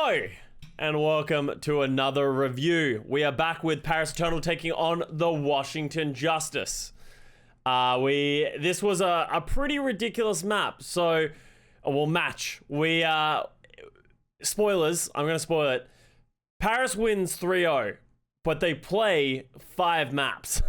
Hello and welcome to another review. We are back with Paris Eternal taking on the Washington Justice. This was a pretty ridiculous map. Match. Spoilers, I'm gonna spoil it. Paris wins 3-0, but they play 5 maps.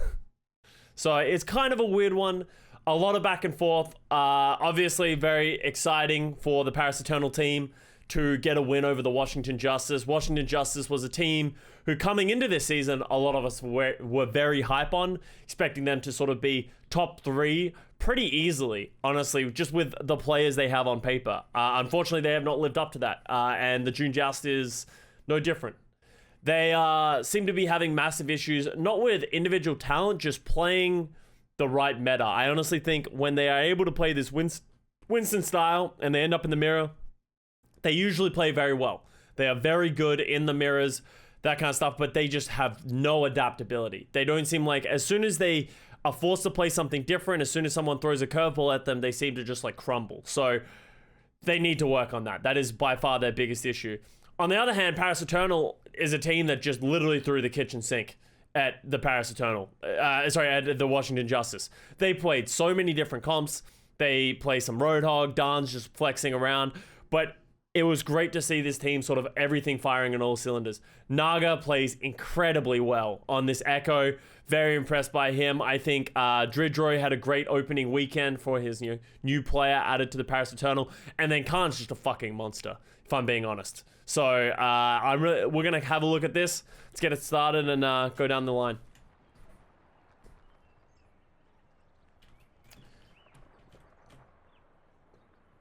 So it's kind of a weird one. A lot of back and forth. Obviously very exciting for the Paris Eternal team to get a win over the Washington Justice. Washington Justice was a team who, coming into this season, a lot of us were very hype on, expecting them to sort of be top 3 pretty easily, honestly, just with the players they have on paper. Unfortunately, they have not lived up to that, and the June Joust is no different. They seem to be having massive issues, not with individual talent, just playing the right meta. I honestly think when they are able to play this Winston style and they end up in the mirror, they usually play very well. They are very good in the mirrors, that kind of stuff, but they just have no adaptability. They don't seem like, as soon as they are forced to play something different, as soon as someone throws a curveball at them, they seem to just like crumble. So they need to work on that. That is by far their biggest issue. On the other hand, Paris Eternal is a team that just literally threw the kitchen sink at the Paris Eternal. At the Washington Justice. They played so many different comps. They play some Roadhog, Dan's just flexing around, but it was great to see this team sort of everything firing on all cylinders. Naga plays incredibly well on this Echo. Very impressed by him. I think Dridroy had a great opening weekend for his new player added to the Paris Eternal. And then Kaan's just a fucking monster, if I'm being honest. So we're going to have a look at this. Let's get it started and go down the line.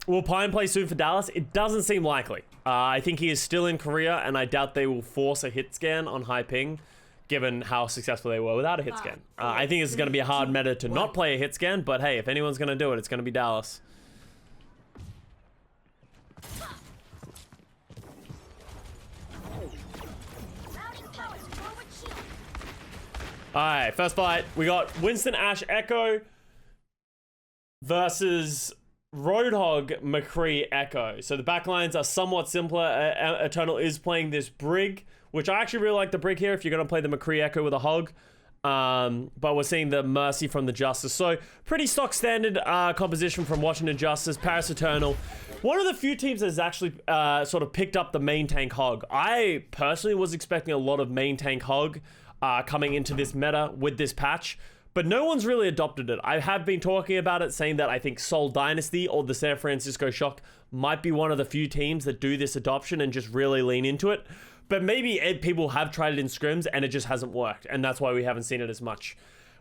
Will Pine play soon for Dallas? It doesn't seem likely. I think he is still in Korea, and I doubt they will force a hit scan on high ping, given how successful they were without a hit scan. I think it's going to be a hard meta to not play a hit scan, but hey, if anyone's going to do it, it's going to be Dallas. Alright, first fight. We got Winston Ash Echo versus Roadhog McCree Echo. So the backlines are somewhat simpler. Eternal is playing this Brig, which I actually really like the Brig here if you're going to play the McCree Echo with a Hog. But we're seeing the Mercy from the Justice. So pretty stock standard composition from Washington Justice. Paris Eternal, one of the few teams that's actually sort of picked up the main tank Hog. I personally was expecting a lot of main tank Hog coming into this meta with this patch, but no one's really adopted it. I have been talking about it, saying that I think Seoul Dynasty or the San Francisco Shock might be one of the few teams that do this adoption and just really lean into it. But maybe people have tried it in scrims and it just hasn't worked, and that's why we haven't seen it as much.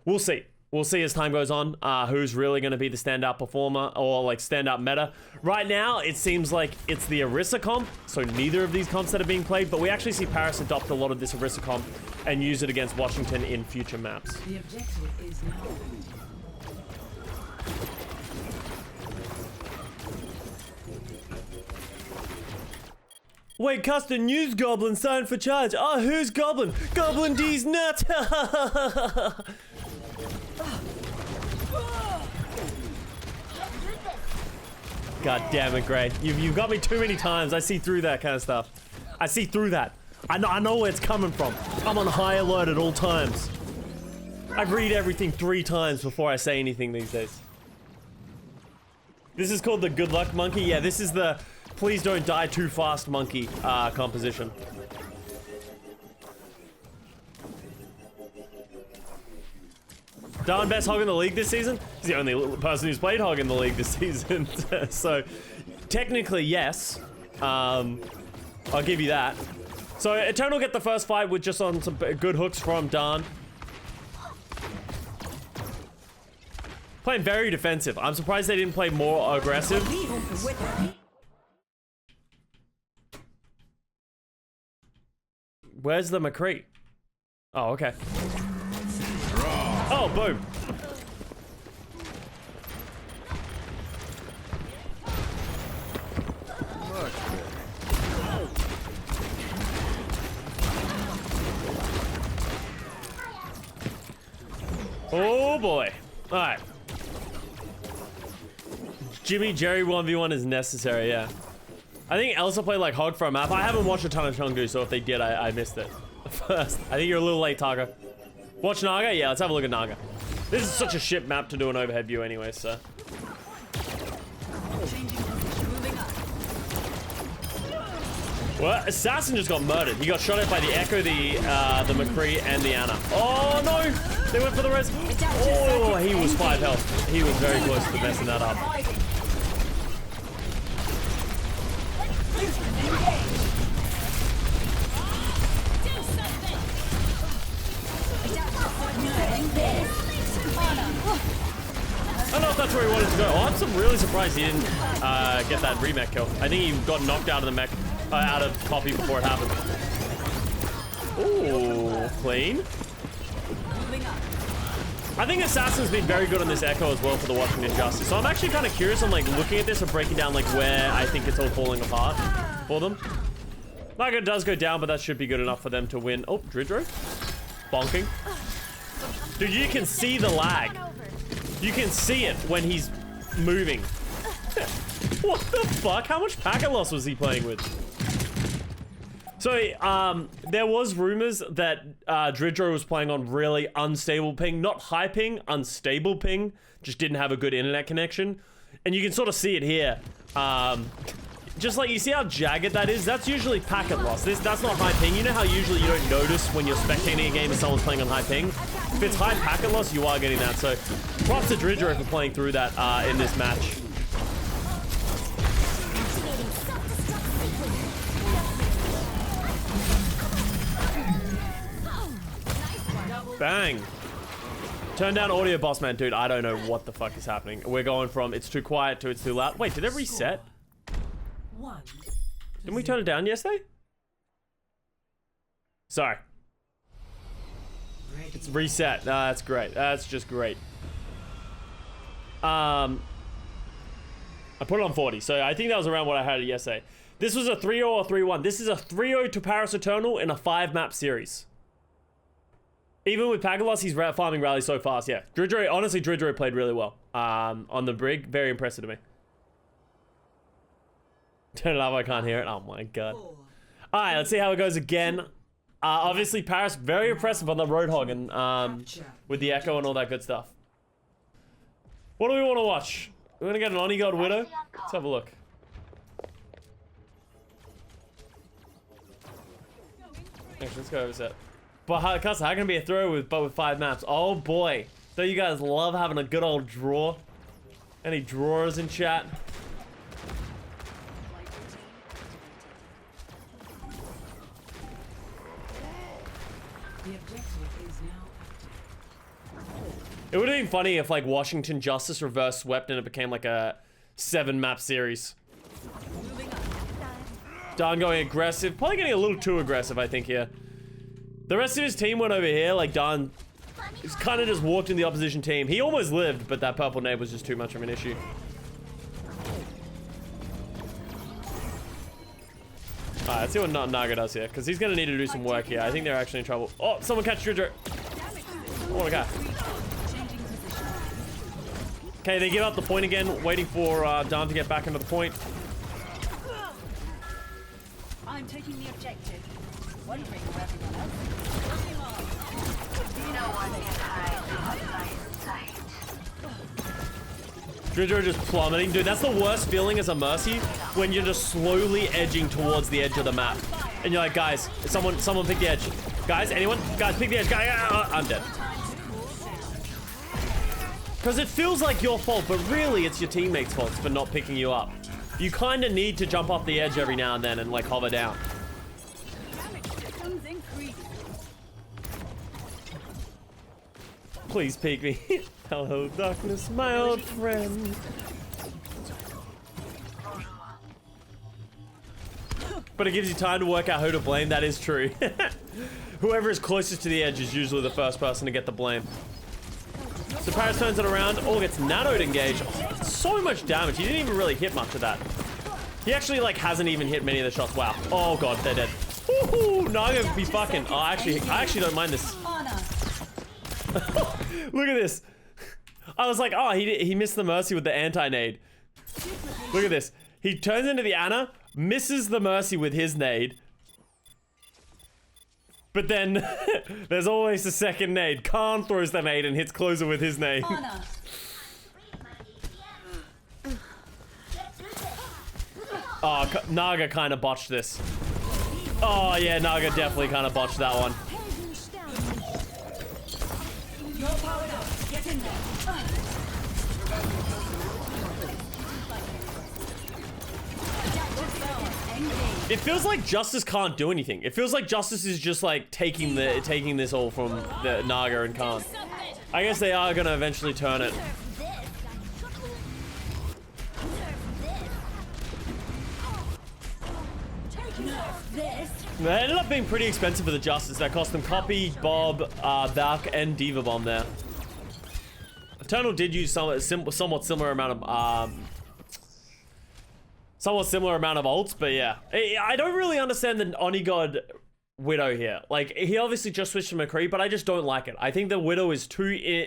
We'll see. We'll see as time goes on who's really going to be the standout performer or like standout meta. Right now, it seems like it's the Orisa comp, so neither of these comps that are being played, but we actually see Paris adopt a lot of this Orisa comp and use it against Washington in future maps. The objective is now. Wait, Custa, news Goblin signed for charge. Oh, who's Goblin? Goblin D's nuts! God damn it, Gray. You've got me too many times. I see through that kind of stuff. I see through that. I know where it's coming from. I'm on high alert at all times. I read everything 3 times before I say anything these days. This is called the good luck monkey. Yeah, this is the please don't die too fast monkey composition. Darn best Hog in the league this season? He's the only person who's played Hog in the league this season. So, technically, yes. I'll give you that. So, Eternal get the first fight with just on some good hooks from Dan. Playing very defensive. I'm surprised they didn't play more aggressive. Where's the McCree? Oh, okay. Oh, boom. Oh boy. Alright. Jimmy Jerry 1v1 is necessary, yeah. I think Elsa played like hog for a map. I haven't watched a ton of Chengdu, so if they did, I missed it. First, I think you're a little late, Targa. Watch Naga? Yeah, let's have a look at Naga. This is such a shit map to do an overhead view anyway, so. Well, Assassin just got murdered. He got shot at by the Echo, the McCree, and the Ana. Oh no! They went for the res. Oh, he was 5 health. He was very close to messing that up. I don't know if that's where he wanted to go. Oh, I'm really surprised he didn't get that remech kill. I think he got knocked out of the mech, out of Poppy before it happened. Ooh, clean. I think Assassin's been very good on this Echo as well for the Washington Justice. So I'm actually kind of curious on like looking at this and breaking down like where I think it's all falling apart for them. Like it does go down, but that should be good enough for them to win. Oh, Dridro. Bonking. Dude, you can see the lag. You can see it when he's moving. What the fuck? How much packet loss was he playing with? So, there was rumors that Dridro was playing on really unstable ping. Not high ping, unstable ping. Just didn't have a good internet connection. And you can sort of see it here. Just like, you see how jagged that is? That's usually packet loss. That's not high ping. You know how usually you don't notice when you're spectating a game and someone's playing on high ping? If it's high packet loss, you are getting that. So, props to Dridro for playing through that in this match. Bang. Turn down audio, boss man. Dude, I don't know what the fuck is happening. We're going from it's too quiet to it's too loud. Wait, did it reset? Didn't we turn it down yesterday? Sorry. It's reset. That's great. That's just great. I put it on 40, so I think that was around what I had it yesterday. This was a 3-0 or 3-1. This is a 3-0 to Paris Eternal in a 5-map series. Even with packet loss, he's farming rallies so fast. Yeah, Dridro, honestly, Dridro played really well on the brig. Very impressive to me. Turn it up, I can't hear it. Oh my god. All right, let's see how it goes again. Obviously, Paris, very impressive on the Roadhog and with the Echo and all that good stuff. What do we want to watch? We're gonna get an Oni God Widow. Let's have a look. Actually, let's go over set. But Custa, how can it be a throw with 5 maps? Oh boy. Don't you guys love having a good old draw? Any drawers in chat? It would have been funny if like Washington Justice reverse swept and it became like a 7-map series. Don going aggressive. Probably getting a little too aggressive, I think, here. The rest of his team went over here, like Don he's kind of just walked in the opposition team. He almost lived, but that purple nade was just too much of an issue. Alright, let's see what Naga does here, because he's going to need to do some work here. I think they're actually in trouble. Oh, someone catch Dridro. Oh, a guy. Okay, they give up the point again, waiting for Don to get back into the point. I'm taking the objective. Wondering where everyone else is. No one can hide from sight. Dridro just plummeting. Dude, that's the worst feeling as a Mercy, when you're just slowly edging towards the edge of the map. And you're like, guys, someone pick the edge. Guys, anyone? Guys, pick the edge. I'm dead. Because it feels like your fault, but really it's your teammates' fault for not picking you up. You kind of need to jump off the edge every now and then and like hover down. Please peek me. Hello, darkness, my old friend. But it gives you time to work out who to blame. That is true. Whoever is closest to the edge is usually the first person to get the blame. So Paris turns it around. All gets nanoed engaged. Oh, so much damage. He didn't even really hit much of that. He actually like hasn't even hit many of the shots. Wow. Oh god, they're dead. Woohoo! Naga be fucking. Oh, I actually don't mind this. Look at this. I was like, oh, he missed the Mercy with the anti-nade. Look at this. He turns into the Ana, misses the Mercy with his nade. But then there's always a second nade. Kaan throws the nade and hits closer with his nade. Honor. Oh, Naga kind of botched this. Oh yeah, Naga definitely kind of botched that one. You're powered up. Get in there. It feels like Justice can't do anything. It feels like Justice is just like taking this all from the Naga and Kaan. I guess they are gonna eventually turn it. They ended up being pretty expensive for the Justice. That cost them Copy, Bob, Valk, and Diva Bomb there. Eternal did use somewhat similar amount of ults, but yeah. I don't really understand the Onigod Widow here. Like, he obviously just switched to McCree, but I just don't like it. I think the Widow is too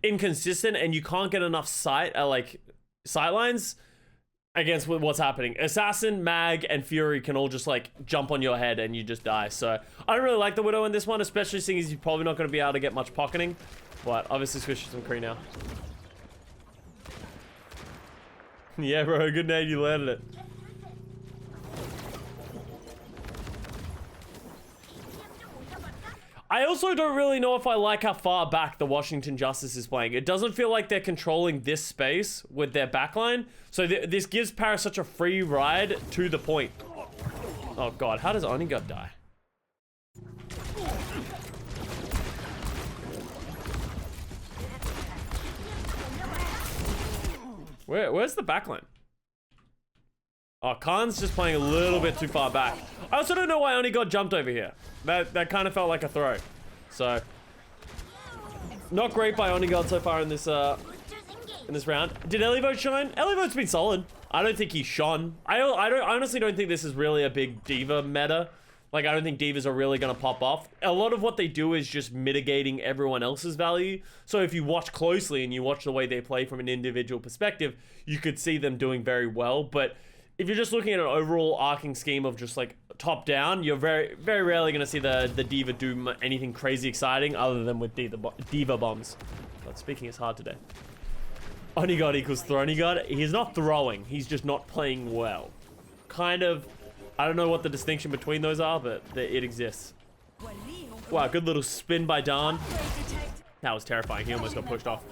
inconsistent, and you can't get enough sightlines against what's happening. Assassin, Mag, and Fury can all just like jump on your head and you just die. So I don't really like the Widow in this one, especially seeing as you're probably not going to be able to get much pocketing. But obviously switch to some McCree now. Yeah, bro, good nade, you landed it. I also don't really know if I like how far back the Washington Justice is playing. It doesn't feel like they're controlling this space with their backline. So this gives Paris such a free ride to the point. Oh god, how does Onigod die? Where's the backline? Oh, Kaan's just playing a little bit too far back. I also don't know why Onigod jumped over here. That kind of felt like a throw. So, not great by Onigod so far in this round. Did Elivote shine? Elivote's been solid. I don't think he shone. I honestly don't think this is really a big diva meta. Like, I don't think divas are really gonna pop off. A lot of what they do is just mitigating everyone else's value. So if you watch closely and you watch the way they play from an individual perspective, you could see them doing very well. But if you're just looking at an overall arcing scheme of just like top down, you're very, very rarely going to see the diva do anything crazy exciting other than with diva bombs. But speaking is hard today. Onigod equals Thronigod. He's not throwing. He's just not playing well. Kind of, I don't know what the distinction between those are, but it exists. Wow, good little spin by Dan. That was terrifying. He almost got pushed off.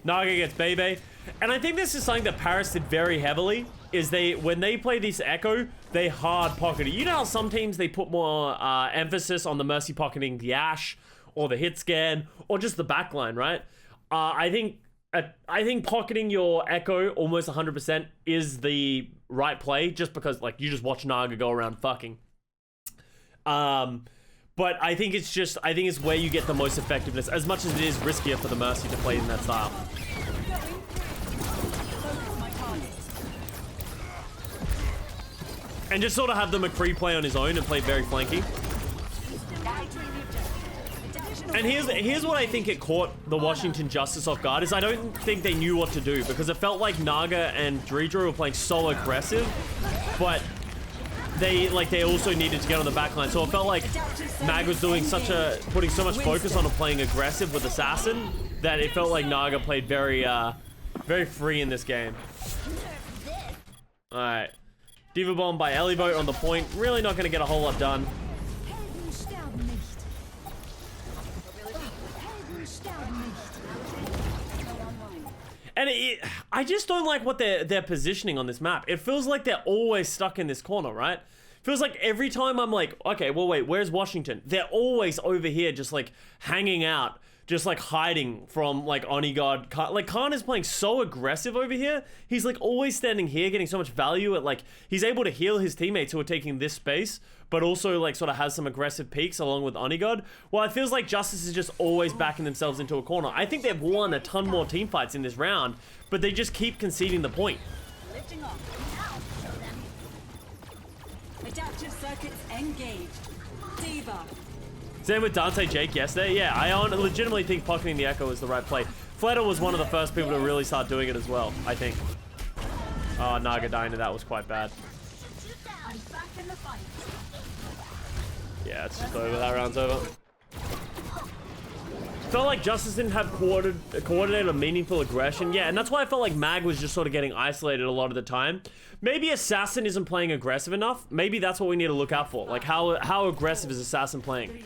Naga gets Bebe. And I think this is something that Paris did very heavily, is when they play this Echo, they hard pocket it. You know how some teams, they put more emphasis on the Mercy pocketing the Ashe, or the hit scan, or just the backline, right? I think pocketing your Echo almost 100% is the right play, just because, like, you just watch Naga go around fucking. But I think it's where you get the most effectiveness, as much as it is riskier for the Mercy to play in that style. And just sort of have the McCree play on his own and play very flanky. And here's what I think it caught the Washington Justice off guard, is I don't think they knew what to do, because it felt like Naga and Dredra were playing so aggressive, but they also needed to get on the backline. So it felt like Mag was doing putting so much focus on playing aggressive with Assassin that it felt like Naga played very free in this game. All right. Diva Bomb by Elivote on the point. Really not going to get a whole lot done. And I just don't like what they're positioning on this map. It feels like they're always stuck in this corner, right? Feels like every time I'm like, okay, well, wait, where's Washington? They're always over here just like hanging out, just like hiding from like Onigod. Like Kaan is playing so aggressive over here. He's like always standing here getting so much value at, like, he's able to heal his teammates who are taking this space, but also like sort of has some aggressive peaks along with Onigod. Well, it feels like Justice is just always backing themselves into a corner. I think they've won a ton more team fights in this round, but they just keep conceding the point. Lifting off. Adaptive circuits engaged. Diva. Same with Dante Jake yesterday. Yeah, I legitimately think pocketing the Echo is the right play. Fletter was one of the first people to really start doing it as well, I think. Oh, Naga dying to that was quite bad. it's just over. That round's over. Felt like Justice didn't have coordinated or meaningful aggression. Yeah, and that's why I felt like Mag was just sort of getting isolated a lot of the time. Maybe Assassin isn't playing aggressive enough. Maybe that's what we need to look out for. Like, how aggressive is Assassin playing?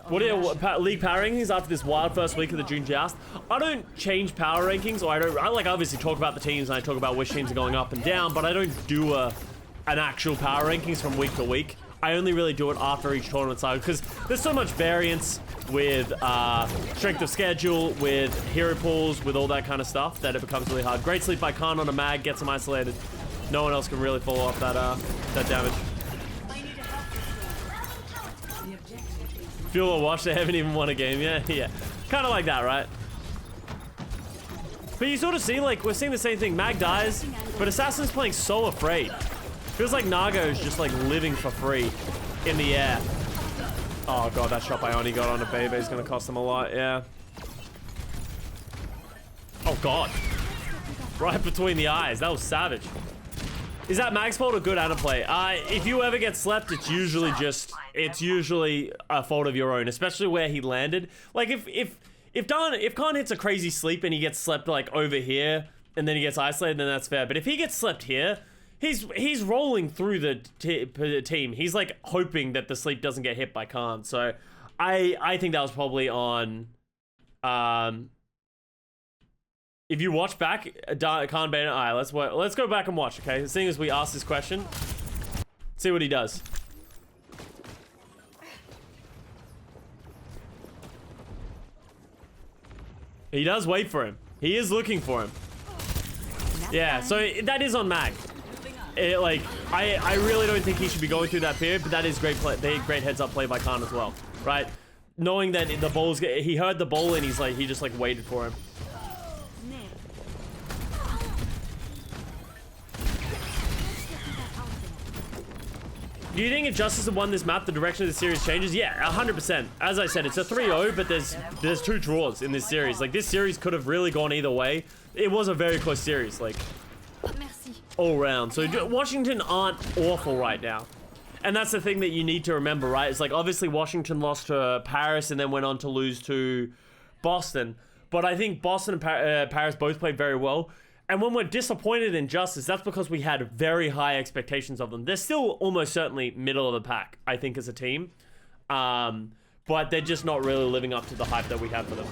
What are your league power rankings after this wild first week of the June Joust? I don't change power rankings, or I like obviously talk about the teams and I talk about which teams are going up and down, but I don't do an actual power rankings from week to week. I only really do it after each tournament cycle because there's so much variance with strength of schedule, with hero pools, with all that kind of stuff that it becomes really hard. Great sleep by Kaan on a mag, gets him isolated. No one else can really follow up that damage. Fuel or watch, they haven't even won a game yet. Yeah, kind of like that, right? But you sort of see, like, we're seeing the same thing. Mag dies, but Assassin's playing so afraid. Feels like Nago is just, like, living for free in the air. Oh, God, that shot by Oni got on a Bebe is going to cost him a lot, yeah. Oh, God. Right between the eyes. That was savage. Is that Mag's fault or good Ana play? If you ever get slept, it's usually a fault of your own, especially where he landed. Like if Kaan hits a crazy sleep and he gets slept like over here and then he gets isolated, then that's fair. But if he gets slept here, he's rolling through the team. He's like hoping that the sleep doesn't get hit by Kaan. So I think that was probably on if you watch back, Kaan Beta, alright, let's go back and watch, okay? Seeing as we asked this question, see what he does. He does wait for him. He is looking for him. Yeah, so that is on Mag. I really don't think he should be going through that period, but that is great heads up play by Kaan as well, right? Knowing that the ball's, he heard the ball and he just like waited for him. Do you think if Justice had won this map, the direction of the series changes? Yeah, 100%. As I said, it's a 3-0, but there's 2 draws in this series. Like, this series could have really gone either way. It was a very close series, like, all round. So Washington aren't awful right now. And that's the thing that you need to remember, right? It's like, obviously, Washington lost to Paris and then went on to lose to Boston. But I think Boston and Paris both played very well. And when we're disappointed in Justice, that's because we had very high expectations of them. They're still almost certainly middle of the pack, I think, as a team. But they're just not really living up to the hype that we had for them.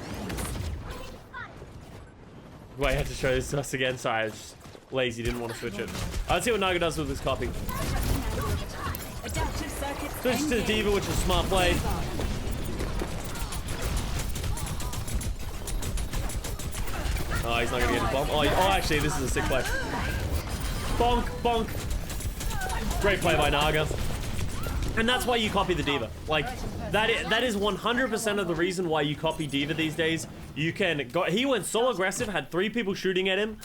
Wait, I had to show this to us again. Sorry, I was just lazy, didn't want to switch it. Let's see what Naga does with this copy. Switch to the D.Va, which is a smart play. Oh, he's not gonna get the bomb. Oh, actually, this is a sick play. Bonk, bonk. Great play by Naga. And that's why you copy the D.Va. Like, that is 100% of the reason why you copy D.Va these days. You can go. He went so aggressive, had 3 people shooting at him,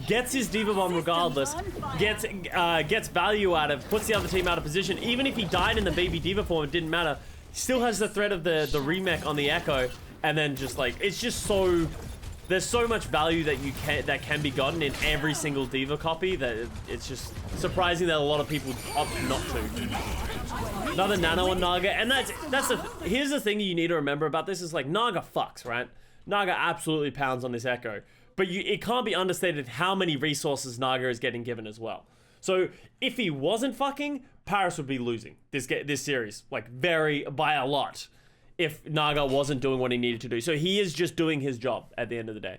gets his D.Va bomb regardless, gets value out of, puts the other team out of position. Even if he died in the baby D.Va form, it didn't matter. He still has the threat of the remake on the Echo, and then just like, it's just so. There's so much value that can be gotten in every single D.Va copy that it's just surprising that a lot of people opt not to. Another nano on Naga, and here's the thing you need to remember about this is like Naga fucks, right? Naga absolutely pounds on this Echo, but it can't be understated how many resources Naga is getting given as well. So if he wasn't fucking, Paris would be losing this series, like by a lot. If Naga wasn't doing what he needed to do. So he is just doing his job at the end of the day.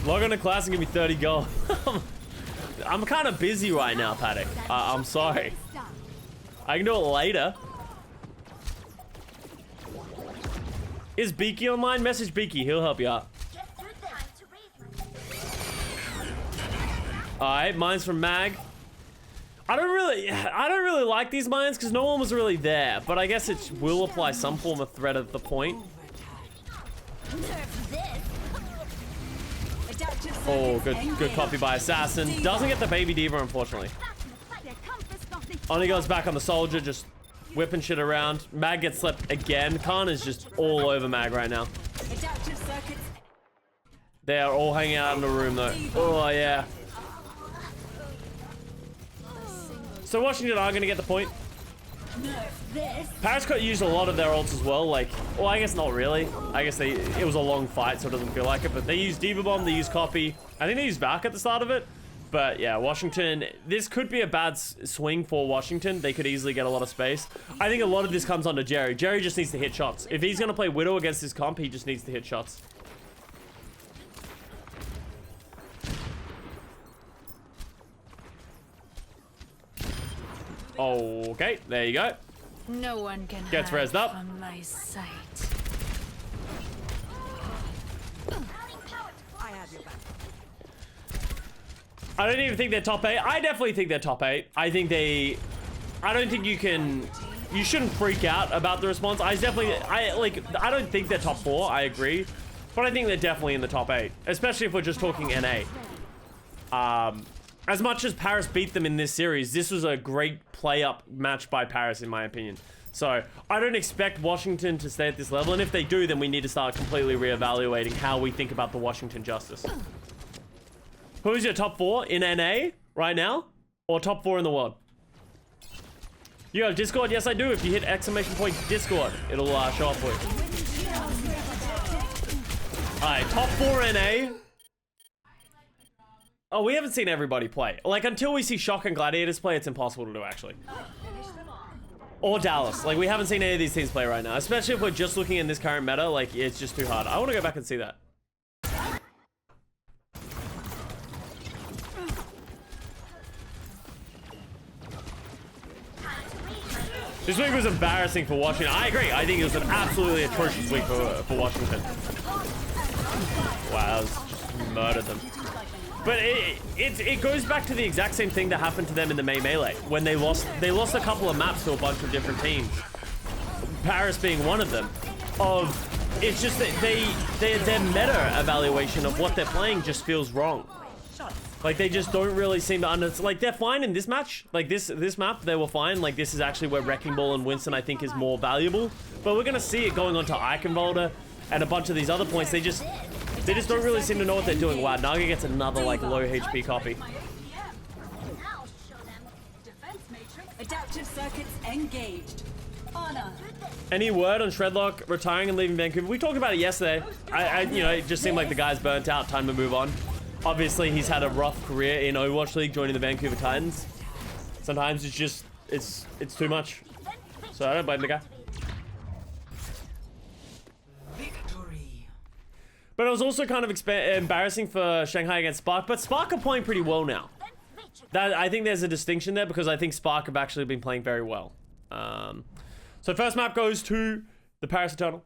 Log on to class and give me 30 gold. I'm kind of busy right now, Paddock. I'm sorry. I can do it later. Is Beaky online? Message Beaky. He'll help you out. Alright, mine's from Mag. I don't really like these mines because no one was really there, but I guess it will apply some form of threat at the point. Oh, good copy by Assassin. Doesn't get the baby D.Va, unfortunately. Only goes back on the soldier, just whipping shit around. Mag gets slept again. Kaan is just all over Mag right now. They are all hanging out in the room though. Oh yeah. So Washington are going to get the point. Paris could use a lot of their ults as well. Like, well, I guess not really. I guess it was a long fight, so it doesn't feel like it. But they used Diva Bomb, they used Copy. I think they used Valk at the start of it. But yeah, Washington, this could be a bad swing for Washington. They could easily get a lot of space. I think a lot of this comes onto Jerry. Jerry just needs to hit shots. If he's going to play Widow against his comp, he just needs to hit shots. Okay, there you go. No one can Gets hide rezzed up. from my sight. I don't even think they're top 8. I definitely think they're top 8. I don't think you shouldn't freak out about the response. I don't think they're top 4, I agree. But I think they're definitely in the top 8. Especially if we're just talking NA. As much as Paris beat them in this series, this was a great play-up match by Paris, in my opinion. So, I don't expect Washington to stay at this level. And if they do, then we need to start completely reevaluating how we think about the Washington Justice. Who's your top 4 in NA right now? Or top 4 in the world? You have Discord? Yes, I do. If you hit ! Discord, it'll show up for you. Alright, top 4 NA. Oh, we haven't seen everybody play. Like, until we see Shock and Gladiators play, it's impossible to do, actually. Or Dallas. Like, we haven't seen any of these teams play right now. Especially if we're just looking in this current meta. Like, it's just too hard. I want to go back and see that. This week was embarrassing for Washington. I agree. I think it was an absolutely atrocious week for Washington. Wow, that was just murdered them. But it goes back to the exact same thing that happened to them in the May Melee when they lost a couple of maps to a bunch of different teams. Paris being one of them. It's just that their meta evaluation of what they're playing just feels wrong. Like, they just don't really seem to like, they're fine in this match. Like, this map, they were fine. Like, this is actually where Wrecking Ball and Winston, I think, is more valuable. But we're going to see it going on to Eichenwalder and a bunch of these other points. They just don't really seem to know what they're doing. Wow, Naga gets another, like, low HP copy. Adaptive circuits engaged. Honor. Any word on Shredlock retiring and leaving Vancouver? We talked about it yesterday. You know, it just seemed like the guy's burnt out. Time to move on. Obviously, he's had a rough career in Overwatch League, joining the Vancouver Titans. Sometimes it's just, it's too much. So I don't blame the guy. Victory. But it was also kind of embarrassing for Shanghai against Spark. But Spark are playing pretty well now. I think there's a distinction there because I think Spark have actually been playing very well. So first map goes to the Paris Eternal.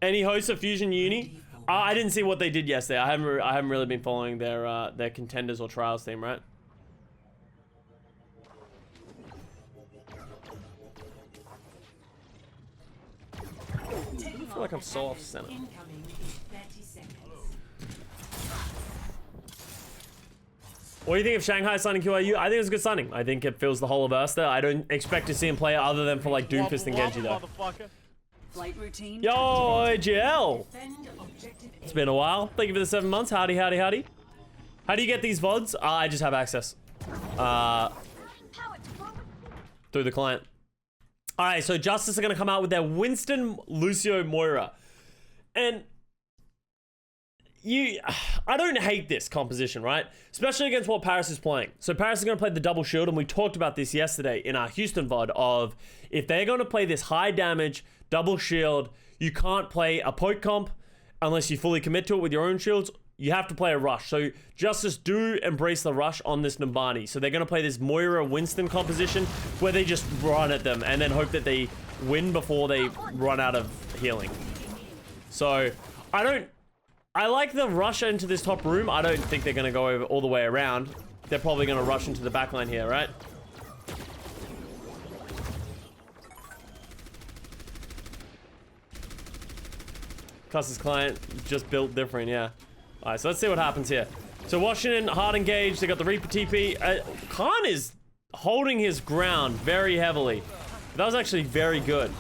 Any hosts of Fusion Uni? I didn't see what they did yesterday. I haven't really been following their contenders or trials team, right? I feel like I'm so off center. What do you think of Shanghai signing QIU? I think it's a good signing. I think it fills the whole of Ursta. I don't expect to see him play other than for like Doomfist and Genji though. Flight routine. Yo, AGL! It's been a while. Thank you for the 7 months. Howdy, howdy, howdy. How do you get these VODs? I just have access. Through the client. Alright, so Justice are gonna come out with their Winston, Lucio, Moira. And I don't hate this composition, right? Especially against what Paris is playing. So Paris is going to play the double shield, and we talked about this yesterday in our Houston VOD of if they're going to play this high damage double shield, you can't play a poke comp unless you fully commit to it with your own shields. You have to play a rush. So Justice do embrace the rush on this Numbani. So they're going to play this Moira Winston composition where they just run at them and then hope that they win before they run out of healing. So I like the rush into this top room. I don't think they're going to go over all the way around. They're probably going to rush into the backline here, right? Custa's client just built different, yeah. All right, so let's see what happens here. So Washington, hard engaged. They got the Reaper TP. Kaan is holding his ground very heavily. That was actually very good.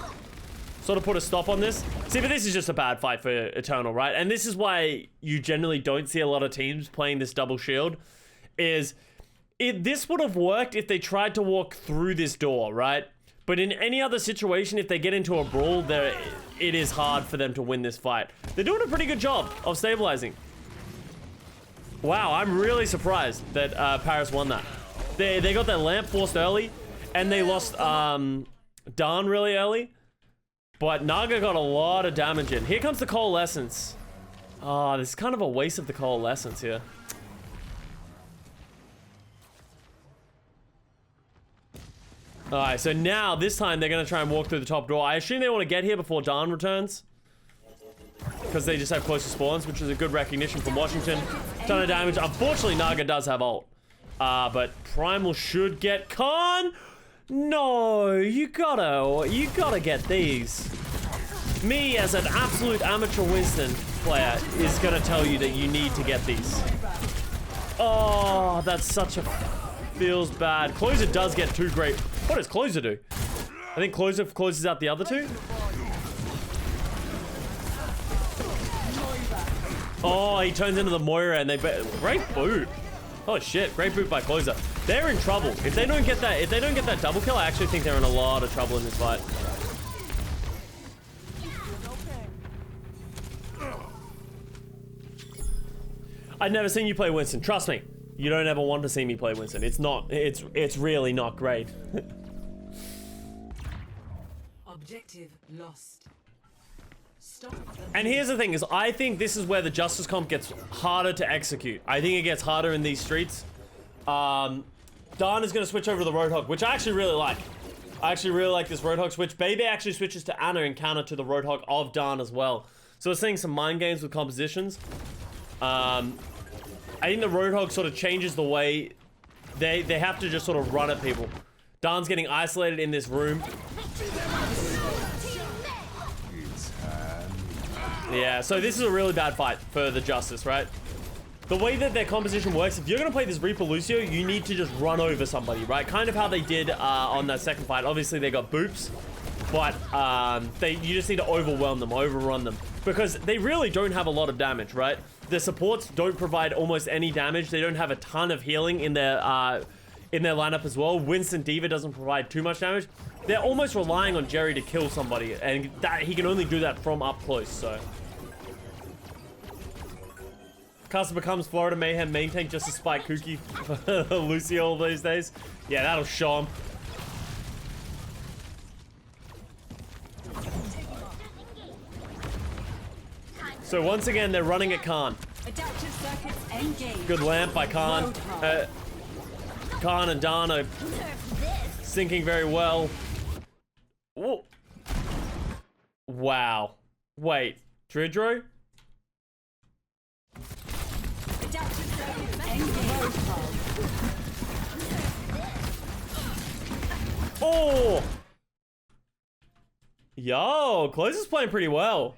Sort of put a stop on this. See, but this is just a bad fight for Eternal, right? And this is why you generally don't see a lot of teams playing this double shield. is this would have worked if they tried to walk through this door, right? But in any other situation, if they get into a brawl, it is hard for them to win this fight. They're doing a pretty good job of stabilizing. Wow, I'm really surprised that Paris won that. They got their lamp forced early, and they lost Daan really early. But Naga got a lot of damage in. Here comes the Coalescence. Oh, this is kind of a waste of the Coalescence here. Alright, so now, this time, they're going to try and walk through the top door. I assume they want to get here before Daan returns. Because they just have closer spawns, which is a good recognition from Washington. Ton of damage. Unfortunately, Naga does have ult. But Primal should get Kaan. No, you gotta get these. Me, as an absolute amateur Winston player, is gonna tell you that you need to get these. Oh, that's such a... feels bad. Closer does get 2 great... What does Closer do? I think Closer closes out the other 2. Oh, he turns into the Moira and they... Great boot. Oh shit, great boot by Closer. They're in trouble. If they don't get that double kill, I actually think they're in a lot of trouble in this fight. I've never seen you play Winston. Trust me. You don't ever want to see me play Winston. It's really not great. Objective lost. And here's the thing is, I think this is where the Justice comp gets harder to execute. I think it gets harder in these streets. Daan is going to switch over to the Roadhog, which I actually really like. I actually really like this Roadhog switch. Baby actually switches to Ana and counter to the Roadhog of Daan as well. So we're seeing some mind games with compositions. I think the Roadhog sort of changes the way they have to just sort of run at people. Daan's getting isolated in this room. Yeah, so this is a really bad fight for the Justice, right? The way that their composition works, if you're going to play this Reaper Lucio, you need to just run over somebody, right? Kind of how they did on that second fight. Obviously, they got boops, but you just need to overwhelm them, overrun them. Because they really don't have a lot of damage, right? The supports don't provide almost any damage. They don't have a ton of healing in their lineup as well. Winston D.Va doesn't provide too much damage. They're almost relying on Jerry to kill somebody, and that he can only do that from up close, so... Custa becomes Florida Mayhem main tank just to spike Kooky Lucio all these days. Yeah, that'll show him. So once again, they're running at Kaan. Good lamp by Kaan. Kaan and Daan are syncing very well. Whoa. Wow. Wait, Dridro? Oh! Yo, Close is playing pretty well.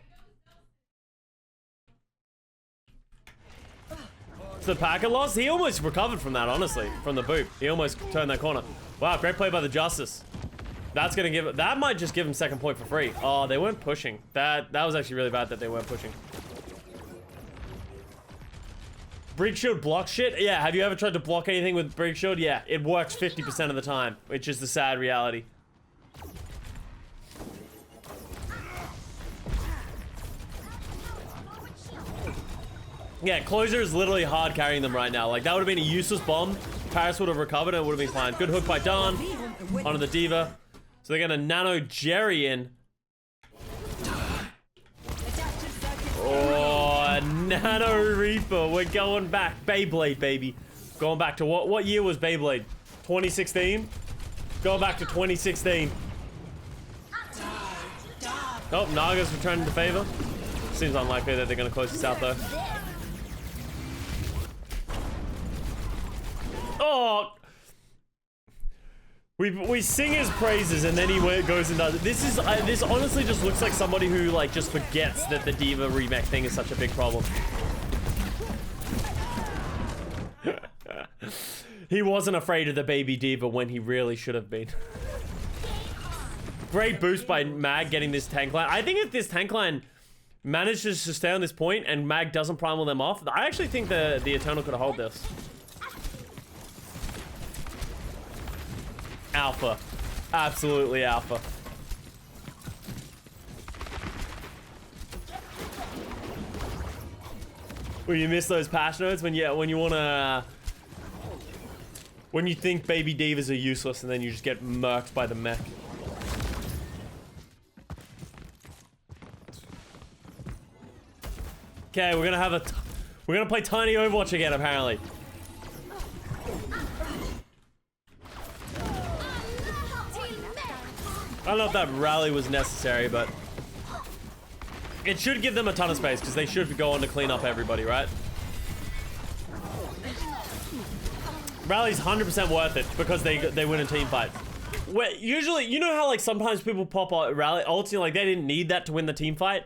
The packet loss, he almost recovered from that, honestly, from the boot. He almost turned that corner. Wow, great play by the Justice. That's gonna give it, that might just give him second point for free. Oh, they weren't pushing. That was actually really bad that they weren't pushing. Break Shield block shit? Yeah, have you ever tried to block anything with Break Shield? Yeah, it works 50% of the time, which is the sad reality. Yeah, Closure is literally hard carrying them right now. Like, that would have been a useless bomb. Paris would have recovered and it would have been fine. Good hook by Daan onto the D.Va. So they're gonna nano Jerry in. Oh, Nano Reaper. We're going back. Beyblade, baby. Going back to what year was Beyblade? 2016? Going back to 2016. Oh, Naga's returning to favor. Seems unlikely that they're gonna close this out though. Oh, we sing his praises and then he goes and does it. This honestly just looks like somebody who like just forgets that the D.Va remake thing is such a big problem. He wasn't afraid of the baby D.Va when he really should have been. Great boost by Mag getting this tank line. I think if this tank line manages to stay on this point and Mag doesn't primal them off, I actually think the Eternal could hold this. Alpha. Absolutely alpha. Well, you miss those patch notes when you wanna when you think baby divas are useless and then you just get murked by the mech. Okay, we're gonna play Tiny Overwatch again apparently. I don't know if that rally was necessary, but it should give them a ton of space because they should go on to clean up everybody, right? Rally's 100% worth it because they win a team fight. Where usually, you know how like sometimes people pop out rally ults, like they didn't need that to win the team fight.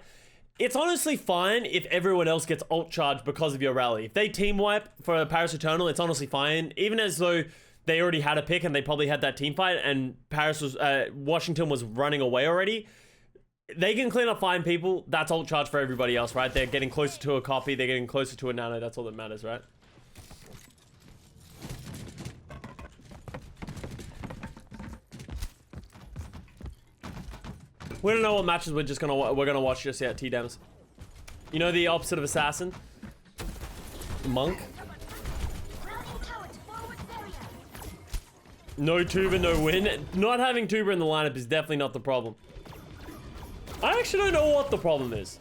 It's honestly fine if everyone else gets ult charged because of your rally. If they team wipe for Paris Eternal, it's honestly fine, even as though they already had a pick and they probably had that team fight and Washington was running away already. They can clean up fine people. That's ult charge for everybody else, right? They're getting closer to a copy. They're getting closer to a nano. That's all that matters, right? We don't know what matches we're gonna watch just yet, T-Dems. You know the opposite of assassin? Monk? No tuber, no win. Not having tuber in the lineup is definitely not the problem. I actually don't know what the problem is.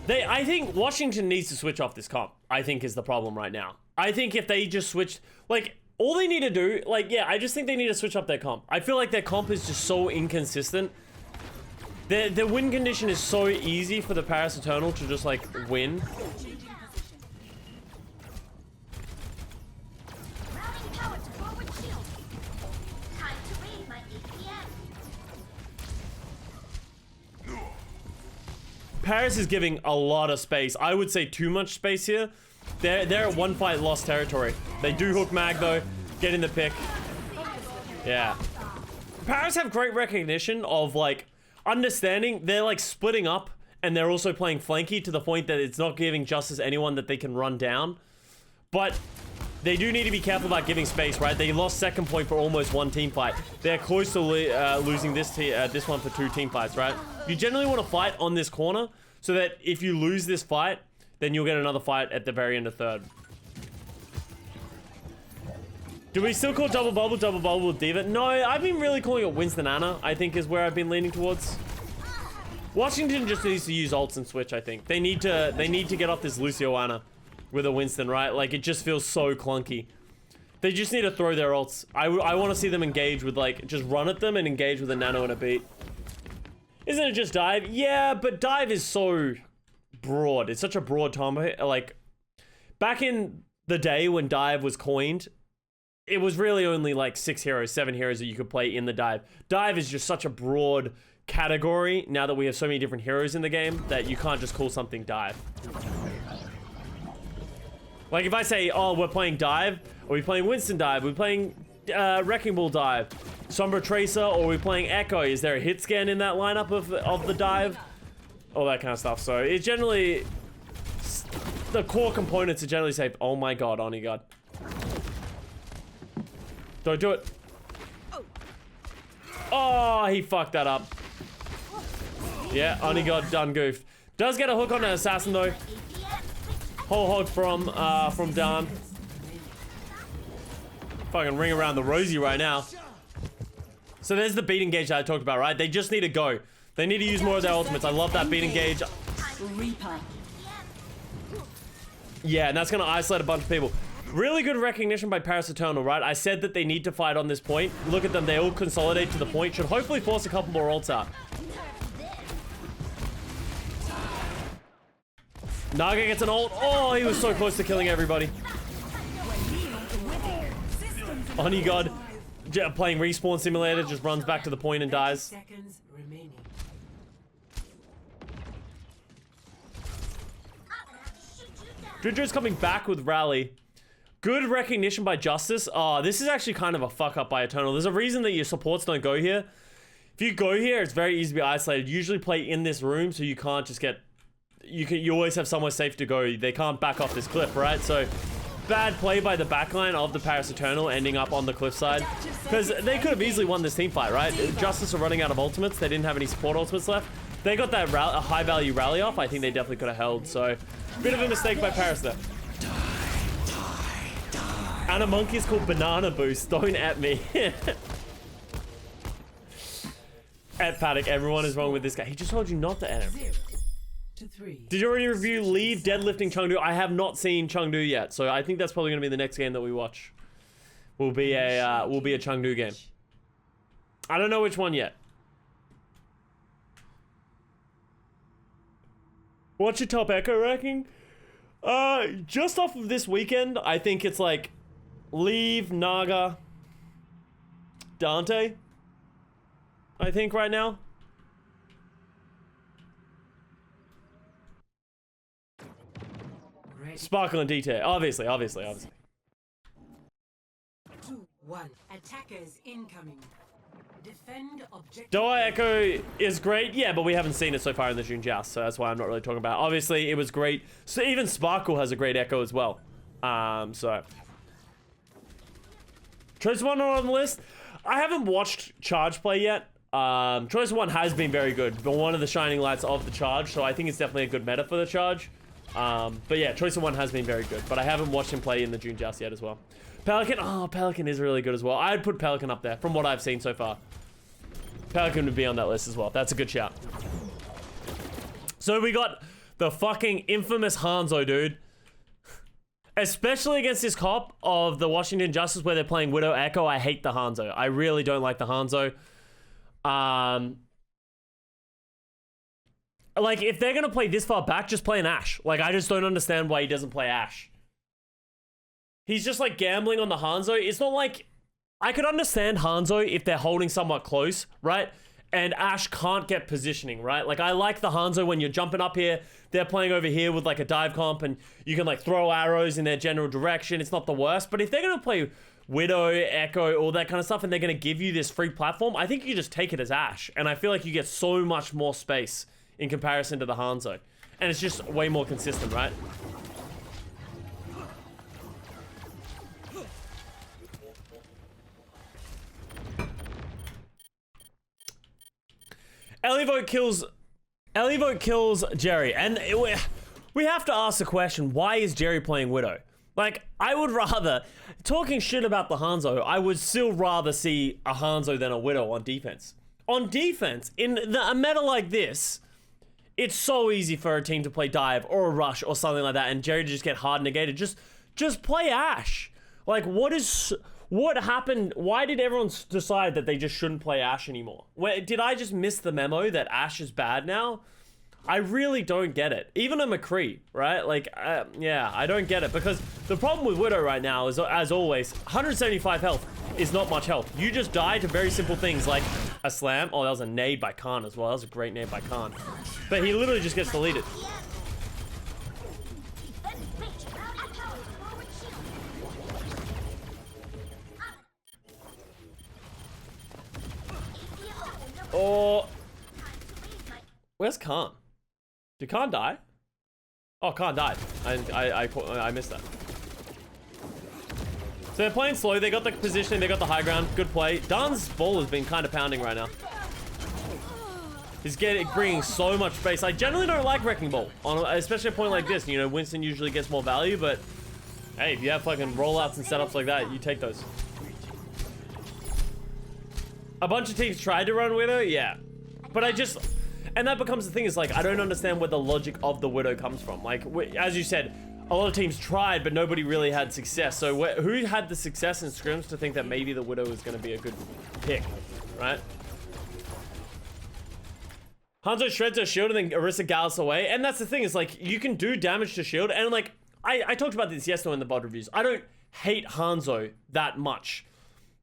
I think Washington needs to switch off this comp, I think is the problem right now. I think if they just switched, like, all they need to do, like, yeah, I just think they need to switch up their comp. I feel like their comp is just so inconsistent. Their win condition is so easy for the Paris Eternal to just, like, win. Paris is giving a lot of space. I would say too much space here. They're at one fight lost territory. They do hook mag though, get in the pick. Yeah. Paris have great recognition of like understanding. They're like splitting up and they're also playing flanky to the point that it's not giving justice anyone that they can run down. But they do need to be careful about giving space, right? They lost second point for almost one team fight. They're close to losing this one for 2 team fights, right? You generally want to fight on this corner so that if you lose this fight, then you'll get another fight at the very end of third. Do we still call double bubble with Diva? No, I've been really calling it Winston Anna, I think is where I've been leaning towards. Washington just needs to use ults and switch, I think. They need to get off this Lucio Anna with a Winston, right? Like, it just feels so clunky. They just need to throw their ults. I want to see them engage with, like, just run at them and engage with a nano and a beat. Isn't it just dive? Yeah, but dive is so broad. It's such a broad term. Like, back in the day when dive was coined, it was really only like 6 heroes, 7 heroes that you could play in the dive. Dive is just such a broad category now that we have so many different heroes in the game that you can't just call something dive. Like if I say, oh, we're playing dive, or we're playing Winston dive, we're playing Wrecking Ball dive, Sombra Tracer, or we're playing Echo, is there a hit scan in that lineup of the dive? All that kind of stuff. So it's generally, the core components are generally safe. Oh my god, Oni god. Don't do it. Oh, he fucked that up. Yeah, Oni god done goofed. Does get a hook on an assassin though. Whole hog from Dan. Fucking ring around the rosy right now. So there's the beat engage that I talked about, right? They just need to go. They need to use more of their ultimates. I love that beat engage. Yeah, and that's gonna isolate a bunch of people. Really good recognition by Paris Eternal, right? I said that they need to fight on this point. Look at them, they all consolidate to the point. Should hopefully force a couple more ults out. Naga gets an ult. Oh, he was so close to killing everybody. Oni God playing Respawn Simulator just runs back to the point and dies. Dridger's coming back with Rally. Good recognition by Justice. Oh, this is actually kind of a fuck up by Eternal. There's a reason that your supports don't go here. If you go here, it's very easy to be isolated. Usually play in this room so you can't just get... You always have somewhere safe to go. They can't back off this cliff, right? So bad play by the backline of the Paris Eternal ending up on the cliffside. Because they could have easily won this team fight, right? Justice are running out of ultimates. They didn't have any support ultimates left. They got that a high value rally off. I think they definitely could have held. So, bit of a mistake by Paris there. And a monkey is called Banana Boost. Don't at me. At Paddock, everyone is wrong with this guy. He just told you not to at him. Did you already review Leave deadlifting Chengdu? I have not seen Chengdu yet, so I think that's probably going to be the next game that we watch. Will be a Chengdu game. I don't know which one yet. What's your top echo ranking? Just off of this weekend, I think it's like Leave, Naga, Dante. I think right now. Sparkle and detail. Obviously. 2-1. Attackers incoming. Defend objective. Doa Echo is great, yeah, but we haven't seen it so far in the June Joust, so that's why I'm not really talking about it. Obviously, it was great. So even Sparkle has a great Echo as well. So. Choice 1 on the list. I haven't watched Charge play yet. Choice 1 has been very good, but one of the shining lights of the Charge, so I think it's definitely a good meta for the Charge. But yeah, Choice 1 has been very good, but I haven't watched him play in the June Joust yet as well. Pelican, oh, Pelican is really good as well. I'd put Pelican up there from what I've seen so far. Pelican would be on that list as well. That's a good shout. So we got the fucking infamous Hanzo, dude. Especially against this cop of the Washington Justice where they're playing Widow Echo. I hate the Hanzo. I really don't like the Hanzo. Like, if they're gonna play this far back, just play an Ashe. Like, I just don't understand why he doesn't play Ashe. He's just, like, gambling on the Hanzo. It's not like... I could understand Hanzo if they're holding somewhat close, right? And Ashe can't get positioning, right? Like, I like the Hanzo when you're jumping up here. They're playing over here with, like, a dive comp, and you can, like, throw arrows in their general direction. It's not the worst. But if they're gonna play Widow, Echo, all that kind of stuff, and they're gonna give you this free platform, I think you just take it as Ashe. And I feel like you get so much more space in comparison to the Hanzo. And it's just way more consistent, right? Elivote kills Jerry. And we have to ask the question, why is Jerry playing Widow? Like, I would rather, talking shit about the Hanzo, I would still rather see a Hanzo than a Widow on defense. On defense, in a meta like this, it's so easy for a team to play dive or a rush or something like that, and Jerry to just get hard negated. Just play Ashe. Like, what happened? Why did everyone decide that they just shouldn't play Ashe anymore? Did I just miss the memo that Ashe is bad now? I really don't get it. Even a McCree, right? Like, yeah, I don't get it. Because the problem with Widow right now is, as always, 175 health is not much health. You just die to very simple things like a slam. Oh, that was a nade by Kaan as well. That was a great nade by Kaan. But he literally just gets deleted. Or... Where's Kaan? Did Kaan die? Oh, Kaan died. I missed that. So they're playing slow. They got the positioning. They got the high ground. Good play. Dan's ball has been kind of pounding right now. He's bringing so much space. I generally don't like Wrecking Ball, especially a point like this. You know, Winston usually gets more value, but hey, if you have fucking rollouts and setups like that, you take those. A bunch of teams tried to run Widow, yeah. But and that becomes the thing, is like, I don't understand where the logic of the Widow comes from. Like, as you said, a lot of teams tried, but nobody really had success. So who had the success in scrims to think that maybe the Widow was going to be a good pick, right? Hanzo shreds her shield and then Orisa gallops away. And that's the thing, is like, you can do damage to shield. And like, I talked about this yesterday in the VOD reviews. I don't hate Hanzo that much.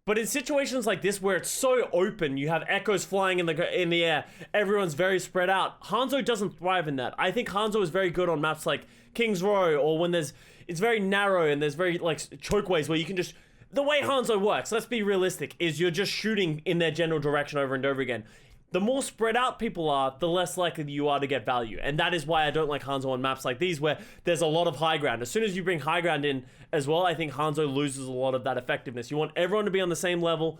But in situations like this where it's so open, you have echoes flying in the air, everyone's very spread out. Hanzo doesn't thrive in that. I think Hanzo is very good on maps like King's Row, or when it's very narrow and there's very like chokeways where you can just, the way Hanzo works, let's be realistic, is you're just shooting in their general direction over and over again. the more spread out people are, the less likely you are to get value. And that is why I don't like Hanzo on maps like these, where there's a lot of high ground. As soon as you bring high ground in as well, I think Hanzo loses a lot of that effectiveness. You want everyone to be on the same level,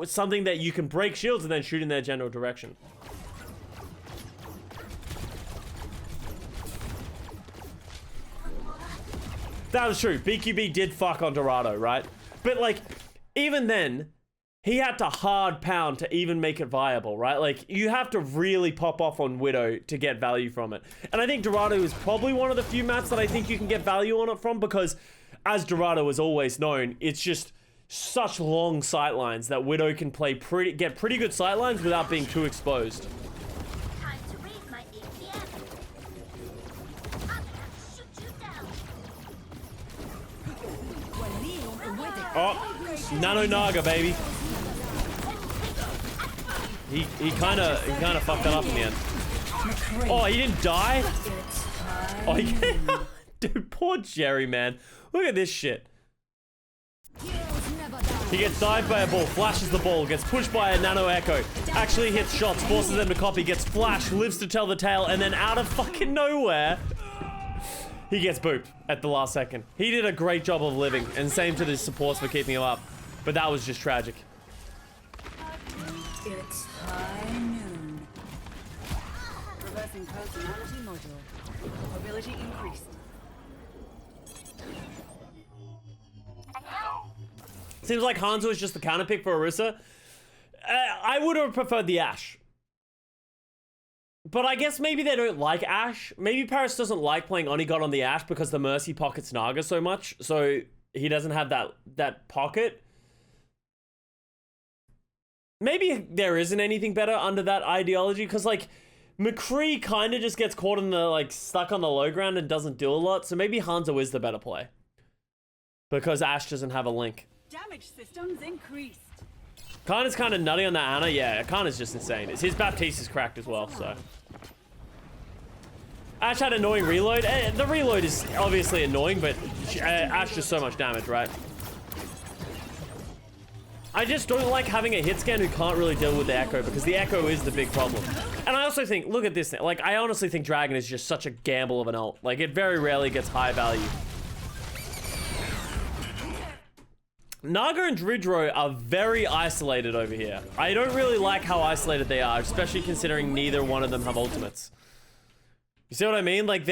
something that you can break shields and then shoot in their general direction. That was true. BQB did fuck on Dorado, right? But like, even then, he had to hard pound to even make it viable, right? Like, you have to really pop off on Widow to get value from it. And I think Dorado is probably one of the few maps that I think you can get value on it from, because as Dorado is always known, it's just such long sightlines that Widow can play get pretty good sightlines without being too exposed. Time to raise my APM. I'll have to shoot you down. Oh, Nano Naga, baby. He kind of fucked that up in the end. Oh, he didn't die? Oh, dude, poor Jerry, man. Look at this shit. He gets dived by a ball, flashes the ball, gets pushed by a Nano Echo, actually hits shots, forces them to copy, gets flashed, lives to tell the tale, and then out of fucking nowhere, he gets booped at the last second. He did a great job of living, and same to the supports for keeping him up. But that was just tragic. It's high noon. Reversing personality module. Mobility increased. Seems like Hanzo is just the counter pick for Orisa. I would have preferred the Ashe. But I guess maybe they don't like Ashe. Maybe Paris doesn't like playing Onigot on the Ashe because the Mercy pockets Naga so much. So he doesn't have that pocket. Maybe there isn't anything better under that ideology, because like McCree kind of just gets caught in the like stuck on the low ground and doesn't do a lot. So maybe Hanzo is the better play because Ashe doesn't have a link. Damage systems increased. Kaan is kind of nutty on that Ana. Yeah, Kaan is just insane. His Baptiste is cracked as well, so. Ashe had annoying reload. The reload is obviously annoying, but Ashe does so much damage, right? I just don't like having a hit scan who can't really deal with the Echo, because the Echo is the big problem. And I also think, look at this thing. Like, I honestly think Dragon is just such a gamble of an ult. Like, it very rarely gets high value. Naga and Dridro are very isolated over here. I don't really like how isolated they are, especially considering neither one of them have ultimates. You see what I mean? Like,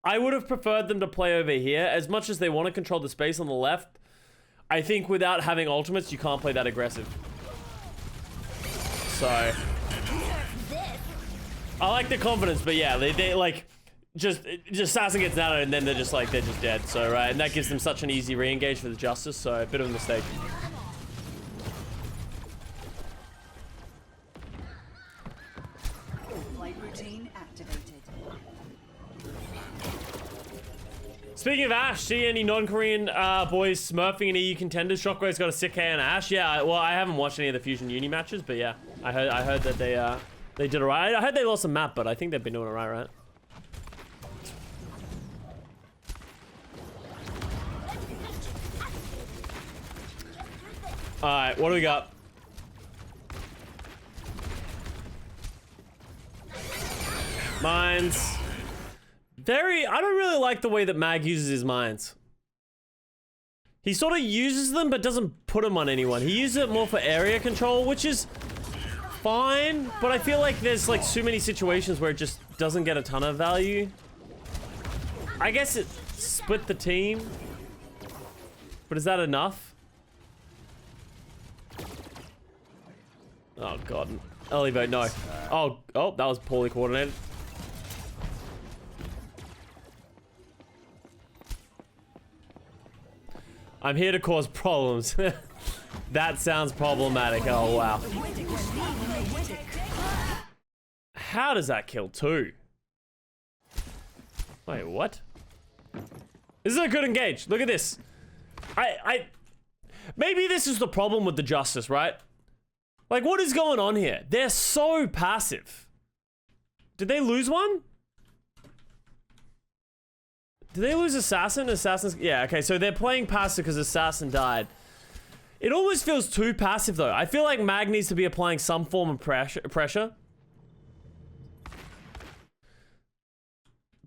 I would have preferred them to play over here. As much as they want to control the space on the left, I think without having ultimates, you can't play that aggressive. So, I like the confidence, but yeah, they like, just Assassin gets nanoed and then they're just dead. So, right, and that gives them such an easy re-engage for the Justice, so a bit of a mistake. Flight routine activated. Speaking of Ashe, see any non-Korean boys smurfing an EU contenders? Shockwave's got a sick K on Ashe. Yeah, well, I haven't watched any of the Fusion Uni matches, but yeah, I heard that they did alright. I heard they lost a map, but I think they've been doing alright, right? Alright, what do we got? Mines. I don't really like the way that Mag uses his mines. He sort of uses them, but doesn't put them on anyone. He uses it more for area control, which is fine, but I feel like there's like too many situations where it just doesn't get a ton of value. I guess it split the team, but is that enough? Oh god, early vote, no. Oh, that was poorly coordinated. I'm here to cause problems. That sounds problematic. Oh wow. How does that kill two? Wait, what? This is a good engage. Look at this. Maybe this is the problem with the Justice, right? Like, what is going on here? They're so passive. Did they lose one? Did they lose Assassin? Yeah, okay, so they're playing passive because Assassin died. It almost feels too passive though. I feel like Mag needs to be applying some form of pressure.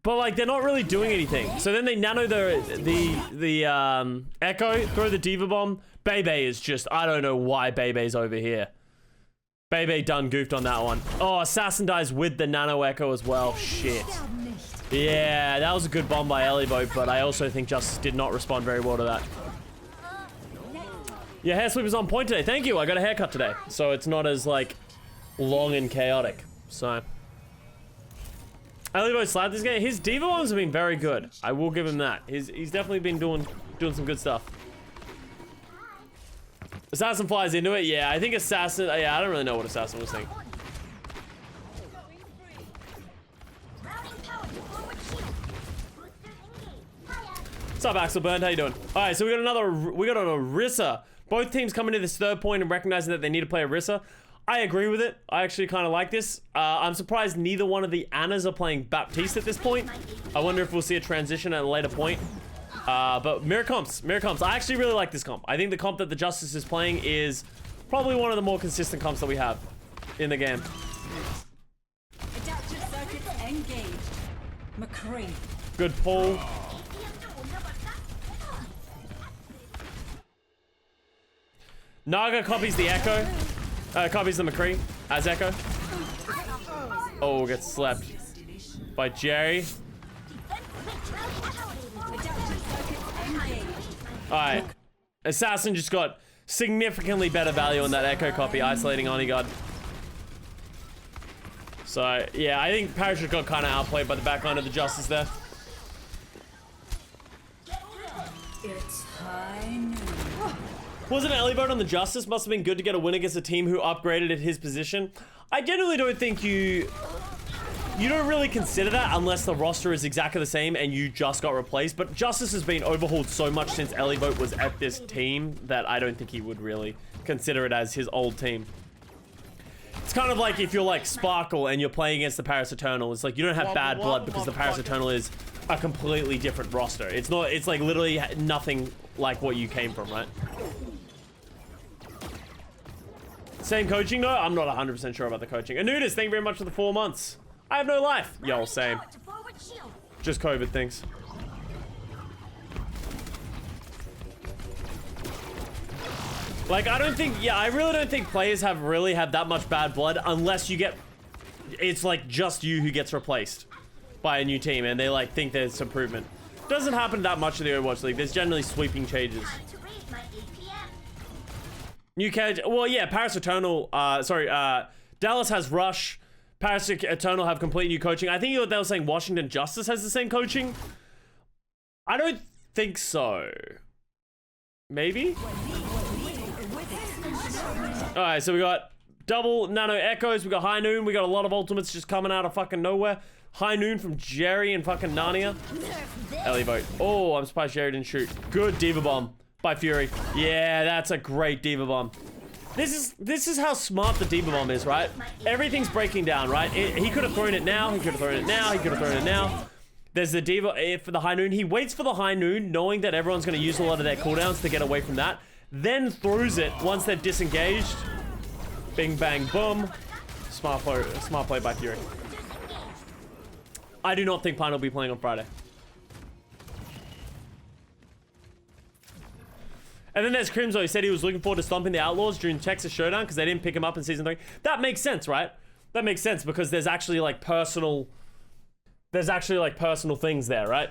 But like they're not really doing anything. So then they nano the Echo, throw the Diva Bomb. Bebe is just, I don't know why Bebe's over here. Bebe done goofed on that one. Oh, Assassin dies with the Nano Echo as well. Shit. Yeah, that was a good bomb by Ellieboat, but I also think Justice did not respond very well to that. Yeah, hair sweep is on point today. Thank you. I got a haircut today, so it's not as like long and chaotic. So Ellieboat slapped this game. His Diva bombs have been very good. I will give him that. He's definitely been doing some good stuff. Assassin flies into it. Yeah, I think Assassin. Yeah, I don't really know what Assassin was thinking. What's up, Axel Burnt? How you doing? All right, so we got an Orisa. Both teams coming to this third point and recognizing that they need to play Orisa. I agree with it. I actually kind of like this. I'm surprised neither one of the Annas are playing Baptiste at this point. I wonder if we'll see a transition at a later point. But mirror comps. I actually really like this comp. I think the comp that the Justice is playing is probably one of the more consistent comps that we have in the game. Adaptive circuits engaged. McCree. Good pull. Naga copies the Echo. Copies the McCree as Echo. Oh, gets slapped by Jerry. Alright. Assassin just got significantly better value on that Echo copy, isolating Onigod. So, yeah, I think Parachute got kind of outplayed by the backline of the Justice there. It's high noon. Wasn't Ellieboat on the Justice? Must have been good to get a win against a team who upgraded at his position. I genuinely don't think you don't really consider that unless the roster is exactly the same and you just got replaced. But Justice has been overhauled so much since Ellieboat was at this team that I don't think he would really consider it as his old team. It's kind of like if you're like Sparkle and you're playing against the Paris Eternal. It's like you don't have bad blood because the Paris Eternal is a completely different roster. It's not, it's like literally nothing like what you came from, right? Same coaching though? I'm not 100% sure about the coaching. Anudis, thank you very much for the 4 months. I have no life. Yo, same. Just COVID things. Like, I don't think, yeah, I really don't think players have that much bad blood unless you get, it's like just you who gets replaced by a new team and they like think there's improvement. Doesn't happen that much in the Overwatch League. There's generally sweeping changes. New cage, well, yeah, Paris Eternal, Dallas has Rush. Paris Eternal have complete new coaching. I think they were saying Washington Justice has the same coaching. I don't think so. Maybe? Alright, so we got double Nano Echoes. We got High Noon. We got a lot of ultimates just coming out of fucking nowhere. High Noon from Jerry and fucking Narnia. Ellieboat. Oh, I'm surprised Jerry didn't shoot. Good Diva Bomb by Fury. Yeah, that's a great Diva Bomb. This is how smart the Diva Bomb is, right? Everything's breaking down, right? He could have thrown it now. He could have thrown it now. He could have thrown it now. There's the Diva for the High Noon. He waits for the High Noon, knowing that everyone's going to use a lot of their cooldowns to get away from that. Then throws it once they're disengaged. Bing, bang, boom. Smart play by Fury. I do not think Pine will be playing on Friday. And then there's Crimzo. He said he was looking forward to stomping the Outlaws during Texas Showdown because they didn't pick him up in Season 3. That makes sense, right? That makes sense because there's actually like personal... There's actually like personal things there, right?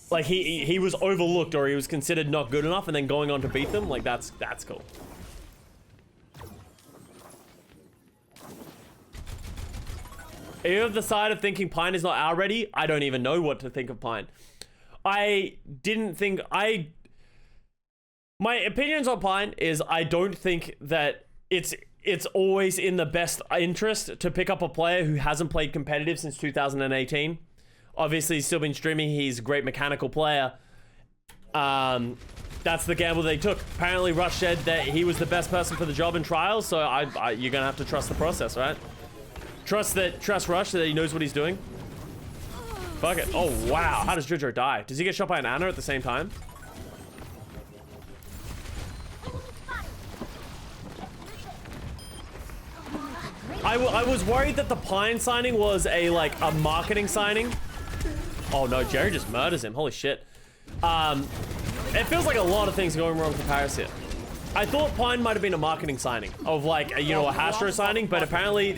Like he was overlooked or he was considered not good enough and then going on to beat them. Like that's cool. Are you of the side of thinking Pine is not out ready? I don't even know what to think of Pine. My opinions on Pine is I don't think that it's always in the best interest to pick up a player who hasn't played competitive since 2018. Obviously, he's still been streaming. He's a great mechanical player. That's the gamble they took. Apparently, Rush said that he was the best person for the job in trials, so you're gonna have to trust the process, right? Trust Rush that he knows what he's doing. Fuck it. Oh, wow. How does Jojo die? Does he get shot by an Ana at the same time? I was worried that the Pine signing was a marketing signing. Oh no, Jerry just murders him. Holy shit. It feels like a lot of things going wrong for Paris here. I thought Pine might have been a marketing signing of a Hastro signing, but apparently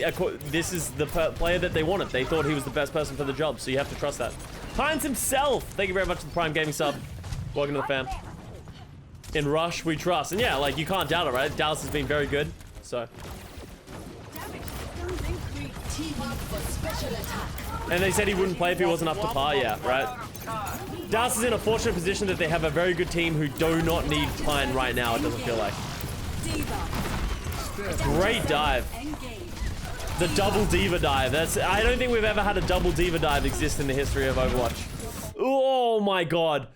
this is the player that they wanted. They thought he was the best person for the job, so you have to trust that. Hines himself, thank you very much for the Prime Gaming sub. Welcome to the fam. In Rush, we trust. And yeah, you can't doubt it, right? Dallas has been very good, so. And they said he wouldn't play if he wasn't up to par, yeah, right? Dallas is in a fortunate position that they have a very good team who do not need Pine right now, it doesn't feel like. Great dive. The double diva dive. I don't think we've ever had a double diva dive exist in the history of Overwatch. Oh my god.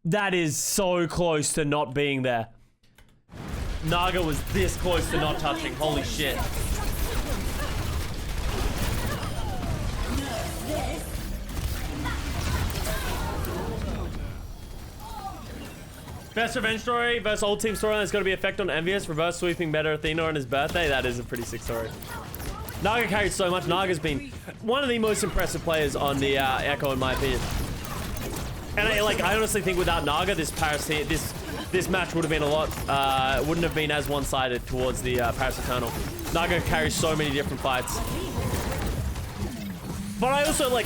That is so close to not being there. Naga was this close to not touching. Holy shit. Best revenge story versus old team storyline is going to be effect on Envious. Reverse sweeping meta Athena on his birthday. That is a pretty sick story. Naga carried so much. Naga's been one of the most impressive players on the Echo, in my opinion. And I honestly think without Naga, this match would have been a lot, wouldn't have been as one-sided towards the Paris Eternal. Naga carries so many different fights. But I also,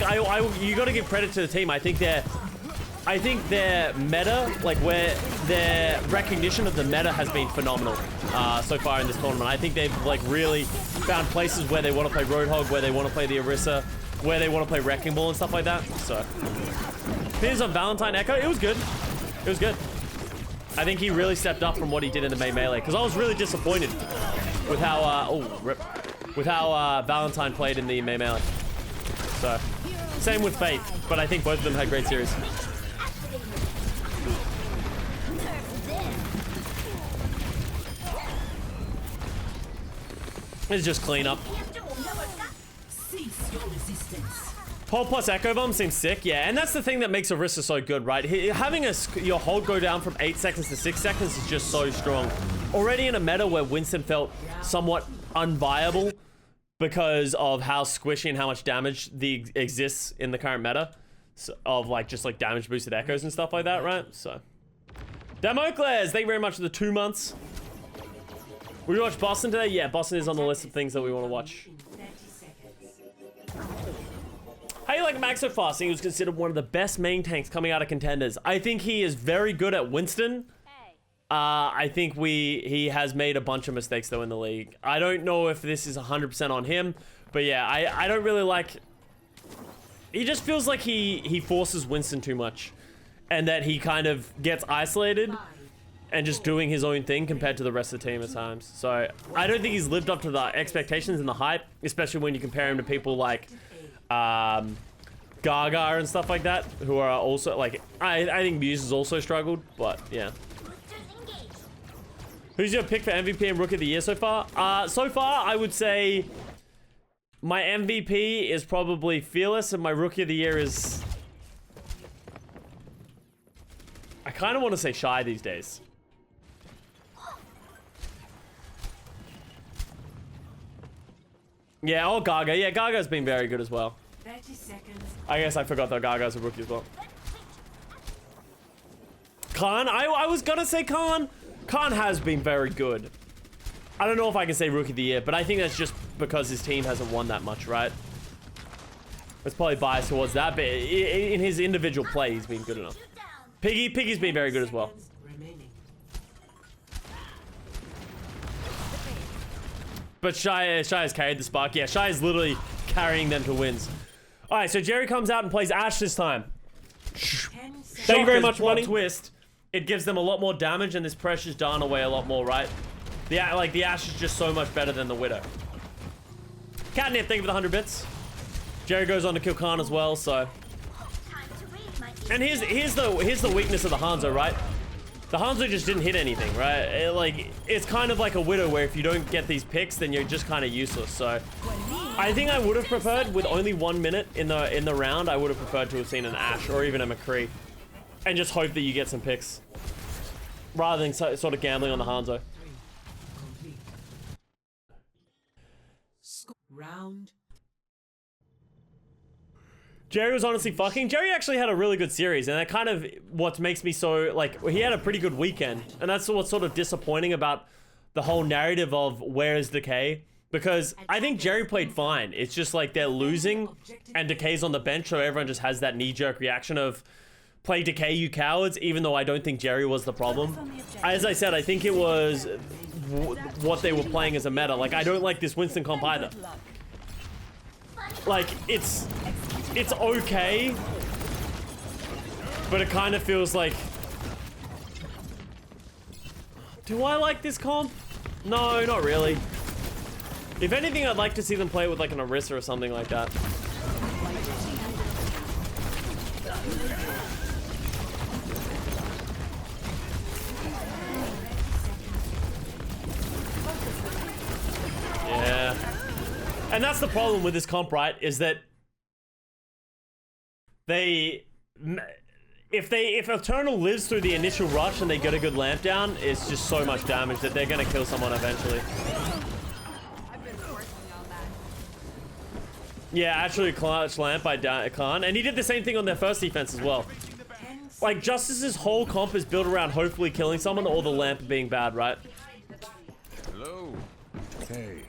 you got to give credit to the team. I think their meta, where their recognition of the meta has been phenomenal so far in this tournament. I think they've, really found places where they want to play Roadhog, where they want to play the Orisa, where they want to play Wrecking Ball and stuff like that, so. Pins on Valentine Echo, it was good. It was good. I think he really stepped up from what he did in the main melee, because I was really disappointed with how, Valentine played in the main melee. So, same with Faith, but I think both of them had great series. It's just cleanup. Hold plus Echo Bomb seems sick, yeah, and that's the thing that makes Orisa so good, right? Having your hold go down from 8 seconds to 6 seconds is just so strong. Already in a meta where Winston felt somewhat unviable because of how squishy and how much damage exists in the current meta, so, of just damage boosted echoes and stuff like that, right? So, Damocles, thank you very much for the 2 months. We watched Boston today? Yeah, Boston is on the list of things that we want to watch. How do you like Max so far, seeing he was considered one of the best main tanks coming out of contenders? I think he is very good at Winston. I think he has made a bunch of mistakes, though, in the league. I don't know if this is 100% on him, but yeah, I don't really like... He just feels like he forces Winston too much, and that he kind of gets isolated and just doing his own thing compared to the rest of the team at times. So, I don't think he's lived up to the expectations and the hype, especially when you compare him to people like... Gaga and stuff like that, who are also I think Muse has also struggled, but yeah. Who's your pick for MVP and Rookie of the Year so far? So far, I would say my MVP is probably Fearless, and my Rookie of the Year is... I kind of want to say Shy these days. Yeah, or Gaga. Yeah, Gaga's been very good as well. 30 seconds. I guess I forgot that Gaga's a rookie as well. Kaan? I was gonna say Kaan. Kaan has been very good. I don't know if I can say Rookie of the Year, but I think that's just because his team hasn't won that much, right? It's probably biased towards that, but in his individual play, he's been good enough. Piggy's been very good as well. But Shy has carried the spark. Yeah, Shy is literally carrying them to wins. All right, so Jerry comes out and plays Ashe this time. Thank you very much, Money. Twist. It gives them a lot more damage, and this pressures Dana away a lot more, right? The Ashe is just so much better than the Widow. Catnip, thank you for the 100 bits. Jerry goes on to kill Kaan as well, so. And here's the weakness of the Hanzo, right? The Hanzo just didn't hit anything, right? It's kind of like a Widow where if you don't get these picks, then you're just kind of useless. So I think I would have preferred, with only 1 minute in the round, I would have preferred to have seen an Ashe or even a McCree. And just hope that you get some picks. Rather than sort of gambling on the Hanzo. Round. Jerry was honestly fucking. Jerry actually had a really good series, and that kind of what makes me so, like, he had a pretty good weekend. And that's what's sort of disappointing about the whole narrative of where is Decay. Because I think Jerry played fine. It's just like they're losing, and Decay's on the bench, so everyone just has that knee-jerk reaction of, play Decay, you cowards, even though I don't think Jerry was the problem. As I said, I think it was what they were playing as a meta. Like, I don't like this Winston comp either. Like, it's okay, but it kind of feels like, do I like this comp? No, not really. If anything, I'd like to see them play with like an Orisa or something like that. Yeah. And that's the problem with this comp, right? Is that if Eternal lives through the initial rush and they get a good lamp down, it's just so much damage that they're gonna kill someone eventually. I've been working on that. Yeah, actually clutch lamp by Kaan, and he did the same thing on their first defense as well. Like, Justice's whole comp is built around hopefully killing someone or the lamp being bad, right? Hello. Hey.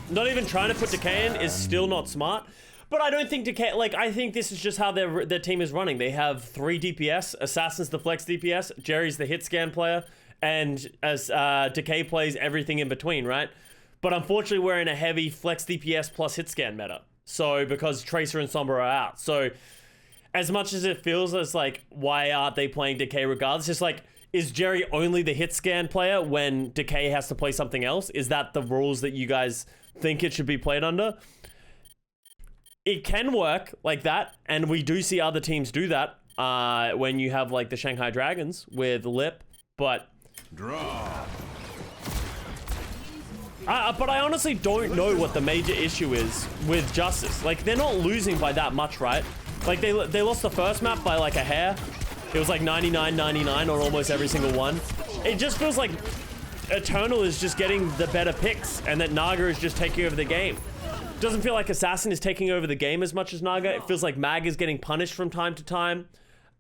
Not even trying to put Decay in is still not smart. But I don't think Decay, like, I think this is just how their team is running. They have 3 DPS, Assassin's the flex DPS, Jerry's the hit scan player, and as Decay plays everything in between, right? But unfortunately, we're in a heavy flex DPS plus hit scan meta. So, because Tracer and Sombra are out. So, as much as it feels as like, why aren't they playing Decay regardless? Just like, is Jerry only the hit scan player when Decay has to play something else? Is that the rules that you guys think it should be played under? It can work like that, and we do see other teams do that when you have like the Shanghai Dragons with Lip, but Draw. but I honestly don't know what the major issue is with Justice. Like, they're not losing by that much, right? Like, they lost the first map by like a hair. It was like 99-99 on almost every single one. It just feels like Eternal is just getting the better picks, and that Naga is just taking over the game. Doesn't feel like Assassin is taking over the game as much as Naga. It feels like Mag is getting punished from time to time.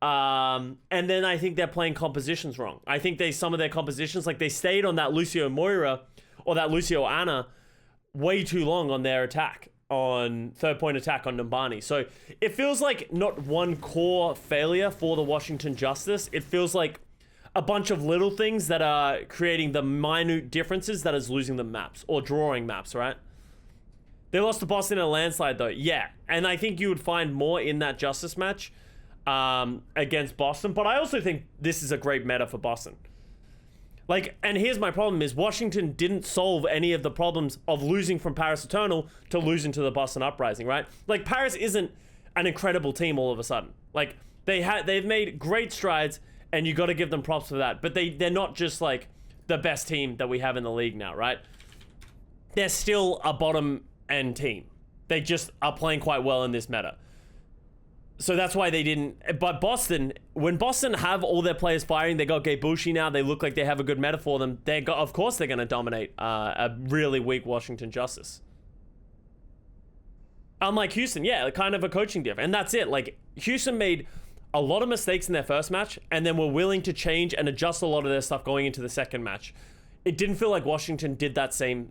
And then I think they're playing compositions wrong. I think some of their compositions, like they stayed on that Lucio Moira or that Lucio Ana way too long on their attack, on third point attack on Numbani. So it feels like not one core failure for the Washington Justice. It feels like a bunch of little things that are creating the minute differences that is losing the maps or drawing maps, right? They lost to Boston in a landslide though, yeah. And I think you would find more in that Justice match against Boston. But I also think this is a great meta for Boston. Like, and here's my problem is Washington didn't solve any of the problems of losing from Paris Eternal to losing to the Boston Uprising, right? Like, Paris isn't an incredible team all of a sudden. Like, they've made great strides, and you got to give them props for that. But they're not just like the best team that we have in the league now, right? They're still a bottom end team. They just are playing quite well in this meta. So that's why they didn't. But Boston, when Boston have all their players firing, they got Gaybushi now. They look like they have a good meta for them. Of course, they're going to dominate a really weak Washington Justice. Unlike Houston, yeah, kind of a coaching diff, and that's it. Like, Houston made a lot of mistakes in their first match, and then were willing to change and adjust a lot of their stuff going into the second match. It didn't feel like Washington had that same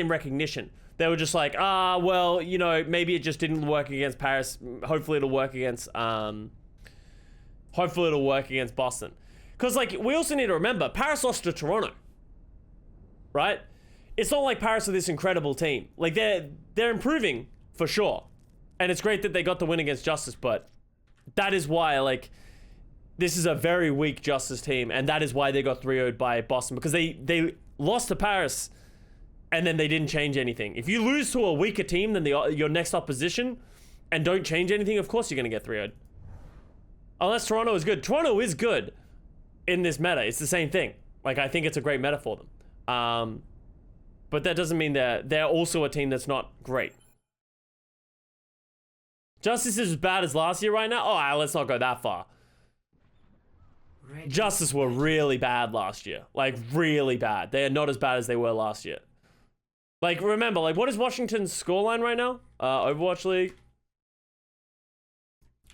recognition. They were just like, well, you know, maybe it just didn't work against Paris. Hopefully it'll work against Boston. Because, like, we also need to remember, Paris lost to Toronto, right? It's not like Paris are this incredible team. Like, they're improving for sure, and it's great that they got the win against Justice. But that is why, like, this is a very weak Justice team, and that is why they got 3-0'd by Boston, because they lost to Paris. And then they didn't change anything. If you lose to a weaker team than your next opposition and don't change anything, of course you're going to get 3-0'd. Unless Toronto is good. Toronto is good in this meta. It's the same thing. Like, I think it's a great meta for them. But that doesn't mean they're also a team that's not great. Justice is as bad as last year right now? Oh, let's not go that far. Justice were really bad last year. Like, really bad. They are not as bad as they were last year. Like, remember, like, what is Washington's scoreline right now? Overwatch League.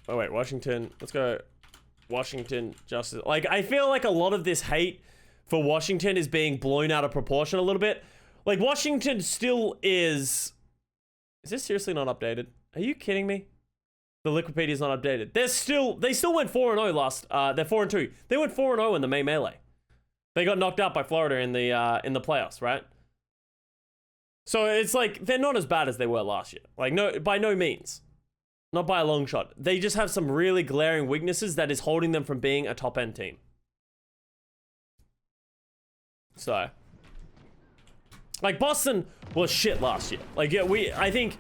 Oh, wait, Washington. Let's go. Washington, Justice. Like, I feel like a lot of this hate for Washington is being blown out of proportion a little bit. Like, Washington still is... Is this seriously not updated? Are you kidding me? The Liquipedia is not updated. They still went 4-0 last. They're 4-2. They went 4-0 in the May Melee. They got knocked out by Florida in the playoffs, right? So it's like they're not as bad as they were last year. Like, no, by no means, not by a long shot. They just have some really glaring weaknesses that is holding them from being a top end team. So, like, Boston was shit last year. Like, yeah, I think.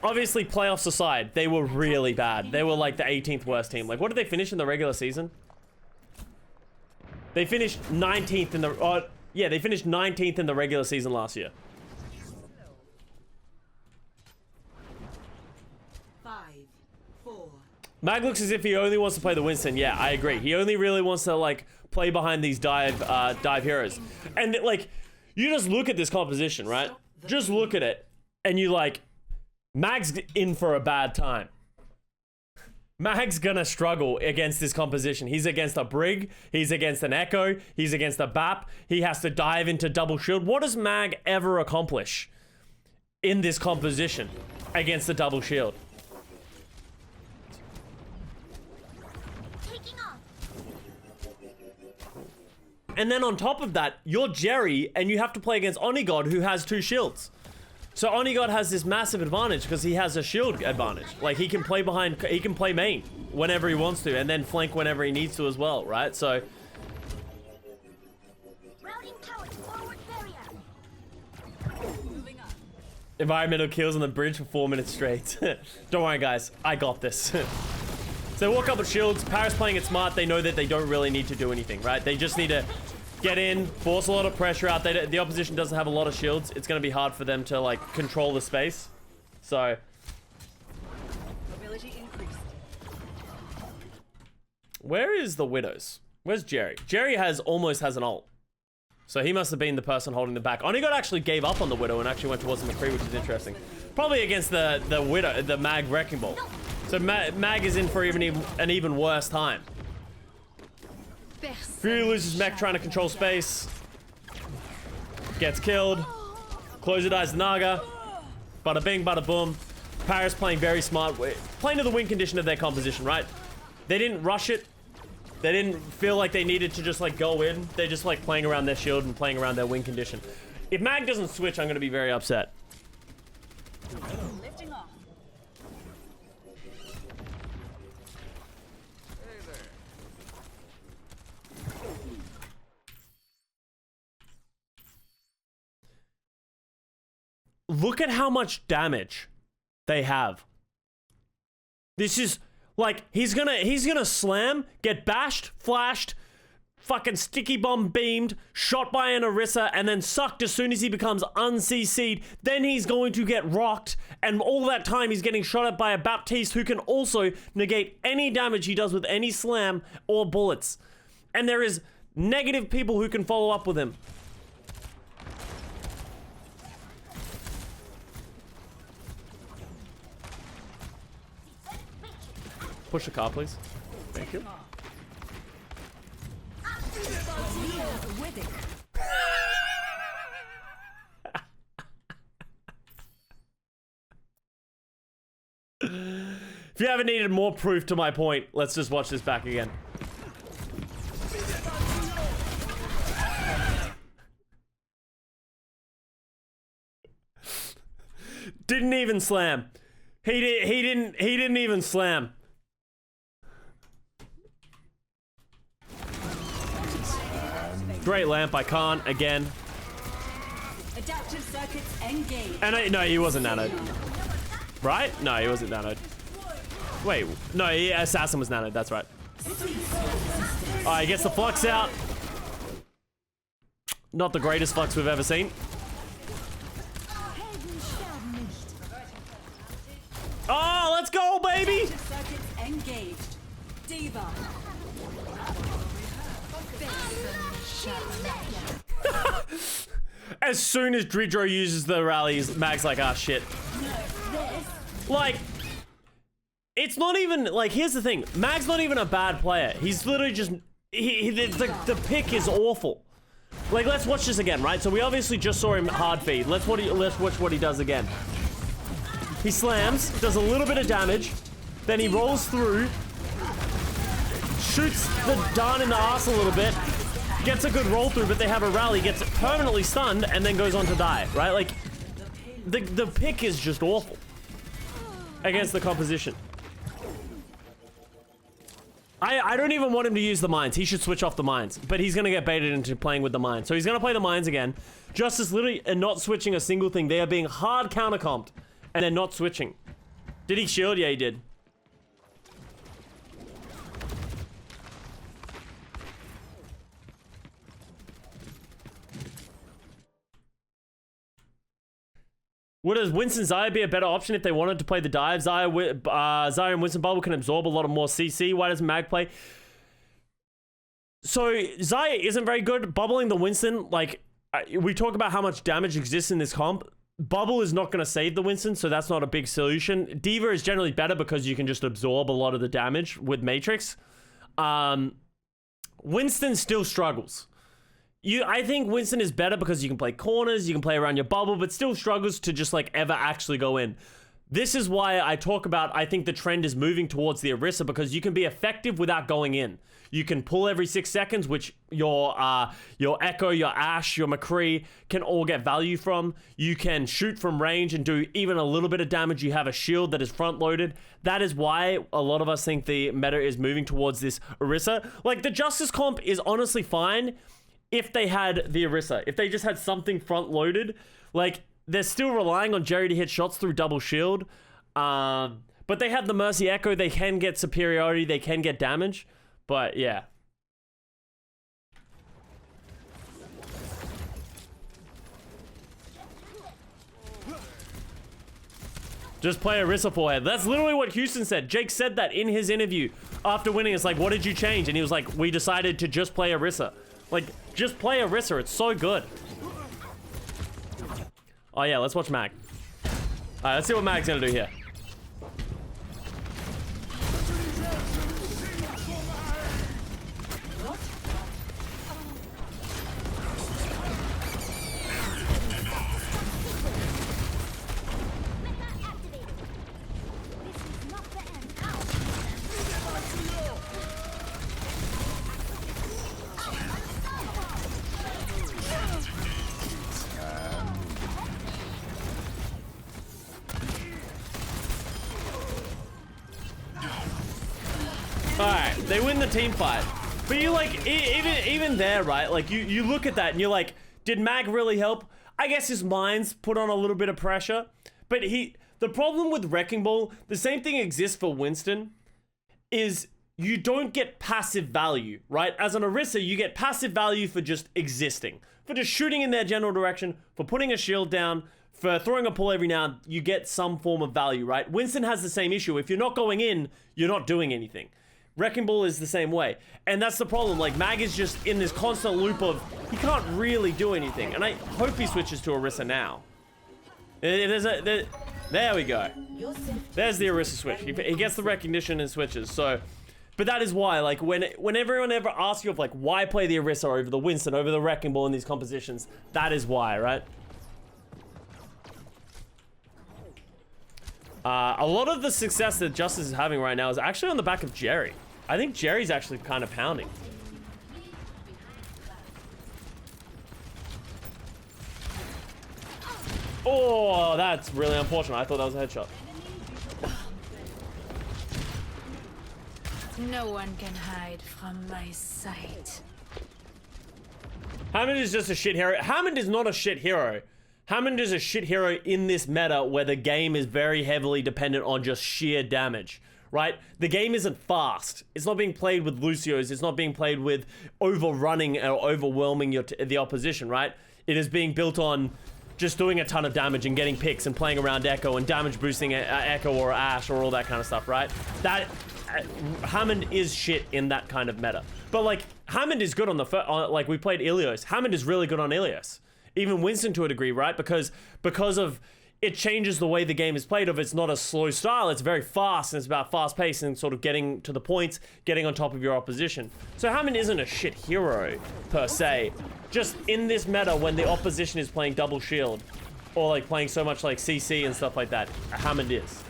Obviously, playoffs aside, they were really bad. They were like the 18th worst team. Like, what did they finish in the regular season? They finished 19th in the... yeah, they finished 19th in the regular season last year. 5, 4. Mag looks as if he only wants to play the Winston. Yeah, I agree. He only really wants to, like, play behind these dive heroes. And, like, you just look at this composition, right? Just look at it, and you, like... Mag's in for a bad time. Mag's gonna struggle against this composition. He's against a Brig. He's against an Echo. He's against a BAP. He has to dive into double shield. What does Mag ever accomplish in this composition against the double shield? Taking off. And then on top of that, you're Jerry, and you have to play against Onigod, who has 2 shields. So Onigod has this massive advantage because he has a shield advantage. Like, he can play main whenever he wants to, and then flank whenever he needs to as well, right? So... Routing towards forward barrier. Moving up. Environmental kills on the bridge for 4 minutes straight. Don't worry, guys. I got this. So they walk up with shields. Paris playing it smart. They know that they don't really need to do anything, right? They just need to... get in, force a lot of pressure out. The opposition doesn't have a lot of shields. It's going to be hard for them to, like, control the space. So... Mobility increased. Where is the Widows? Where's Jerry? Jerry almost has an ult. So he must have been the person holding the back. Onigod actually gave up on the Widow and actually went towards the McCree, which is interesting. Probably against the Widow, the Mag Wrecking Ball. So Mag is in for an even worse time. Fury loses mech trying to control space. Gets killed. Closer dies the Naga. Bada bing, bada boom. Paris playing very smart. Playing to the win condition of their composition, right? They didn't rush it. They didn't feel like they needed to just, like, go in. They're just, like, playing around their shield and playing around their win condition. If Mag doesn't switch, I'm going to be very upset. Lifting off. Look at how much damage they have. This is like he's gonna slam, get bashed, flashed, fucking sticky bomb beamed, shot by an Orisa, and then sucked as soon as he becomes un-CC'd. Then he's going to get rocked, and all that time he's getting shot at by a Baptiste who can also negate any damage he does with any slam or bullets. And there is negative people who can follow up with him. Push the car, please. Thank you. With it. If you haven't needed more proof to my point, let's just watch this back again. Didn't even slam. He didn't even slam. Great lamp by Kaan again. Adaptive circuits engaged. And no, he wasn't nanoed. Right? No, he wasn't nanoed. Wait, no, Assassin was nanoed, that's right. Alright, gets the flux out. Not the greatest flux we've ever seen. Oh, let's go, baby! Circuits engaged. Diva. As soon as Dridro uses the rallies, Mag's like, ah, shit. Like, it's not even, like, here's the thing. Mag's not even a bad player. He's literally just, the pick is awful. Like, let's watch this again, right? So we obviously just saw him hard feed. Let's watch what he does again. He slams, does a little bit of damage, then he rolls through, shoots the Daan in the ass a little bit, gets a good roll through, but they have a rally, gets permanently stunned, and then goes on to die, right? Like, the pick is just awful against the composition. I don't even want him to use the mines. He should switch off the mines, but he's gonna get baited into playing with the mines. So he's gonna play the mines again. Justice literally and not switching a single thing. They are being hard counter-comped, and they're not switching. Did he shield? Yeah, he did. Would Winston Xayah be a better option if they wanted to play the dive? Xayah and Winston Bubble can absorb a lot of more CC. Why does Mag play? So Xayah isn't very good. Bubbling the Winston, like, we talk about how much damage exists in this comp. Bubble is not going to save the Winston, so that's not a big solution. Diva is generally better because you can just absorb a lot of the damage with Matrix. Winston still struggles. I think Winston is better because you can play corners, you can play around your bubble, but still struggles to just like ever actually go in. This is why I talk about, I think the trend is moving towards the Orisa, because you can be effective without going in. You can pull every 6 seconds, which your Echo, your Ashe, your McCree can all get value from. You can shoot from range and do even a little bit of damage. You have a shield that is front loaded. That is why a lot of us think the meta is moving towards this Orisa. Like, the Justice comp is honestly fine if they had the Orisa. If they just had something front loaded. Like, they're still relying on Jerry to hit shots through double shield. But they have the Mercy Echo. They can get superiority. They can get damage. But, yeah. Just play Orisa forehead. That's literally what Houston said. Jake said that in his interview after winning. It's like, what did you change? And he was like, we decided to just play Orisa. Like, just play Orisa. It's so good. Oh, yeah. Let's watch Mag. All right, let's see what Mag's gonna do here. Alright, they win the team fight. But you like, even there, right? Like, you look at that and you're like, did Mag really help? I guess his mind's put on a little bit of pressure. But the problem with Wrecking Ball, the same thing exists for Winston, is you don't get passive value, right? As an Orisa, you get passive value for just existing. For just shooting in their general direction, for putting a shield down, for throwing a pull every now and then, you get some form of value, right? Winston has the same issue. If you're not going in, you're not doing anything. Wrecking Ball is the same way. And that's the problem. Like, Mag is just in this constant loop of, he can't really do anything. And I hope he switches to Orisa now. There we go. There's the Orisa switch. He gets the recognition and switches. So, but that is why, like, when everyone ever asks you of, like, why play the Orisa over the Winston, over the Wrecking Ball in these compositions, that is why, right? A lot of the success that Justice is having right now is actually on the back of Jerry. I think Jerry's actually kind of pounding. Oh, that's really unfortunate. I thought that was a headshot. No one can hide from my sight. Hammond is just a shit hero. Hammond is not a shit hero. Hammond is a shit hero in this meta where the game is very heavily dependent on just sheer damage, right? right? The game isn't fast. It's not being played with Lucios. It's not being played with overrunning or overwhelming the opposition, right? It is being built on just doing a ton of damage and getting picks and playing around Echo and damage boosting Echo or Ashe or all that kind of stuff, right? That Hammond is shit in that kind of meta. But like, Hammond is good on the like we played Ilios. Hammond is really good on Ilios. Even Winston to a degree, right? Because of it changes the way the game is played. Of it's not a slow style, it's very fast, and it's about fast pace and sort of getting to the points, getting on top of your opposition. So Hammond isn't a shit hero per se. Just in this meta, when the opposition is playing double shield or like playing so much like CC and stuff like that, Hammond is.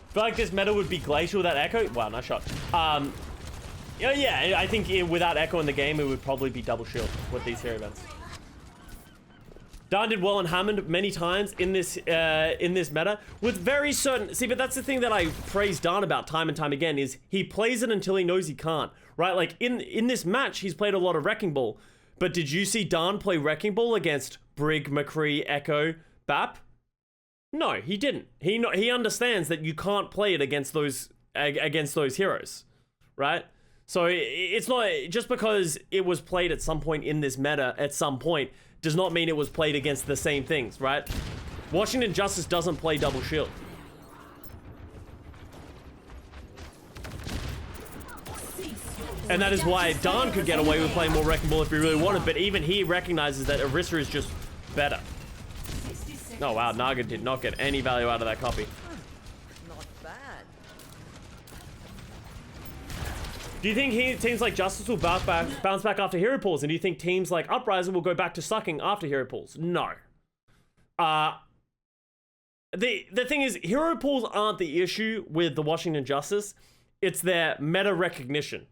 I feel like this meta would be Glacial without Echo. Wow, nice shot. Yeah, I think without Echo in the game, it would probably be double shield with these hero events. Darn did well on Hammond many times in this meta with very certain. See, but that's the thing that I praise Darn about time and time again is he plays it until he knows he can't. Right? Like in this match, he's played a lot of Wrecking Ball. But did you see Darn play Wrecking Ball against Brig, McCree, Echo, Bap? No, he didn't. He understands that you can't play it against those heroes, right? So it's not just because it was played at some point in this meta at some point does not mean it was played against the same things, right? Washington Justice doesn't play double shield. And that is why Darn could get away with playing more Wrecking Ball if he really wanted, but even he recognizes that Orisa is just better. Oh wow, Naga did not get any value out of that copy. Not bad. Do you think teams like Justice will bounce back after hero pools? And do you think teams like Uprising will go back to sucking after hero pools? No. The thing is, hero pools aren't the issue with the Washington Justice. It's their meta recognition.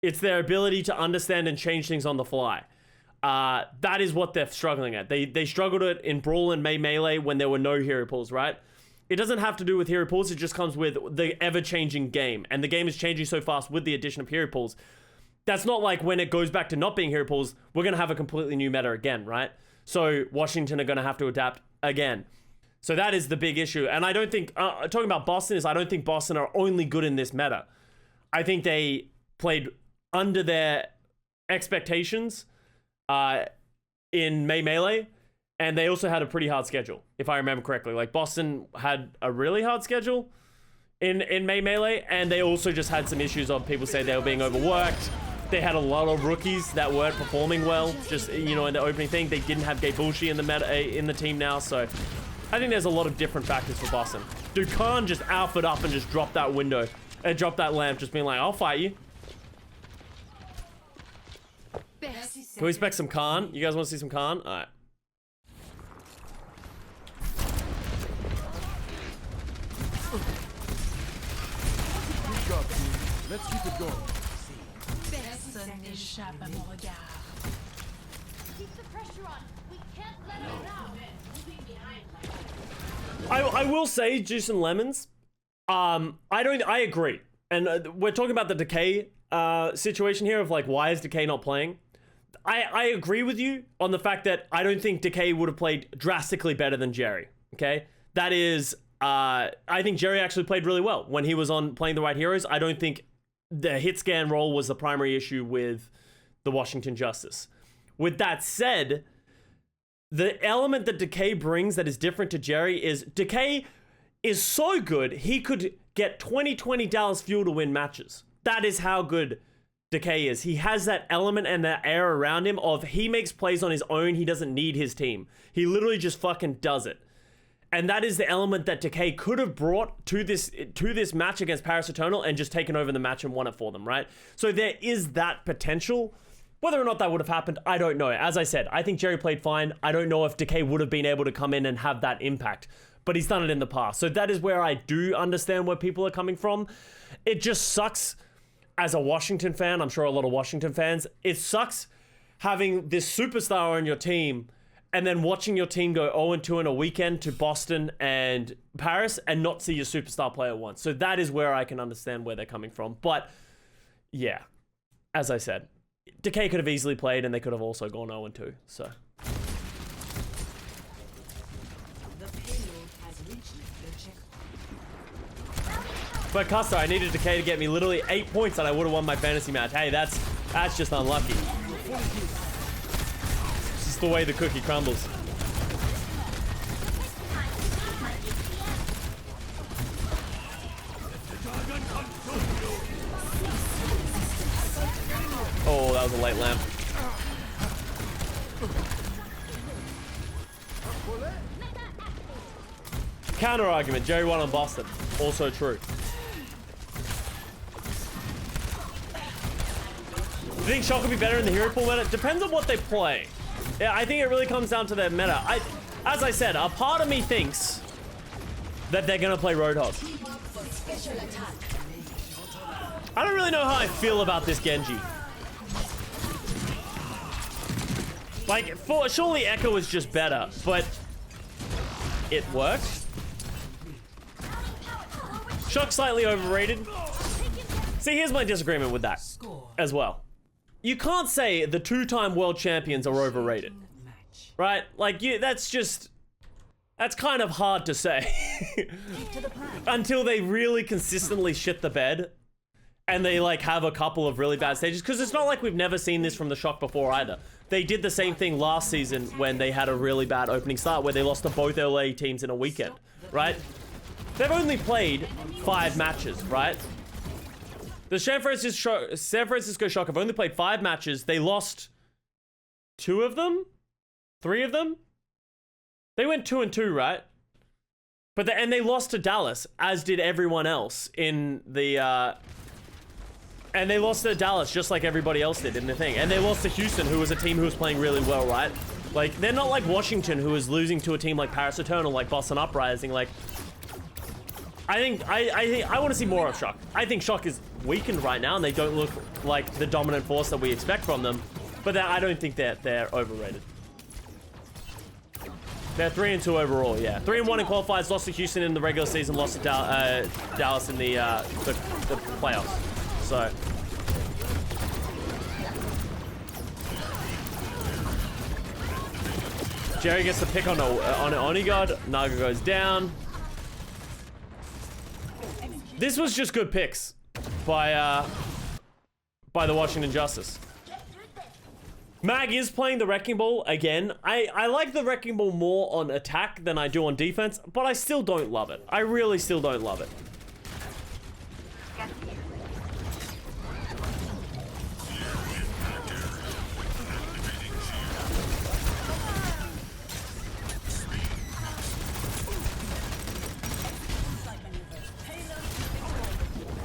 It's their ability to understand and change things on the fly. That is what they're struggling at. They struggled it in Brawl and Melee when there were no hero pools, right? It doesn't have to do with hero pools, it just comes with the ever-changing game. And the game is changing so fast with the addition of hero pools. That's not like when it goes back to not being hero pools, we're going to have a completely new meta again, right? So Washington are going to have to adapt again. So that is the big issue. And I don't think, talking about Boston is, I don't think Boston are only good in this meta. I think they played under their expectations in Melee, and they also had a pretty hard schedule, if I remember correctly. Like, Boston had a really hard schedule in Melee, and they also just had some issues of people say they were being overworked. They had a lot of rookies that weren't performing well, just, you know, in the opening thing. They didn't have Gaebushi in the meta, in the team now, so I think there's a lot of different factors for Boston. Dude, Kaan just alphaed up and just dropped that window, and dropped that lamp, just being like, I'll fight you. Can we expect some Kaan? You guys want to see some Kaan? Alright. Let's keep it going. Personne n'échappe à mon regard. Keep the pressure on. We can't let it down. Moving behind. I will say, Juice and Lemons, I agree. And we're talking about the Decay situation here of like, why is Decay not playing? I agree with you on the fact that I don't think Decay would have played drastically better than Jerry, okay? That is, I think Jerry actually played really well when he was on playing the right heroes. I don't think the hit scan role was the primary issue with the Washington Justice. With that said, the element that Decay brings that is different to Jerry is Decay is so good, he could get 2020 Dallas Fuel to win matches. That is how good Decay is. He has that element and that air around him of he makes plays on his own. He doesn't need his team. He literally just fucking does it. And that is the element that Decay could have brought to this match against Paris Eternal and just taken over the match and won it for them, right? So there is that potential. Whether or not that would have happened, I don't know. As I said, I think Jerry played fine. I don't know if Decay would have been able to come in and have that impact, but he's done it in the past. So that is where I do understand where people are coming from. It just sucks as a Washington fan. I'm sure a lot of Washington fans, it sucks having this superstar on your team and then watching your team go 0-2 in a weekend to Boston and Paris and not see your superstar player once. So that is where I can understand where they're coming from. But yeah, as I said, Decay could have easily played and they could have also gone 0-2. So The payload has reached But Custa, I needed Decay to get me literally 8 points and I would have won my fantasy match. Hey, that's just unlucky. This is the way the cookie crumbles. Oh, that was a late lamp. Counter argument, Jerry won on Boston. Also true. Do you think Shock will be better in the hero pool meta? Depends on what they play. Yeah, I think it really comes down to their meta. As I said, a part of me thinks that they're gonna play Roadhog. I don't really know how I feel about this Genji. Like, surely Echo was just better, but it worked. Shock slightly overrated. See, here's my disagreement with that as well. You can't say the two-time world champions are overrated, right? Like, that's kind of hard to say until they really consistently shit the bed and they like have a couple of really bad stages. Because it's not like we've never seen this from the Shock before either. They did the same thing last season when they had a really bad opening start where they lost to both LA teams in a weekend, right? They've only played 5 matches, right? The San Francisco Shock have only played 5 matches. They lost 2 of them? 3 of them? They went 2-2, right? And they lost to Dallas, as did everyone else in the, and they lost to Dallas just like everybody else did in the thing. And they lost to Houston, who was a team who was playing really well, right? Like, they're not like Washington, who is losing to a team like Paris Eternal, like Boston Uprising. Like, I want to see more of Shock. I think Shock is weakened right now, and they don't look like the dominant force that we expect from them. But I don't think they're overrated. They're 3-2 overall, yeah. 3-1 in qualifiers, lost to Houston in the regular season, lost to Dallas in the playoffs. So. Jerry gets the pick on an Onigod. Naga goes down. This was just good picks by the Washington Justice. Mag is playing the Wrecking Ball again. I like the Wrecking Ball more on attack than I do on defense, but I still don't love it. I really still don't love it.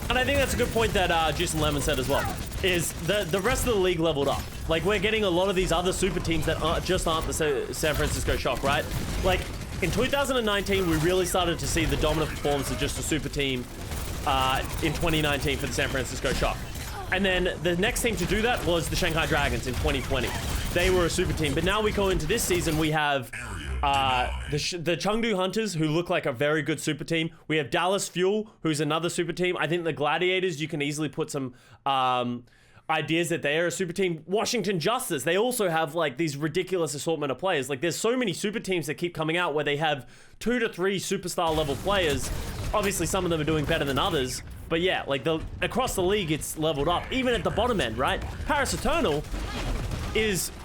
And I think that's a good point that Juice and Lemon said as well, is the rest of the league leveled up. Like, we're getting a lot of these other super teams that aren't the San Francisco Shock, right? Like, in 2019, we really started to see the dominant performance of just a super team in 2019 for the San Francisco Shock. And then the next team to do that was the Shanghai Dragons in 2020. They were a super team. But now we go into this season, we have the Chengdu Hunters, who look like a very good super team. We have Dallas Fuel, who's another super team. I think the Gladiators, you can easily put some ideas that they are a super team. Washington Justice, they also have like these ridiculous assortment of players. Like, there's so many super teams that keep coming out where they have 2 to 3 superstar level players. Obviously, some of them are doing better than others. But yeah, like across the league, it's leveled up. Even at the bottom end, right? Paris Eternal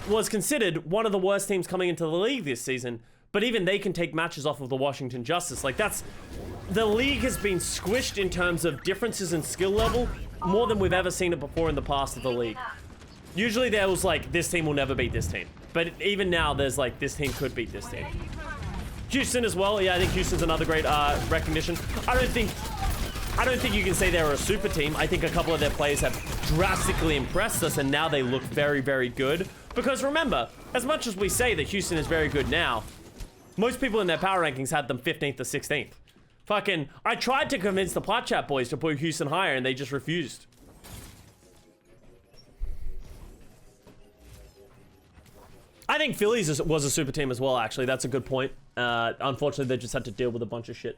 was considered one of the worst teams coming into the league this season, but even they can take matches off of the Washington Justice. Like, the league has been squished in terms of differences in skill level more than we've ever seen it before in the past of the league. Usually there was like, this team will never beat this team, but even now there's like, this team could beat this team. Houston as well. Yeah, I think Houston's another great recognition. I don't think you can say they're a super team. I think a couple of their players have drastically impressed us, and now they look very, very good. Because remember, as much as we say that Houston is very good now, most people in their power rankings had them 15th or 16th. Fucking, I tried to convince the Plat Chat boys to put Houston higher, and they just refused. I think Phillies was a super team as well, actually. That's a good point. Unfortunately, they just had to deal with a bunch of shit.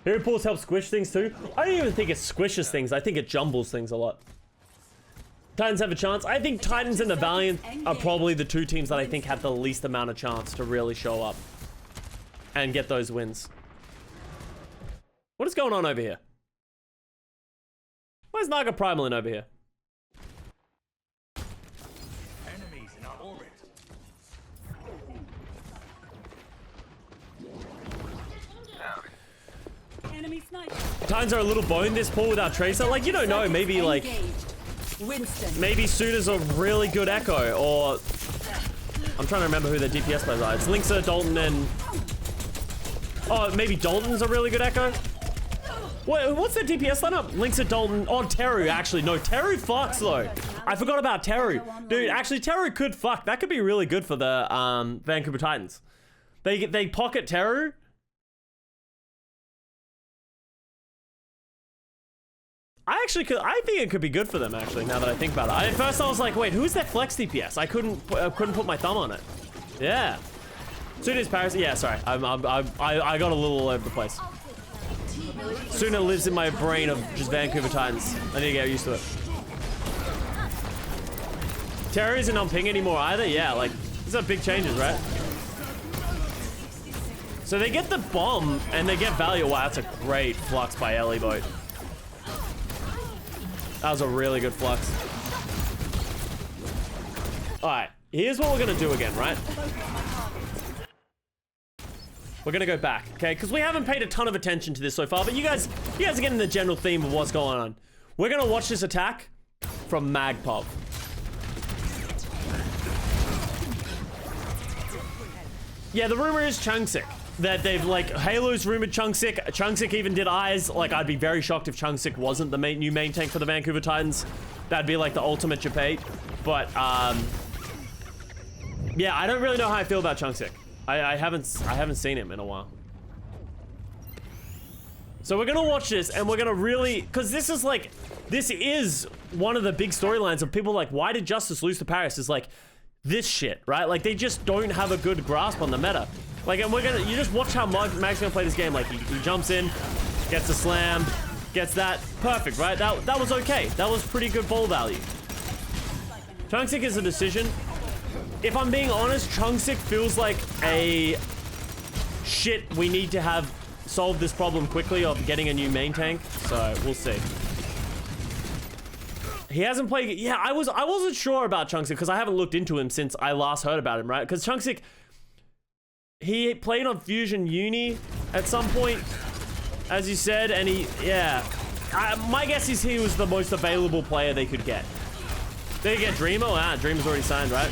Hero pools help squish things too. I don't even think it squishes things. I think it jumbles things a lot. Titans have a chance. I think Titans and the Valiant are probably the 2 teams that I think have the least amount of chance to really show up and get those wins. What is going on over here? is Naga Primalin over here? Enemies in our orbit. Enemy sniper. Titans are a little boned this pool without Tracer. Like, you don't know, maybe like, Engaged. Winston. maybe Suda's a really good Echo, or I'm trying to remember who their DPS players are. It's Linksa, Dalton, and oh, maybe Dalton's a really good Echo. What's their DPS lineup? Linksa, Dalton, oh, Teru, actually. No, Teru fucks, though. I forgot about Teru. Dude, actually, Teru could fuck. That could be really good for the Vancouver Titans. They pocket Teru. I think it could be good for them, actually, now that I think about it. At first I was like, wait, who's their flex DPS? I couldn't put my thumb on it. Yeah. Suna's Paris. Yeah, sorry. I got a little all over the place. Suna lives in my brain of just Vancouver Titans. I need to get used to it. Terry isn't on ping anymore either. Yeah, like, these are big changes, right? So they get the bomb and they get value. Wow, that's a great flux by Ellie Boat. That was a really good flux. All right, here's what we're gonna do again, right? We're gonna go back, okay? Because we haven't paid a ton of attention to this so far, but you guys are getting the general theme of what's going on. We're gonna watch this attack from Magpop. Yeah, the rumor is Chungsik. That they've, like, Halo's rumored Chungsik. Chungsik even did eyes. Like, I'd be very shocked if Chungsik wasn't the new main tank for the Vancouver Titans. That'd be, like, the ultimate debate. But, yeah, I don't really know how I feel about Chungsik. I haven't seen him in a while. So we're gonna watch this, and we're gonna really... Because this is, like... This is one of the big storylines of people like, why did Justice lose to Paris? Is, like, this shit, right? Like, they just don't have a good grasp on the meta. Like, and you just watch how Mag's gonna play this game. Like, he jumps in, gets a slam, gets that. Perfect, right? That was okay. That was pretty good ball value. Chungsik is a decision. If I'm being honest, Chungsik feels like a shit, we need to have solved this problem quickly of getting a new main tank. So, we'll see. He hasn't played... Yeah, I wasn't sure about Chungsik because I haven't looked into him since I last heard about him, right? Because Chungsik... He played on Fusion Uni at some point, as you said, and yeah. My guess is he was the most available player they could get. They get Dreamer? Ah, Dreamer's already signed, right?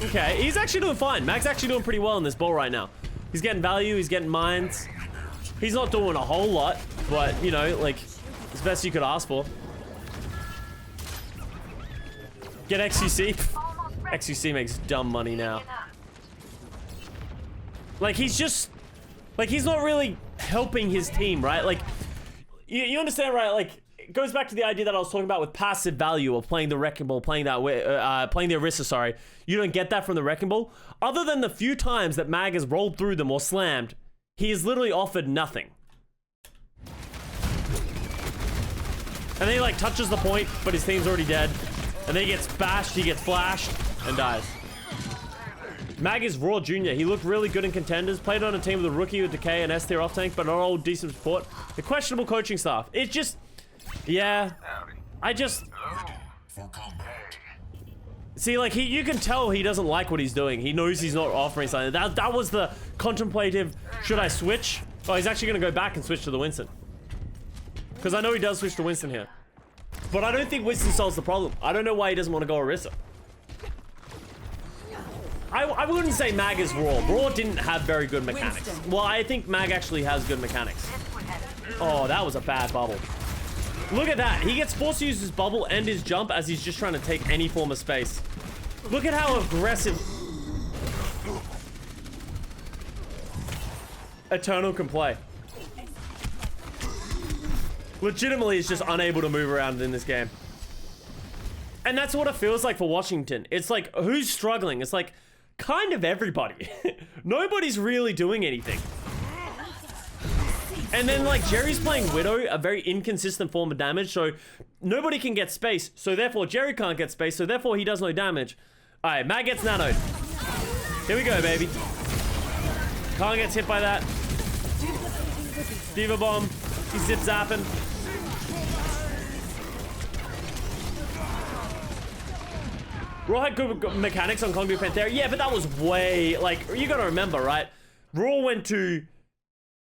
Okay, he's actually doing fine. Mag's actually doing pretty well in this ball right now. He's getting value, he's getting mines. He's not doing a whole lot, but, you know, like, it's the best you could ask for. Get XQC. XQC makes dumb money now. Like, he's just... Like, he's not really helping his team, right? Like, you understand, right? Like, it goes back to the idea that I was talking about with passive value of playing the Wrecking Ball, playing the Orisa, sorry. You don't get that from the Wrecking Ball. Other than the few times that Mag has rolled through them or slammed, he has literally offered nothing. And then he, like, touches the point, but his team's already dead. And then he gets bashed, he gets flashed, and dies. Mag is Raw Junior. He looked really good in contenders. Played on a team with a rookie with Decay and S-tier off tank, but not all decent support. The questionable coaching staff. It's just... Yeah. I just... See, like, you can tell he doesn't like what he's doing. He knows he's not offering something. That was the contemplative, should I switch? Oh, he's actually going to go back and switch to the Winston. Because I know he does switch to Winston here. But I don't think Winston solves the problem. I don't know why he doesn't want to go Orisa. I wouldn't say Mag is Raw. Raw didn't have very good mechanics. Well, I think Mag actually has good mechanics. Oh, that was a bad bubble. Look at that. He gets forced to use his bubble and his jump as he's just trying to take any form of space. Look at how aggressive Eternal can play. Legitimately is just unable to move around in this game. And that's what it feels like for Washington. It's like, who's struggling? It's like, kind of everybody. Nobody's really doing anything. And then, like, Jerry's playing Widow, a very inconsistent form of damage, so nobody can get space, so therefore Jerry can't get space, so therefore he does no damage. Alright, Mag gets nanoed. Here we go, baby. Kaan gets hit by that. Diva Bomb. He's zip zapping. Raw had good mechanics on Kong Du Panthera. Yeah, but that was way, like, you gotta remember, right? Raw went to,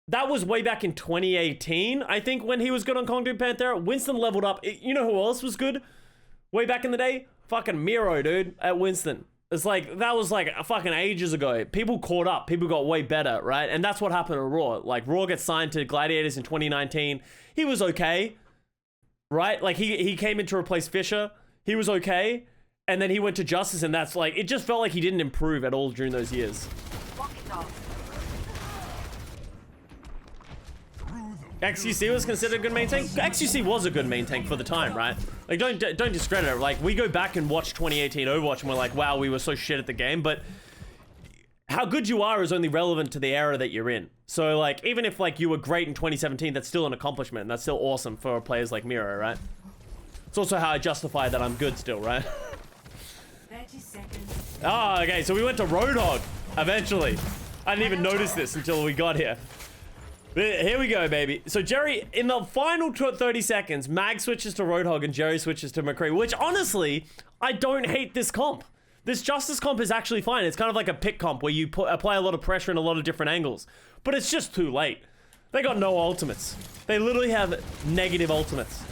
that was way back in 2018, I think, when he was good on Kong Du Panthera. Winston leveled up. You know who else was good way back in the day? Fucking Miro, dude, at Winston. It's like, that was like fucking ages ago. People caught up. People got way better, right? And that's what happened to Raw. Like, Raw gets signed to Gladiators in 2019. He was okay, right? Like, he came in to replace Fisher. He was okay. And then he went to Justice, and that's like, it just felt like he didn't improve at all during those years. XUC was considered a good main tank. XUC was a good main tank for the time, right? Like, don't discredit it. Like, we go back and watch 2018 Overwatch, and we're like, wow, we were so shit at the game. But how good you are is only relevant to the era that you're in. So, like, even if like you were great in 2017, that's still an accomplishment. And that's still awesome for players like Miro, right? It's also how I justify that I'm good still, right? 30 seconds. Oh, okay, so we went to Roadhog, eventually. I didn't even notice this until we got here. Here we go, baby. So Jerry, in the final 30 seconds, Mag switches to Roadhog and Jerry switches to McCree, which honestly, I don't hate this comp. This Justice comp is actually fine. It's kind of like a pick comp where you apply a lot of pressure in a lot of different angles. But it's just too late. They got no ultimates. They literally have negative ultimates.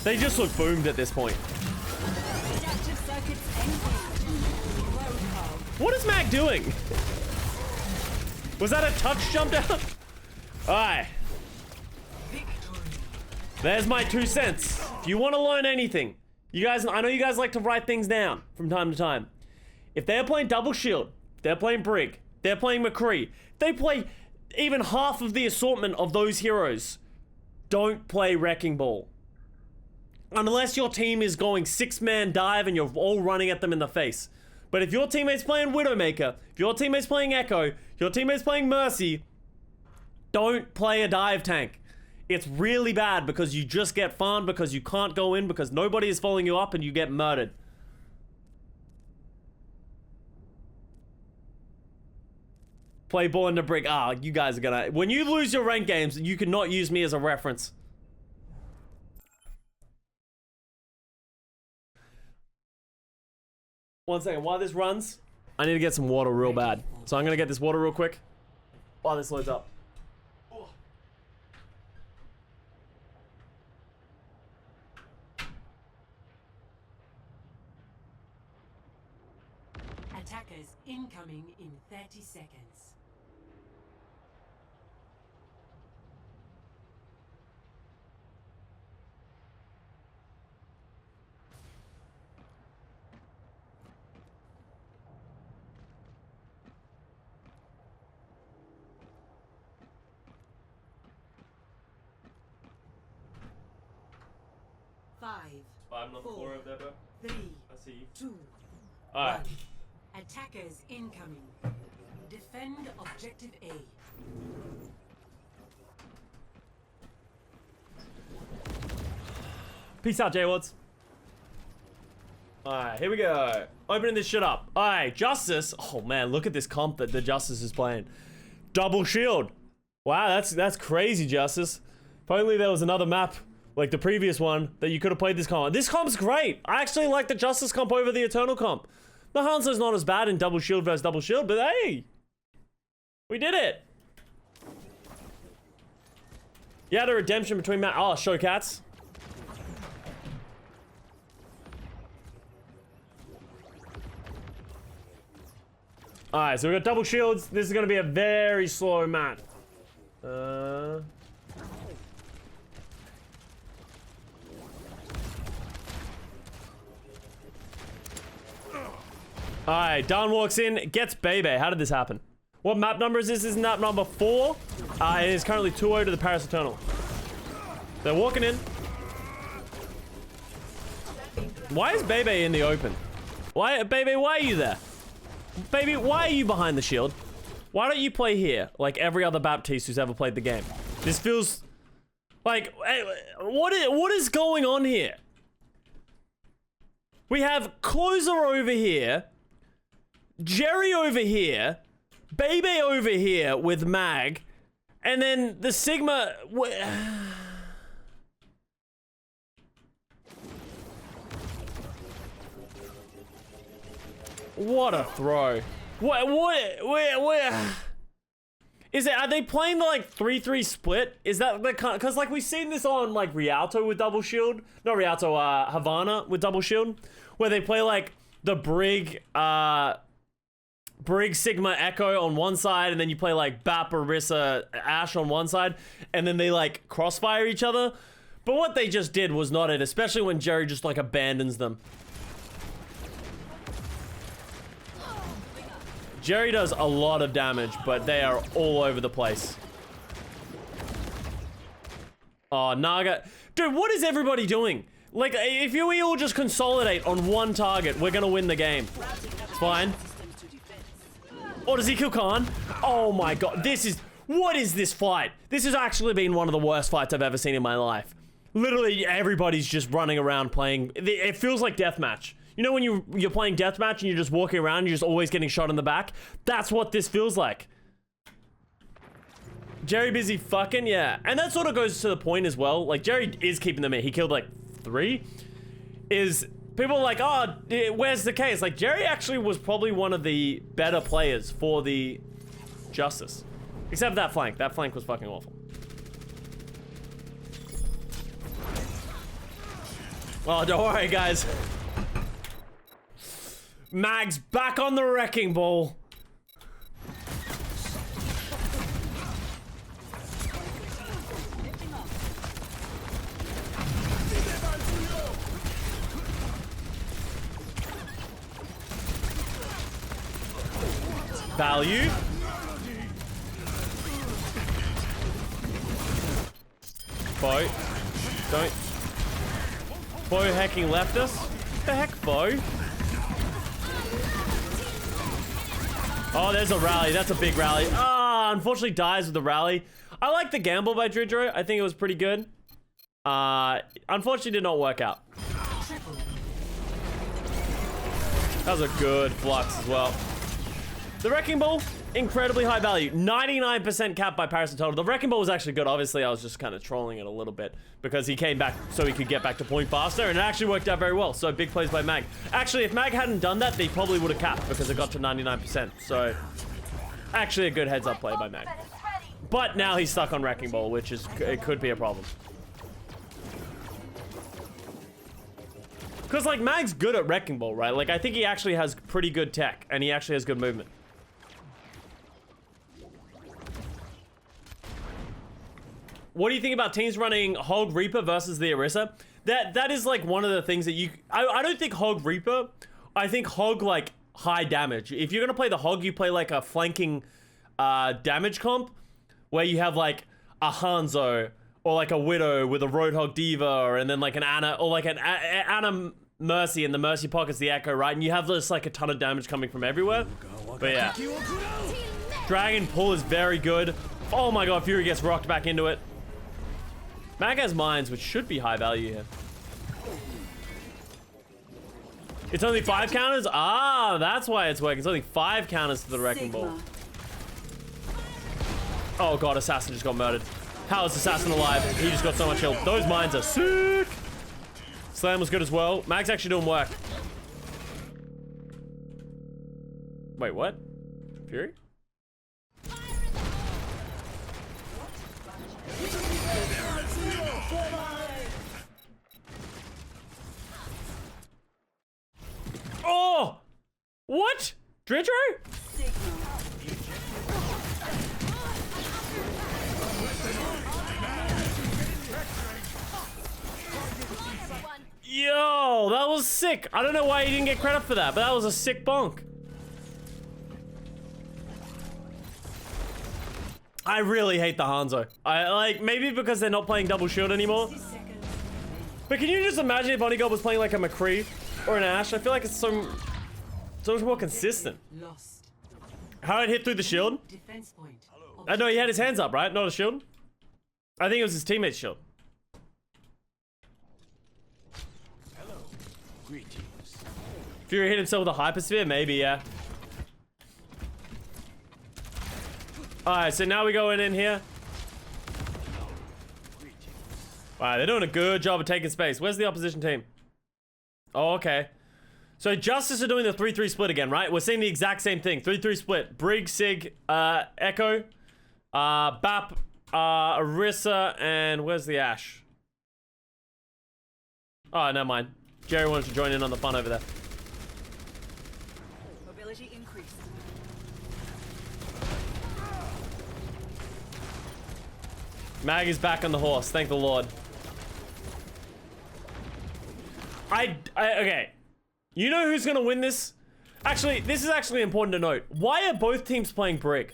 They just look boomed at this point. What is Mag doing? Was that a touch jump down? Alright. There's my 2 cents. If you want to learn anything, you guys, I know you guys like to write things down from time to time. If they're playing Double Shield, they're playing Brig, they're playing McCree, they play even half of the assortment of those heroes. Don't play Wrecking Ball. Unless your team is going 6-man dive and you're all running at them in the face. But if your teammate's playing Widowmaker, if your teammate's playing Echo, if your teammate's playing Mercy, don't play a dive tank. It's really bad because you just get farmed because you can't go in because nobody is following you up and you get murdered. Play ball into Brick. Ah, you guys are gonna... When you lose your ranked games, you cannot use me as a reference. One second, while this runs, I need to get some water real bad. So I'm gonna get this water real quick while this loads up. Attackers incoming in 30 seconds. Five on the floor of there, bro. 3, I see you. 2, Alright. 1. Attackers incoming. Defend objective A. Peace out, J-Wads. Alright, here we go. Opening this shit up. Alright, Justice. Oh man, look at this comp that the Justice is playing. Double shield. Wow, that's crazy, Justice. If only there was another map like the previous one that you could have played this comp. This comp's great. I actually like the Justice comp over the Eternal comp. The Hanzo's not as bad in double shield versus double shield, but hey, we did it. You had a redemption between Matt. Oh, show cats. Alright, so we got double shields. This is gonna be a very slow match. Alright, Don walks in, gets Bebe. How did this happen? What map number is this? This is map number 4. It is currently 2-0 to the Paris Eternal. They're walking in. Why is Bebe in the open? Bebe, why are you there? Baby, why are you behind the shield? Why don't you play here like every other Baptiste who's ever played the game? This feels like, what is going on here? We have Closer over here, Jerry over here, Bebe over here with Mag, and then the Sigma. What a throw! Where? Is it? Are they playing the like 3-3 split? Is that the kind? Because like we've seen this on like Rialto with double shield, not Rialto, Havana with double shield, where they play like the Brig Sigma Echo on one side, and then you play like Bap, Orisa, Ash on one side, and then they like crossfire each other. But what they just did was not it, especially when Jerry just like abandons them. Jerry does a lot of damage, but they are all over the place. Oh, Naga. Dude, what is everybody doing? Like, if we all just consolidate on one target, we're gonna win the game. It's fine. Oh, does he kill Kaan? Oh my god, what is this fight? This has actually been one of the worst fights I've ever seen in my life. Literally, everybody's just running around playing. It feels like deathmatch. You know when you're playing deathmatch and you're just walking around and you're just always getting shot in the back? That's what this feels like. Jerry busy fucking, yeah. And that sort of goes to the point as well. Like, Jerry is keeping them in. He killed like 3. People are like, oh, where's the case? Like, Jerry actually was probably one of the better players for the Justice. Except for that flank. That flank was fucking awful. Oh, don't worry, guys. Mag's back on the wrecking ball. Value. Bo. Don't. Bo hacking left us. What the heck, Bo? Oh, there's a rally. That's a big rally. Ah, unfortunately dies with the rally. I like the gamble by Dridro. I think it was pretty good. Unfortunately did not work out. That was a good flux as well. The Wrecking Ball, incredibly high value. 99% cap by Paris and total. The Wrecking Ball was actually good. Obviously, I was just kind of trolling it a little bit because he came back so he could get back to point faster, and it actually worked out very well. So big plays by Mag. Actually, if Mag hadn't done that, they probably would have capped because it got to 99%. So actually a good heads up play by Mag. But now he's stuck on Wrecking Ball, which is, it could be a problem. Because like Mag's good at Wrecking Ball, right? Like I think he actually has pretty good tech and he actually has good movement. What do you think about teams running Hog Reaper versus the Orisa? That is like one of the things that you... I don't think Hog Reaper. I think Hog like high damage. If you're going to play the Hog, you play like a flanking damage comp where you have like a Hanzo or like a Widow with a Roadhog Diva and then like an Ana or like an Ana Mercy and the Mercy pockets the Echo, right? And you have just like a ton of damage coming from everywhere. But yeah. Dragon Pull is very good. Oh my god, Fury gets rocked back into it. Mag has mines, which should be high value here. It's only 5 counters? Ah, that's why it's working. It's only 5 counters to the Wrecking Ball. Oh god, Assassin just got murdered. How is Assassin alive? He just got so much health. Those mines are sick. Slam was good as well. Mag's actually doing work. Wait, what? Fury? Oh! What? Dridro? Yo, that was sick. I don't know why he didn't get credit for that, but that was a sick bonk. I really hate the Hanzo. I like, maybe because they're not playing double shield anymore. But can you just imagine if Onigod was playing like a McCree or an Ashe? I feel like it's so much more consistent. How did it hit through the shield? No, he had his hands up, right? Not a shield? I think it was his teammate's shield. Hello. Greetings. Fury hit himself with a hypersphere? Maybe, yeah. Alright, so now we go in here. Alright, they're doing a good job of taking space. Where's the opposition team? Oh, okay. So Justice are doing the 3-3 split again, right? We're seeing the exact same thing. 3-3 split. Brig, Sig, Echo, Bap, Orisa, and where's the Ash? Oh, never mind. Jerry wanted to join in on the fun over there. Mobility increased. Mag is back on the horse, thank the Lord. Okay. You know who's gonna win this? Actually, this is actually important to note. Why are both teams playing Brig?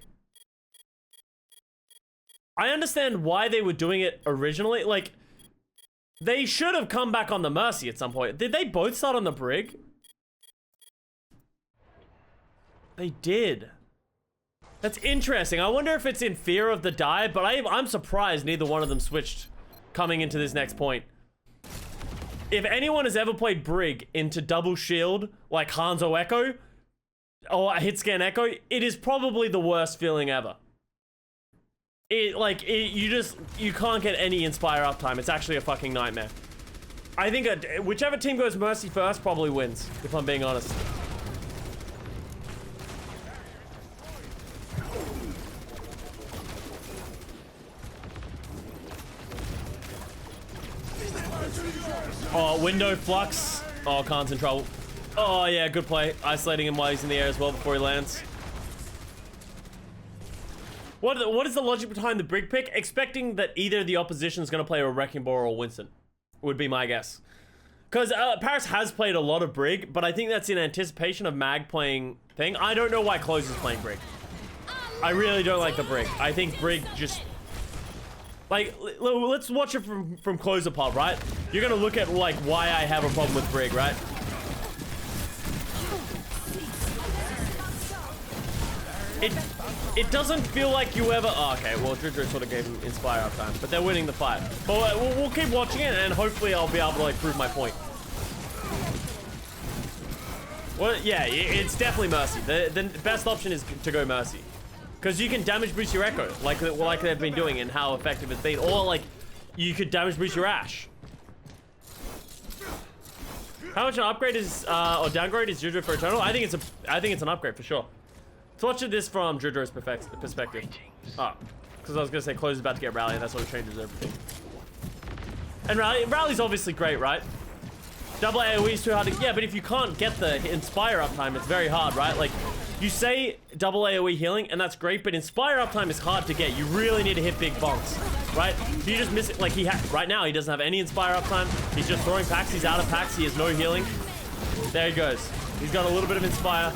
I understand why they were doing it originally. Like, they should have come back on the Mercy at some point. Did they both start on the Brig? They did. That's interesting. I wonder if it's in fear of the dive, but I'm surprised neither one of them switched coming into this next point. If anyone has ever played Brig into double shield, like Hanzo Echo, or hit scan Echo, it is probably the worst feeling ever. You can't get any Inspire uptime. It's actually a fucking nightmare. I think whichever team goes Mercy first probably wins, if I'm being honest. Oh, window flux. Oh, Kaan's in trouble. Oh, yeah, good play. Isolating him while he's in the air as well before he lands. What is the logic behind the Brig pick? Expecting that either the opposition is going to play a Wrecking Ball or Winston would be my guess. Because Paris has played a lot of Brig, but I think that's in anticipation of Mag playing thing. I don't know why Close is playing Brig. I really don't like the Brig. I think Brig just... Like, let's watch it from closer pod, right? You're gonna look at, like, why I have a problem with Brig, right? It doesn't feel like you ever... Oh, okay, well, Dridro sort of gave him Inspire uptime, but they're winning the fight. But we'll keep watching it, and hopefully I'll be able to, like, prove my point. Well, yeah, it's definitely Mercy. The best option is to go Mercy. Because you can damage boost your Echo, like they've been doing and how effective it's been. Or, like, you could damage boost your Ash. How much an upgrade is, or downgrade is Dridro for Eternal? I think it's an upgrade for sure. So watch this from Dridro's perspective. Oh, because I was going to say Close is about to get Rally, and that sort of changes everything. And Rally's obviously great, right? Double AoE is too hard to... Yeah, but if you can't get the Inspire uptime, it's very hard, right? Like, you say double AoE healing, and that's great, but Inspire uptime is hard to get. You really need to hit big bonks, right? You just miss it. Like, right now, he doesn't have any Inspire uptime. He's just throwing packs. He's out of packs. He has no healing. There he goes. He's got a little bit of Inspire.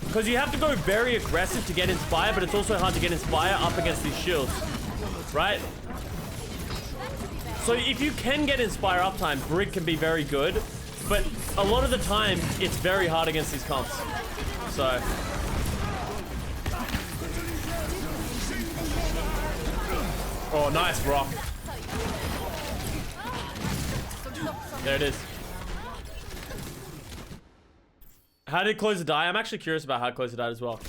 Because you have to go very aggressive to get Inspire, but it's also hard to get Inspire up against these shields, right? So if you can get Inspire uptime, Brig can be very good, but a lot of the time, it's very hard against these comps. So... Oh, nice rock. There it is. How did Closer die? I'm actually curious about how Closer died as well.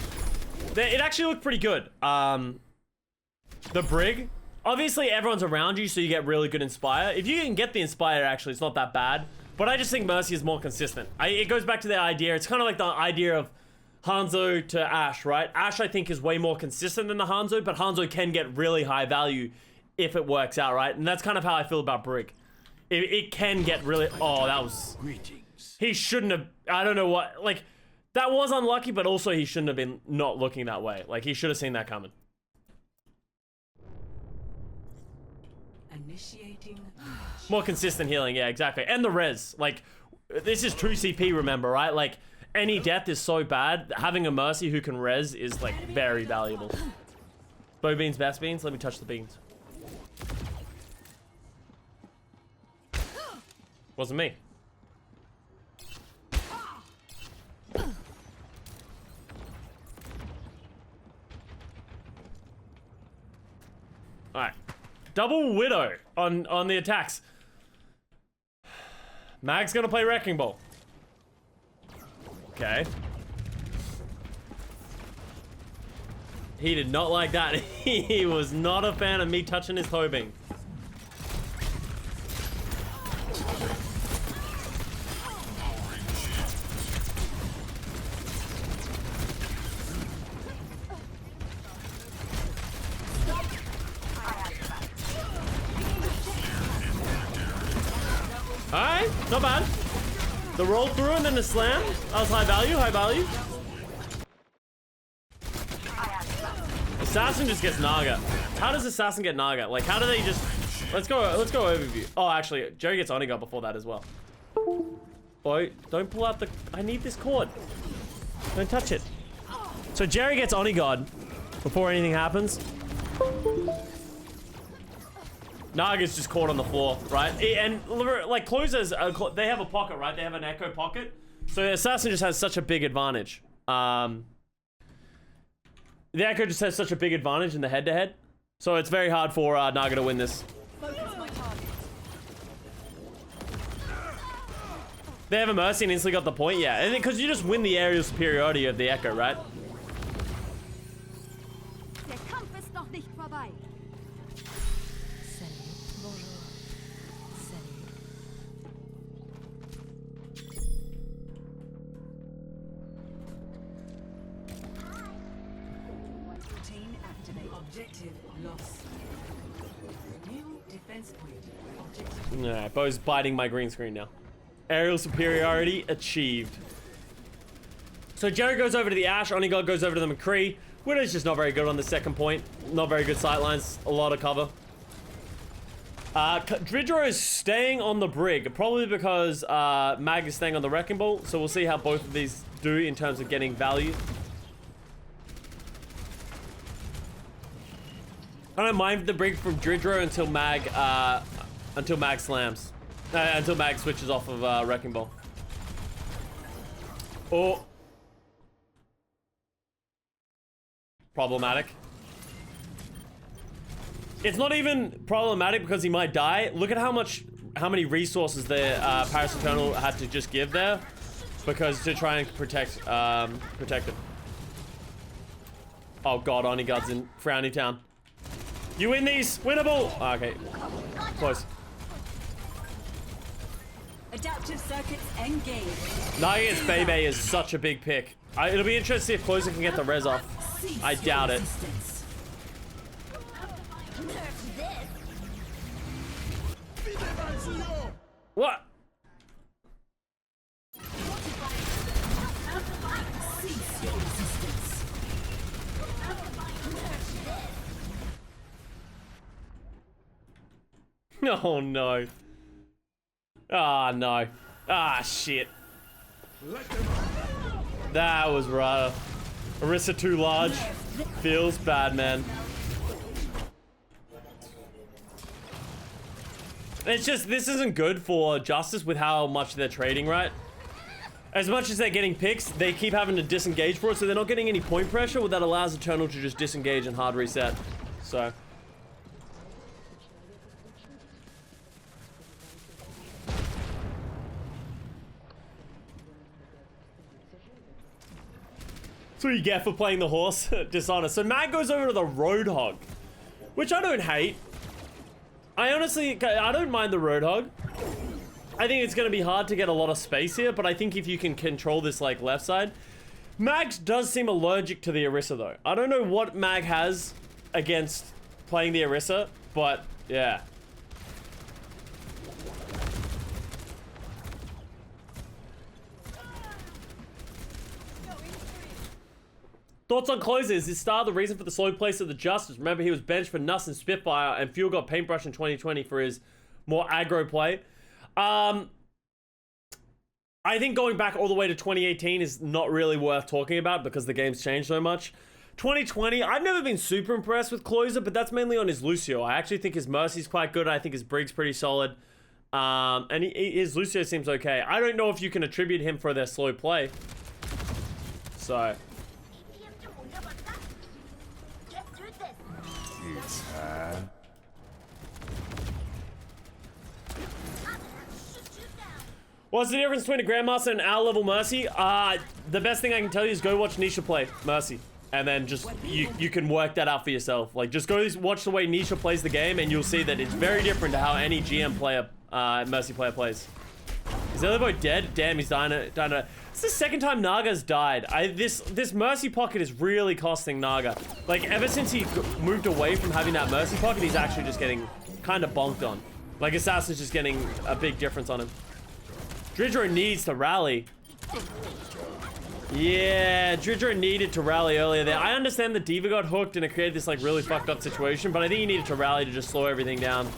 It actually looked pretty good. The Brig... Obviously, everyone's around you, so you get really good Inspire. If you can get the Inspire, actually, it's not that bad. But I just think Mercy is more consistent. It goes back to the idea. It's kind of like the idea of Hanzo to Ashe, right? Ashe, I think, is way more consistent than the Hanzo, but Hanzo can get really high value if it works out, right? And that's kind of how I feel about Brig. It can get really... Oh, that was... He shouldn't have... I don't know what... Like, that was unlucky, but also he shouldn't have been not looking that way. Like, he should have seen that coming. Initiating. More consistent healing, yeah, exactly. And the res. Like, this is true CP, remember, right? Like, any death is so bad. Having a Mercy who can res is, like, very valuable. Bow beans, best beans? Let me touch the beans. Wasn't me. Alright. Double Widow on the attacks. Mag's gonna play Wrecking Ball. Okay. He did not like that. He was not a fan of me touching his toe beam. Alright, not bad. The roll through and then the slam. That was high value, high value. Assassin just gets Naga. How does Assassin get Naga? Like, how do they just... Let's go overview. Oh, actually, Jerry gets Oniga before that as well. Boy, don't pull out the... I need this cord. Don't touch it. So Jerry gets Onigod before anything happens. Naga's just caught on the floor, right? And like closers, they have a pocket, right? They have an echo pocket. So Assassin just has such a big advantage. The echo just has such a big advantage in the head-to-head. So it's very hard for Naga to win this. They have a Mercy and instantly got the point, yeah. And because you just win the aerial superiority of the echo, right? Der Kampf ist noch nicht vorbei. Team activate. Objective lost. New defense point. Objective. Nah, Bo's biting my green screen now. Aerial superiority achieved. So Jerry goes over to the Ashe, Onigod goes over to the McCree. Widow's just not very good on the second point. Not very good sightlines, a lot of cover. Dridro is staying on the Brig, probably because Mag is staying on the Wrecking Ball. So we'll see how both of these do in terms of getting value. I don't mind the Brig from Dridro until Mag slams. Until Mag switches off of Wrecking Ball. Oh. Problematic. It's not even problematic because he might die. Look at how many resources the Paris Eternal had to just give there. Because to try and protect him. Oh god, Onigod's in Frowny Town. You win these! Winnable! Oh, okay. Close. Adaptive circuits engaged. Naga against Bebe is such a big pick. It'll be interesting to see if Closer can get the res off. I doubt it. What? Oh no. Ah, no. Ah, shit. That was rough. Orisa too large. Feels bad, man. It's just, this isn't good for Justice with how much they're trading, right? As much as they're getting picks, they keep having to disengage for it, so they're not getting any point pressure, that allows Eternal to just disengage and hard reset. So... That's what you get for playing the horse. Dishonest. So Mag goes over to the Roadhog, which I don't hate. I don't mind the Roadhog. I think it's going to be hard to get a lot of space here, but I think if you can control this like left side. Mag does seem allergic to the Orisa though. I don't know what Mag has against playing the Orisa, but yeah. Thoughts on closers? His star, the reason for the slow place of the Justice. Remember, he was benched for Nuss and Spitfire, and Fuel got Paintbrush in 2020 for his more aggro play. I think going back all the way to 2018 is not really worth talking about because the game's changed so much. 2020, I've never been super impressed with Closer, but that's mainly on his Lucio. I actually think his Mercy's quite good. I think his Brig's pretty solid. And his Lucio seems okay. I don't know if you can attribute him for their slow play. So... What's the difference between a Grandmaster and our level Mercy? The best thing I can tell you is go watch Nisha play Mercy. And then just, you can work that out for yourself. Like, just go watch the way Nisha plays the game and you'll see that it's very different to how any GM player, Mercy player plays. Is Elbow dead? Damn, he's dying. It's the second time Naga's died. This Mercy pocket is really costing Naga. Like, ever since he moved away from having that Mercy pocket, he's actually just getting kind of bonked on. Like, Assassin's just getting a big difference on him. Dridro needs to rally. Yeah, Dridro needed to rally earlier there. I understand the Diva got hooked and it created this like really fucked up situation, but I think he needed to rally to just slow everything down.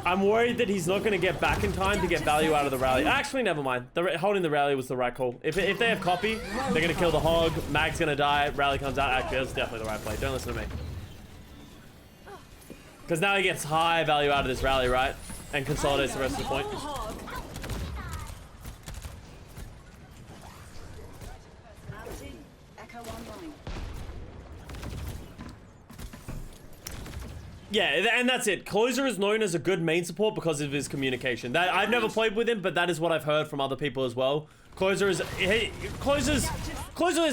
I'm worried that he's not going to get back in time to get value out of the rally. Actually, never mind. Holding the rally was the right call. If they have copy, they're going to kill the hog. Mag's going to die. Rally comes out. Actually, that's definitely the right play. Don't listen to me. Because now he gets high value out of this rally, right? And consolidates the rest of the point. Yeah, and that's it. Closer is known as a good main support because of his communication. That I've never played with him, but that is what I've heard from other people as well. Closer is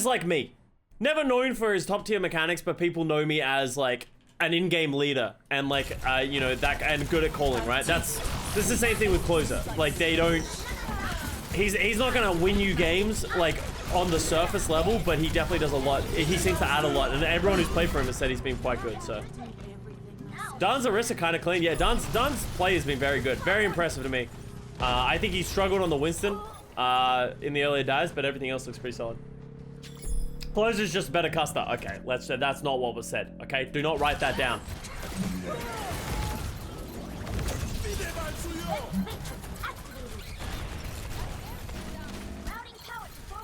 like me. Never known for his top tier mechanics, but people know me as like an in-game leader and like you know, that and good at calling, right? This is the same thing with Closer. Like they don't. He's not gonna win you games like on the surface level, but he definitely does a lot. He seems to add a lot, and everyone who's played for him has said he's been quite good. So. Dan's Orisa kind of clean. Yeah, Dan's play has been very good. Very impressive to me. I think he struggled on the Winston in the earlier days, but everything else looks pretty solid. Closer's just better Custa. Okay, that's not what was said. Okay, do not write that down.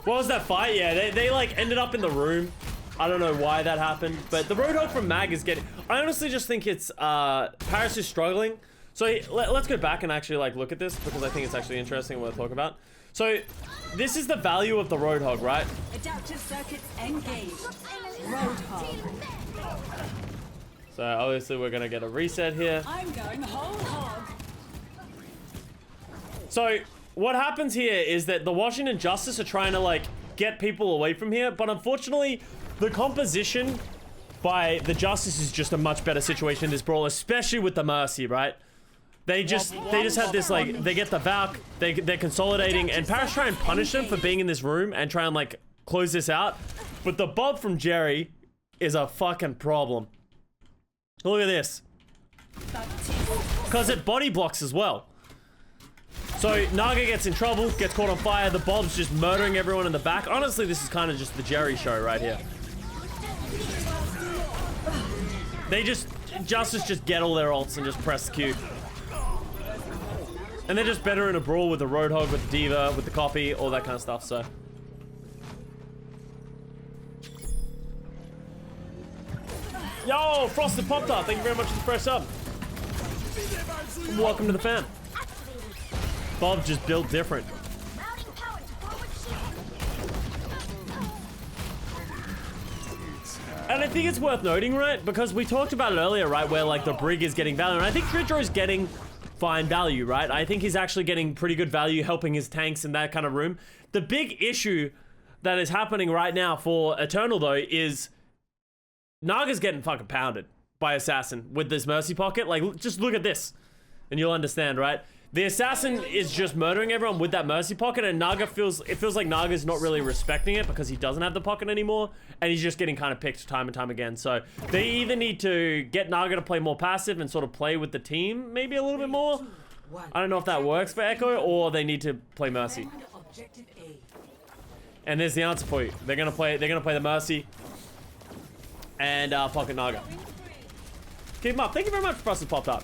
What was that fight? Yeah, they like ended up in the room. I don't know why that happened, but the Roadhog from Mag is getting... I honestly just think it's, Paris is struggling. So let's go back and actually like look at this because I think it's actually interesting what we're talking about. So this is the value of the Roadhog, right? Adaptive circuits engaged. Roadhog. So obviously we're gonna get a reset here. I'm going whole hog. So what happens here is that the Washington Justice are trying to like get people away from here, but unfortunately the composition by the Justice is just a much better situation in this brawl, especially with the Mercy, right? They just have this like, they get the Valk, they're consolidating, and Paris try and punish them for being in this room and try and like close this out. But the Bob from Jerry is a fucking problem. Look at this. Because it body blocks as well. So Naga gets in trouble, gets caught on fire, the Bob's just murdering everyone in the back. Honestly, this is kind of just the Jerry show right here. Justice just get all their ults and just press Q. And they're just better in a brawl with the Roadhog, with the Diva, with the copy, all that kind of stuff, so. Yo, Frosted popped up. Thank you very much for the fresh sub. Welcome to the fam. Bob just built different. And I think it's worth noting, right? Because we talked about it earlier, right? Where like the Brig is getting value. And I think Dridro is getting fine value, right? I think he's actually getting pretty good value helping his tanks in that kind of room. The big issue that is happening right now for Eternal, though, is Naga's getting fucking pounded by Assassin with this Mercy pocket. Like, just look at this and you'll understand, right? The Assassin is just murdering everyone with that Mercy pocket, and Naga feels like Naga's not really respecting it because he doesn't have the pocket anymore, and he's just getting kind of picked time and time again. So they either need to get Naga to play more passive and sort of play with the team maybe a little bit more. I don't know if that works for Echo, or they need to play Mercy. And there's the answer for you. They're gonna play the Mercy and pocket Naga. Keep him up. Thank you very much for pressing popped up.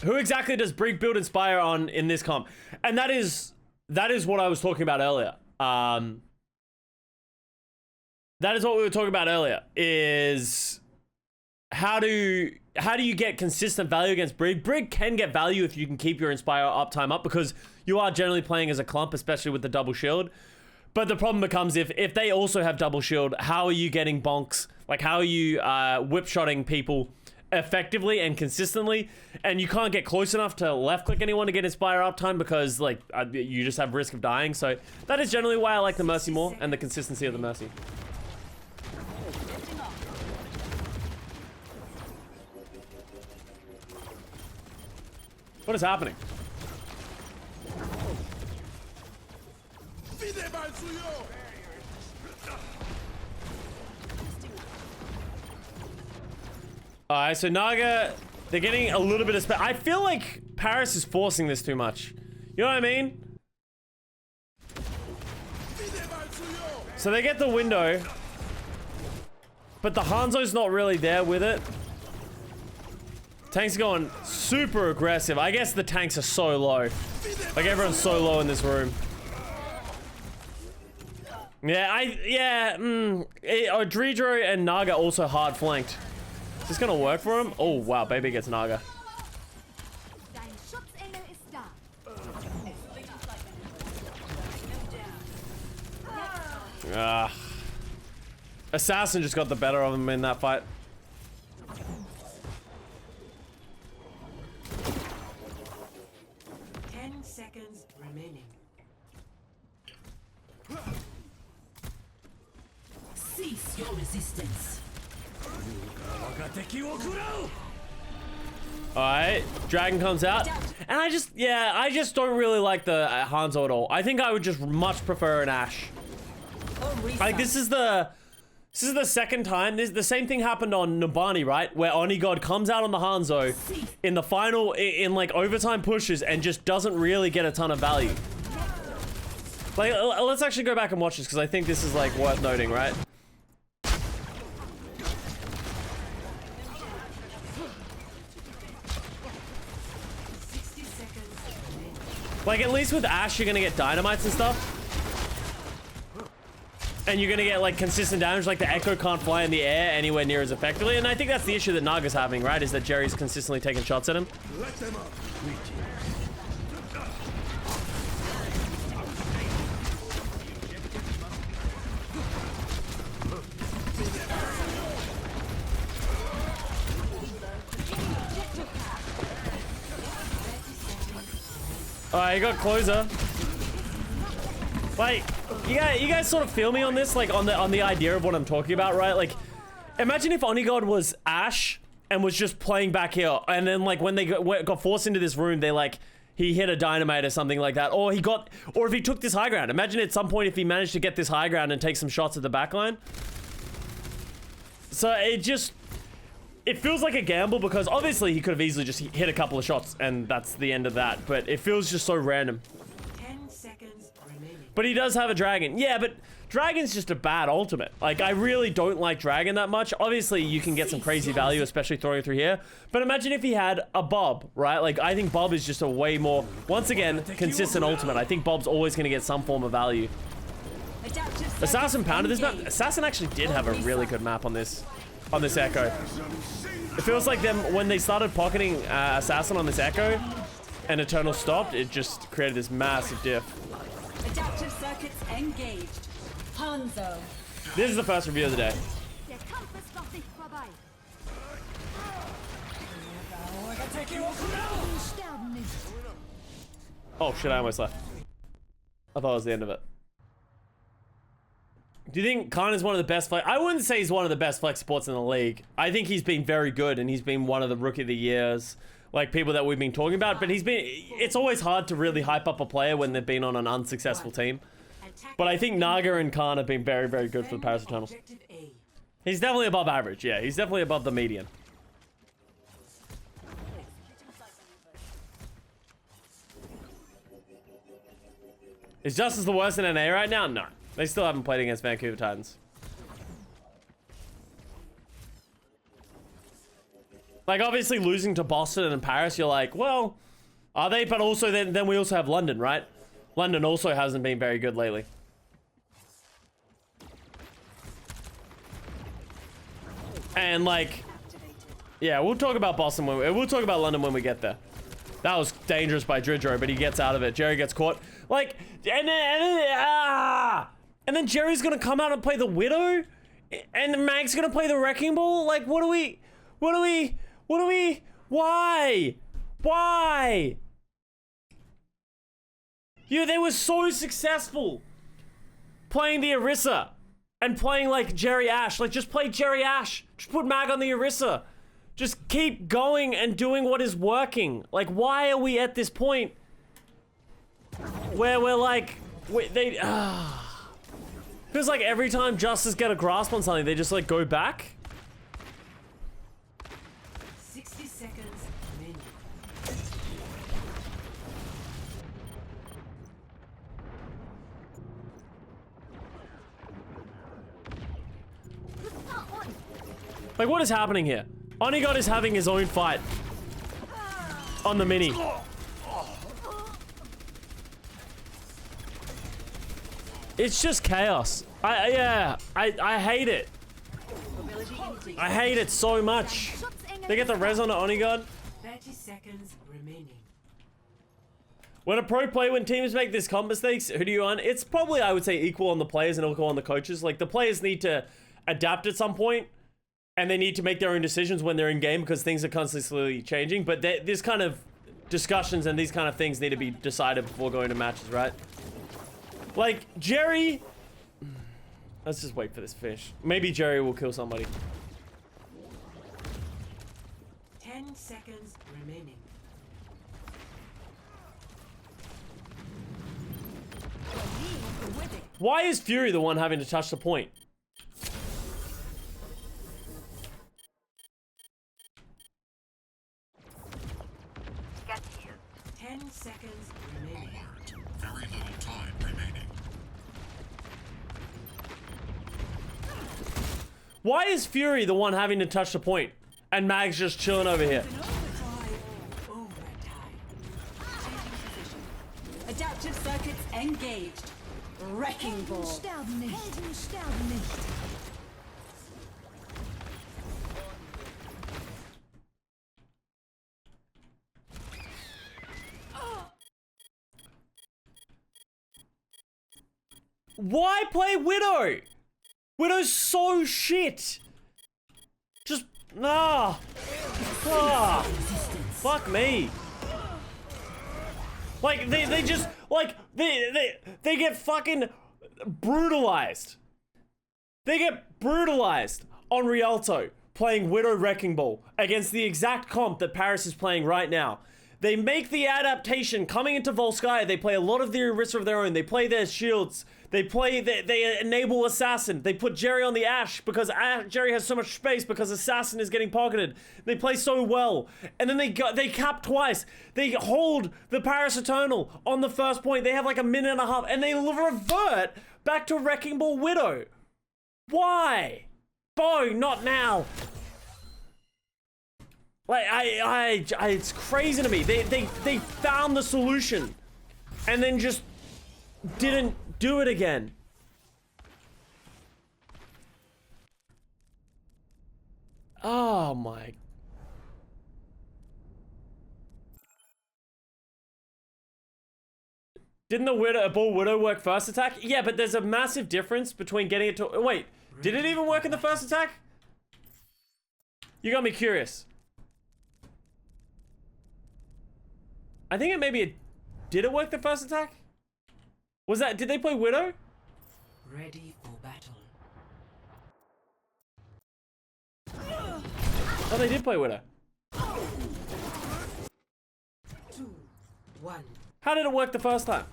Who exactly does Brig build Inspire on in this comp? And that is what I was talking about earlier. That is what we were talking about earlier, is how do how do you get consistent value against Brig? Brig can get value if you can keep your Inspire uptime up, because you are generally playing as a clump, especially with the double shield. But the problem becomes if they also have double shield, how are you getting bonks? Like, how are you whip-shotting people effectively and consistently? And you can't get close enough to left-click anyone to get Inspire uptime because, like, you just have risk of dying. So that is generally why I like the Mercy more and the consistency of the Mercy. What is happening? Alright, so Naga, they're getting a little bit of I feel like Paris is forcing this too much. You know what I mean? So they get the window, but the Hanzo's not really there with it. Tank's going super aggressive. I guess the tanks are so low. Like, everyone's so low in this room. Yeah, Dredro and Naga also hard flanked. Is this gonna work for him? Oh, wow, baby gets Naga. Assassin just got the better of him in that fight. Cease your resistance. Alright, Dragon comes out. And I just don't really like the Hanzo at all. I think I would just much prefer an Ashe. Like, this is the second time. The same thing happened on Nabani, right? Where Onigod comes out on the Hanzo in the final, in like overtime pushes and just doesn't really get a ton of value. Like, let's actually go back and watch this because I think this is like worth noting, right? Like, at least with Ashe, you're gonna get dynamites and stuff. And you're gonna get, like, consistent damage. Like, the Echo can't fly in the air anywhere near as effectively. And I think that's the issue that Naga's having, right? Is that Jerry's consistently taking shots at him. Let them up. Alright, you got closer. Like, you guys sort of feel me on this, like on the idea of what I'm talking about, right? Like, imagine if Onigod was Ashe and was just playing back here, and then like when they got forced into this room, they like he hit a dynamite or something like that, or if he took this high ground. Imagine at some point if he managed to get this high ground and take some shots at the backline. So it feels like a gamble because obviously he could have easily just hit a couple of shots and that's the end of that, but it feels just so random. 10 seconds remaining. But he does have a dragon. Yeah, but dragon's just a bad ultimate. Like, I really don't like dragon that much. Obviously, you can get some crazy value, especially throwing it through here. But imagine if he had a Bob, right? Like, I think Bob is just a way more, once again, consistent ultimate. I think Bob's always going to get some form of value. Assassin pounded this map. Assassin actually did have a really good map on this Echo. It feels like them when they started pocketing Assassin on this Echo and Eternal stopped, it just created this massive diff. Adaptive circuits engaged. Hanzo. This is the first review of the day. Oh shit, I almost left. I thought it was the end of it. Do you think Kaan is one of the best flex? I wouldn't say he's one of the best flex supports in the league. I think he's been very good and he's been one of the rookie of the years, like people that we've been talking about, but it's always hard to really hype up a player when they've been on an unsuccessful team. But I think Naga and Kaan have been very, very good for the Paris Eternals. He's definitely above average, yeah. He's definitely above the median. Is Justice the worst in NA right now? No. They still haven't played against Vancouver Titans. Like, obviously losing to Boston and Paris, you're like, well, are they? But also then we also have London, right? London also hasn't been very good lately. And like, Yeah, we'll talk about Boston we'll talk about London when we get there. That was dangerous by Dridro, but he gets out of it. Jerry gets caught. Like, and then Jerry's gonna come out and play the Widow? And Mag's gonna play the Wrecking Ball? Like, why? Why? Yeah, they were so successful playing the Orisa and playing like Jerry Ash. Like, just play Jerry Ash. Just put Mag on the Orisa. Just keep going and doing what is working. Like, why are we at this point where we're like, feels like every time Justice get a grasp on something, they just like go back. 60 seconds remaining. Like, what is happening here? Onigod is having his own fight on the mini. It's just chaos. I hate it. I hate it so much. They get the res on the Onigod. 30 seconds remaining. When a pro player, when teams make this comp mistakes, who do you on? It's probably, I would say, equal on the players and equal on the coaches. Like, the players need to adapt at some point, and they need to make their own decisions when they're in game because things are constantly changing. But this kind of discussions and these kind of things need to be decided before going to matches, right? Like, Jerry... Let's just wait for this fish. Maybe Jerry will kill somebody. 10 seconds remaining. Why is Fury the one having to touch the point? Get here. 10 seconds remaining. Very little time remaining. Why is Fury the one having to touch the point? And Mag's just chilling over here. Overtime. Adaptive circuits engaged. Wrecking ball. Sterben nicht. Helden sterben nicht. Why play Widow? Widow's so shit. Just, nah. Ah. Fuck me. Like, they just, like, they get fucking brutalized. They get brutalized on Rialto playing Widow Wrecking Ball against the exact comp that Paris is playing right now. They make the adaptation coming into Volskaya. They play a lot of the Orisa of their own. They play their shields. They enable Assassin. They put Jerry on the Ash because Jerry has so much space because Assassin is getting pocketed. They play so well. And then they cap twice. They hold the Paris Eternal on the first point. They have like a minute and a half and they revert back to Wrecking Ball Widow. Why? Bo, not now. Like, it's crazy to me. They found the solution and then just didn't do it again. Oh my. Didn't the Ball Widow work first attack? Yeah, but there's a massive difference between getting it to... Wait, did it even work in the first attack? You got me curious. I think did it work the first attack? Was that, did they play Widow? Ready for battle. Oh, they did play Widow. 2, 1. How did it work the first time?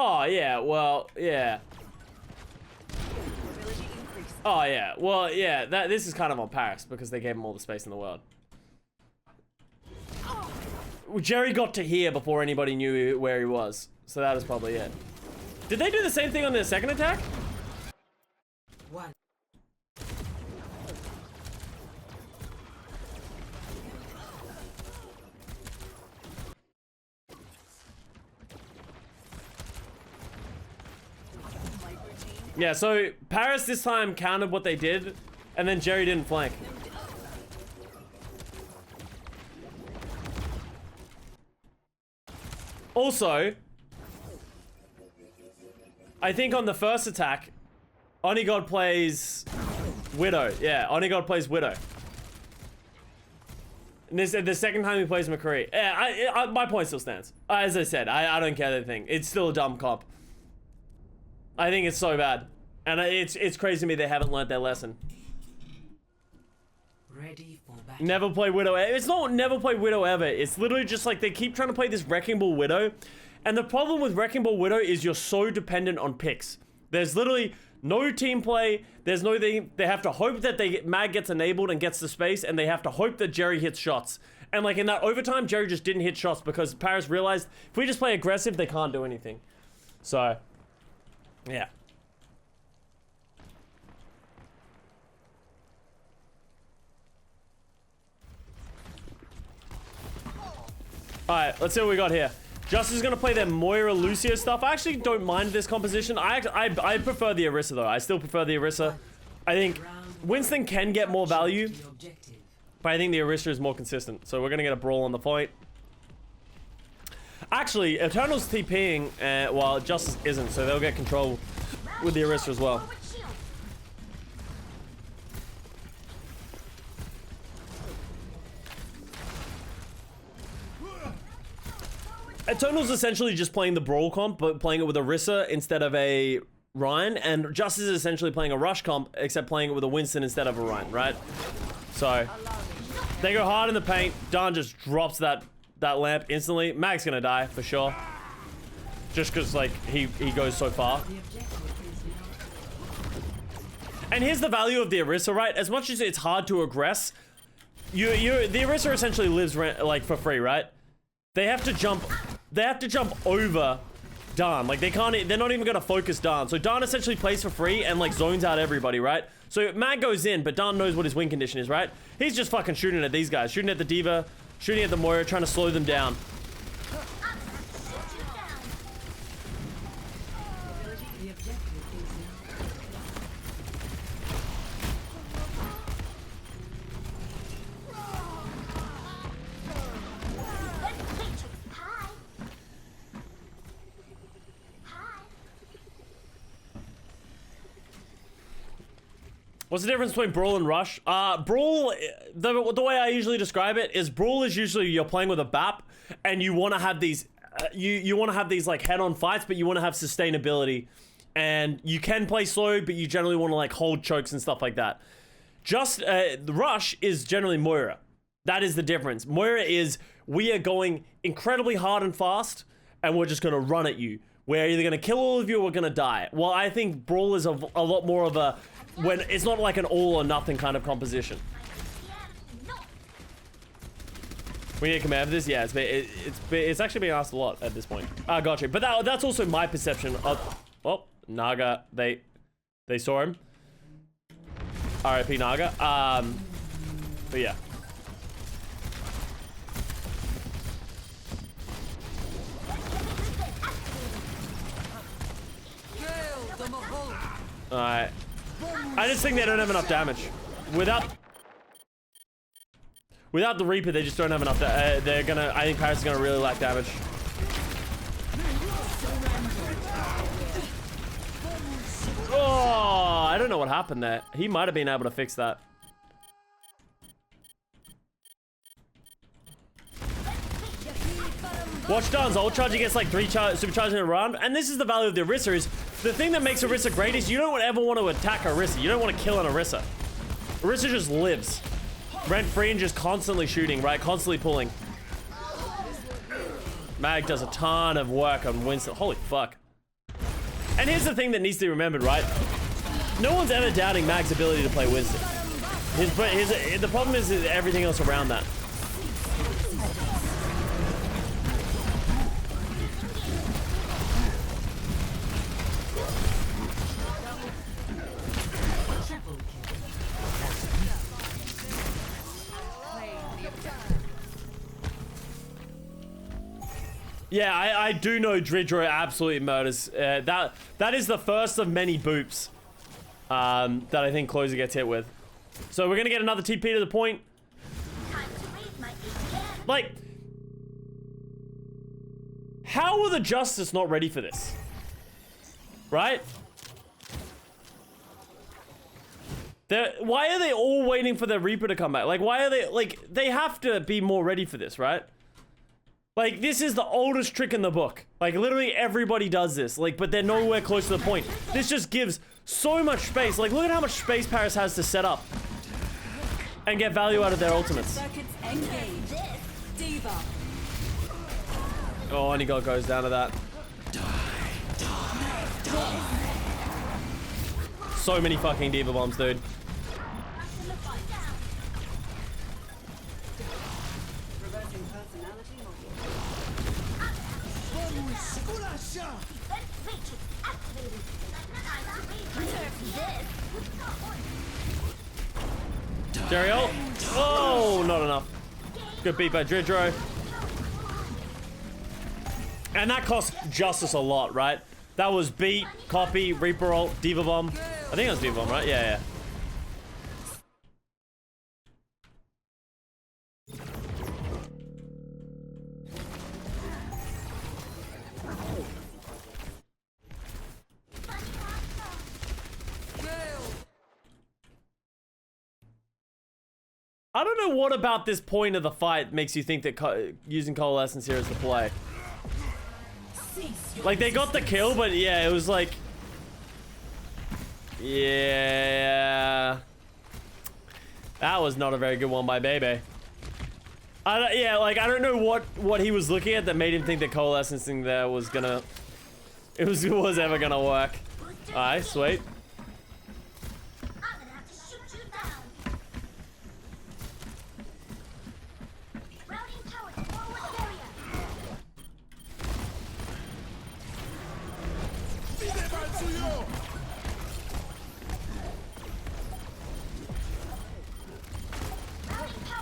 Oh, yeah, well, yeah. Oh, yeah, well, yeah, this is kind of on Paris because they gave him all the space in the world. Jerry got to here before anybody knew where he was, so that was probably it. Did they do the same thing on their second attack? 1. Yeah, so Paris this time countered what they did, and then Jerry didn't flank. Also, I think on the first attack, Onigod plays Widow. Yeah, Onigod plays Widow. And this, the second time he plays McCree. Yeah, my point still stands. As I said, I don't care the thing. It's still a dumb comp. I think it's so bad. And it's crazy to me they haven't learned their lesson. Ready for battle. Never play Widow. It's not never play Widow ever. It's literally just like they keep trying to play this Wrecking Ball Widow. And the problem with Wrecking Ball Widow is you're so dependent on picks. There's literally no team play. There's no thing. They have to hope that Mag gets enabled and gets the space, and they have to hope that Jerry hits shots. And like in that overtime, Jerry just didn't hit shots because Paris realized if we just play aggressive, they can't do anything. So, yeah. Alright, let's see what we got here. Joust is going to play their Moira Lucio stuff. I actually don't mind this composition. I prefer the Orisa, though. I still prefer the Orisa. I think Winston can get more value, but I think the Orisa is more consistent. So we're going to get a brawl on the point. Actually, Eternal's TPing while Justice isn't, so they'll get control with the Orisa as well. Eternal's essentially just playing the Brawl comp, but playing it with a Orisa instead of a Ryan, and Justice is essentially playing a Rush comp, except playing it with a Winston instead of a Ryan, right? So, they go hard in the paint. Don just drops that lamp instantly. Mag's gonna die, for sure. Just because, like, he goes so far. And here's the value of the Orisa, right? As much as it's hard to aggress, the Orisa essentially lives, like, for free, right? They have to jump over Dan. Like they're not even gonna focus Dan. So Dan essentially plays for free and like zones out everybody, right? So Mag goes in, but Dan knows what his win condition is, right? He's just fucking shooting at these guys, shooting at the Diva, shooting at the Moira, trying to slow them down. What's the difference between Brawl and Rush? Brawl, the way I usually describe it is Brawl is usually you're playing with a BAP and you want to have these, you want to have these like head-on fights, but you want to have sustainability. And you can play slow, but you generally want to like hold chokes and stuff like that. Just, the Rush is generally Moira. That is the difference. Moira is, we are going incredibly hard and fast, and we're just going to run at you. We're either going to kill all of you or we're going to die. Well, I think Brawl is a lot more of a, when it's not like an all or nothing kind of composition. We need to command this. Yeah, it's actually being asked a lot at this point. Gotcha. But that's also my perception of. Oh, Naga. They saw him. R.I.P. Naga. But yeah. Alright. I just think they don't have enough damage. Without the Reaper, they just don't have enough. They're gonna. I think Paris is gonna really lack damage. Oh, I don't know what happened there. He might have been able to fix that. Watch Don's ult charge. He gets like 3 supercharges in a round. And this is the value of the Orisa is the thing that makes Orisa great is you don't ever want to attack Orisa. You don't want to kill an Orisa. Orisa just lives. Rent-free and just constantly shooting, right? Constantly pulling. Mag does a ton of work on Winston. Holy fuck. And here's the thing that needs to be remembered, right? No one's ever doubting Mag's ability to play Winston. The problem is everything else around that. Yeah, I do know Dridro absolutely murders. That is the first of many boops that I think Closer gets hit with. So we're gonna get another TP to the point. Like, how are the Justice not ready for this? Right? Why are they all waiting for their Reaper to come back? Like, why are they, like, they have to be more ready for this, right? Like, this is the oldest trick in the book. Like, literally everybody does this. Like, but they're nowhere close to the point. This just gives so much space. Like, look at how much space Paris has to set up and get value out of their ultimates. Circuits engaged. Diva. Oh, and he goes down to that. So many fucking Diva bombs, dude. Reversing personality Jerry ult. Oh, not enough. Good beat by Dridro. And that cost Justice a lot, right? That was beat, copy, Reaper ult, Diva bomb. I think it was Diva bomb, right? Yeah, yeah. I don't know what about this point of the fight makes you think that using Coalescence here is the play. Like, they got the kill, but yeah, it was like... Yeah... That was not a very good one by Bebe. Yeah, like, I don't know what he was looking at that made him think that Coalescencing there was gonna... It was ever gonna work. Alright, sweet.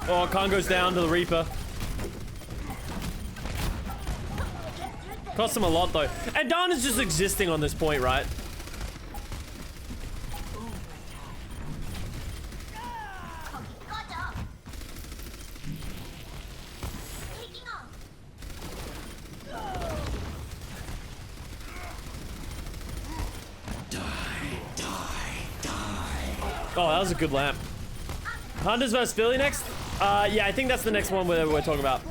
Oh, Kaan goes down to the Reaper. Cost him a lot, though. And Don is just existing on this point, right? Oh, that was a good lamp. Hunters vs Philly next? Yeah, I think that's the next one we're talking about.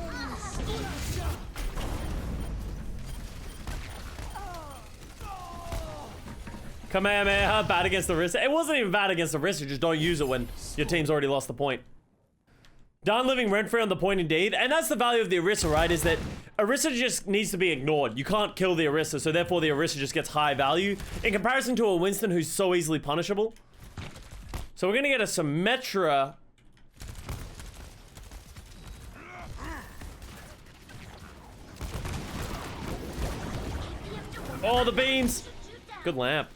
Kamehameha, bad against the Orisa. It wasn't even bad against the Orisa, just don't use it when your team's already lost the point. Don living rent-free on the point indeed, and that's the value of the Orisa, right? Is that Orisa just needs to be ignored. You can't kill the Orisa, so therefore the Orisa just gets high value in comparison to a Winston who's so easily punishable. So we're gonna get a Symmetra. Oh, the beans! Good lamp.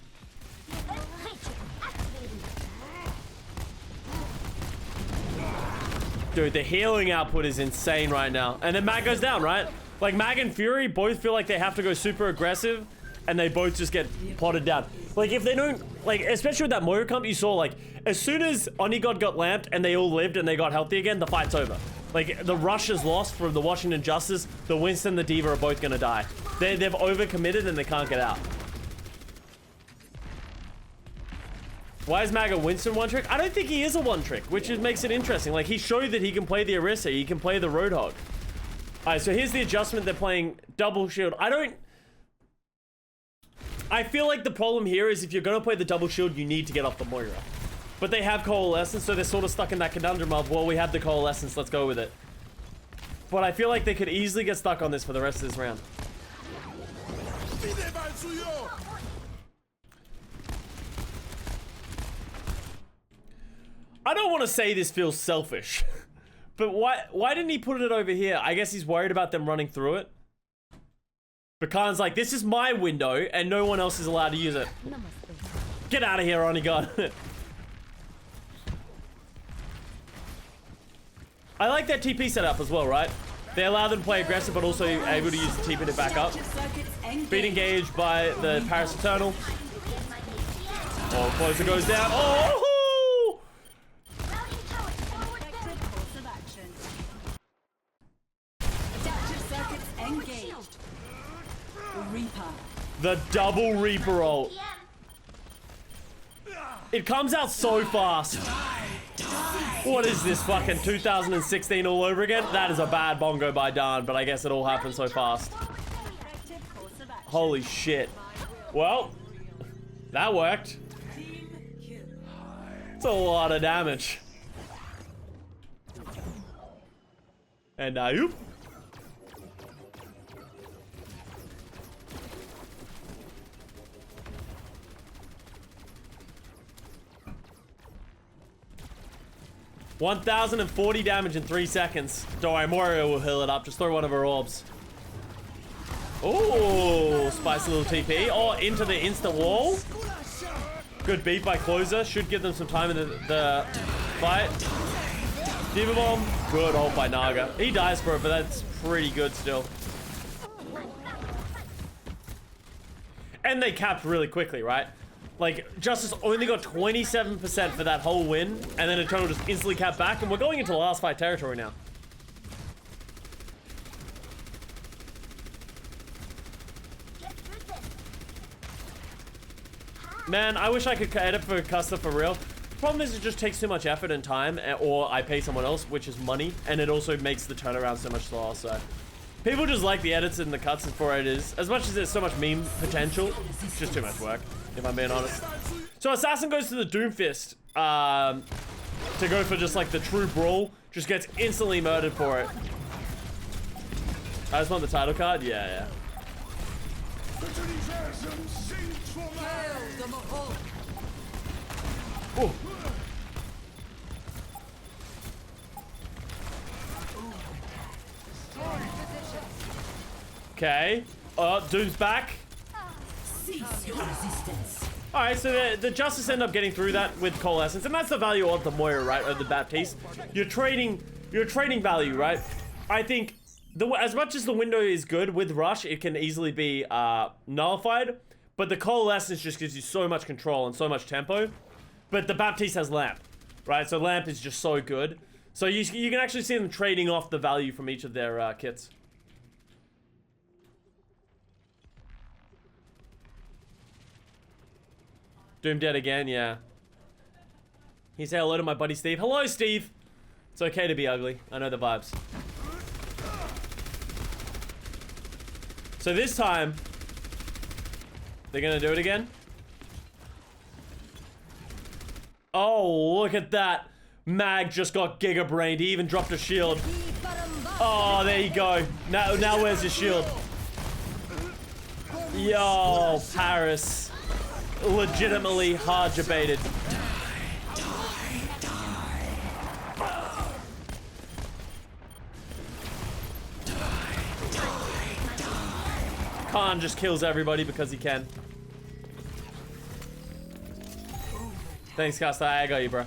Dude, the healing output is insane right now. And then Mag goes down, right? Like, Mag and Fury both feel like they have to go super aggressive, and they both just get potted down. Like, if they don't, like, especially with that Moira comp, you saw, like, as soon as Onigod got lamped and they all lived and they got healthy again, the fight's over. Like, the rush is lost from the Washington Justice. The Winston, the Diva are both gonna die. They've overcommitted and they can't get out. Why is Mag a Winston one trick? I don't think he is a one trick, which makes it interesting. Like, he showed that he can play the Orisa, he can play the Roadhog. Alright, so here's the adjustment. They're playing double shield. I feel like the problem here is if you're gonna play the double shield, you need to get off the Moira. But they have Coalescence, so they're sort of stuck in that conundrum of, well, we have the Coalescence, let's go with it. But I feel like they could easily get stuck on this for the rest of this round. I don't want to say this feels selfish, but why didn't he put it over here? I guess he's worried about them running through it. But Kaan's like, this is my window, and no one else is allowed to use it. Get out of here, Onigod. I like that TP setup as well, right? They allow them to play aggressive, but also able to use the TP to back up. Being engaged by the Paris Eternal. Oh, closer goes down. Oh! Effective course of action. Adaptive circuits engaged. Reaper. The double Reaper ult. It comes out so fast. What is this, fucking 2016 all over again? That is a bad bongo by Dan, but I guess it all happened so fast. Effective course of action. Holy shit. Well, that worked. It's a lot of damage. And oop. $1,040 damage in 3 seconds. Don't worry, Morio will heal it up. Just throw one of her orbs. Oh, spicy little TP. Oh, into the instant wall. Good beat by Closer. Should give them some time in the fight. Diva Bomb. Good ult by Naga. He dies for it, but that's pretty good still. And they capped really quickly, right? Like, Justice only got 27% for that whole win, and then Eternal just instantly capped back, and we're going into last fight territory now. Man, I wish I could edit for Custa for real. Problem is, it just takes too much effort and time, or I pay someone else, which is money, and it also makes the turnaround so much slower, so... People just like the edits and the cuts for it is. As much as there's so much meme potential, it's just too much work, if I'm being honest. So Assassin goes to the Doomfist to go for just like the true brawl. Just gets instantly murdered for it. I just want the title card? Yeah, yeah. Ooh. Okay. Doom's back. Alright, so the Justice end up getting through that with Coalescence, and that's the value of the Moira, right? Or the Baptiste. You're trading value, right? I think as much as the window is good with Rush, it can easily be nullified, but the Coalescence just gives you so much control and so much tempo. But the Baptiste has Lamp, right? So Lamp is just so good. So you can actually see them trading off the value from each of their kits. Doom dead again, yeah. He said hello to my buddy Steve. Hello, Steve! It's okay to be ugly. I know the vibes. So this time, they're gonna do it again. Oh, look at that. Mag just got Giga Brained. He even dropped a shield. Oh, there you go. Now where's your shield? Yo, Paris. Legitimately hard debated. Kaan just kills everybody because he can. Thanks, Custa. I got you, bro.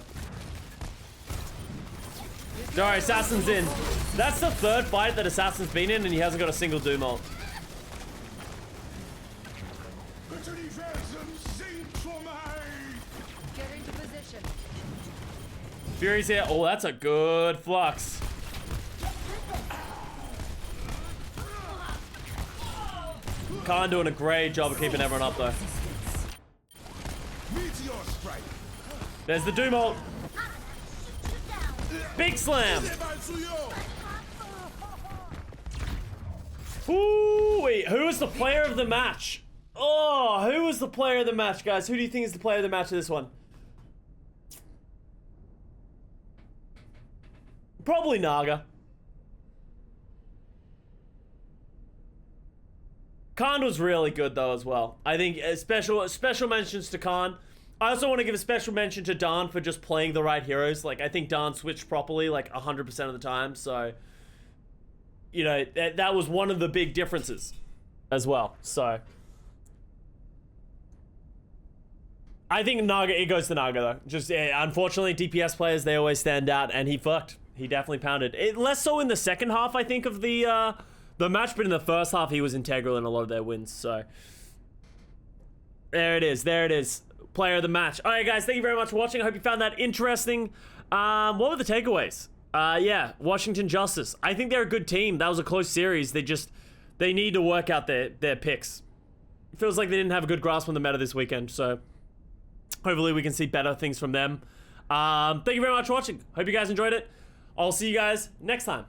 Alright, Assassin's in. That's the third fight that Assassin's been in, and he hasn't got a single Doom ult. Fury's here. Oh, that's a good flux. Kaan doing a great job of keeping everyone up, though. There's the Doom ult. Big slam. Ooh, wait, who was the player of the match? Oh, who was the player of the match, guys? Who do you think is the player of the match of this one? Probably Naga. Kaan was really good though as well. I think special mentions to Kaan. I also want to give a special mention to Dan for just playing the right heroes. Like, I think Dan switched properly like 100% of the time. So, you know, that was one of the big differences as well. So, I think Naga, it goes to Naga though. Just unfortunately, DPS players, they always stand out, and he fucked. He definitely pounded. Less so in the second half, I think, of the match, but in the first half, he was integral in a lot of their wins. So there it is. There it is. Player of the match. All right, guys. Thank you very much for watching. I hope you found that interesting. What were the takeaways? Yeah, Washington Justice. I think they're a good team. That was a close series. They need to work out their picks. It feels like they didn't have a good grasp on the meta this weekend, so hopefully we can see better things from them. Thank you very much for watching. Hope you guys enjoyed it. I'll see you guys next time.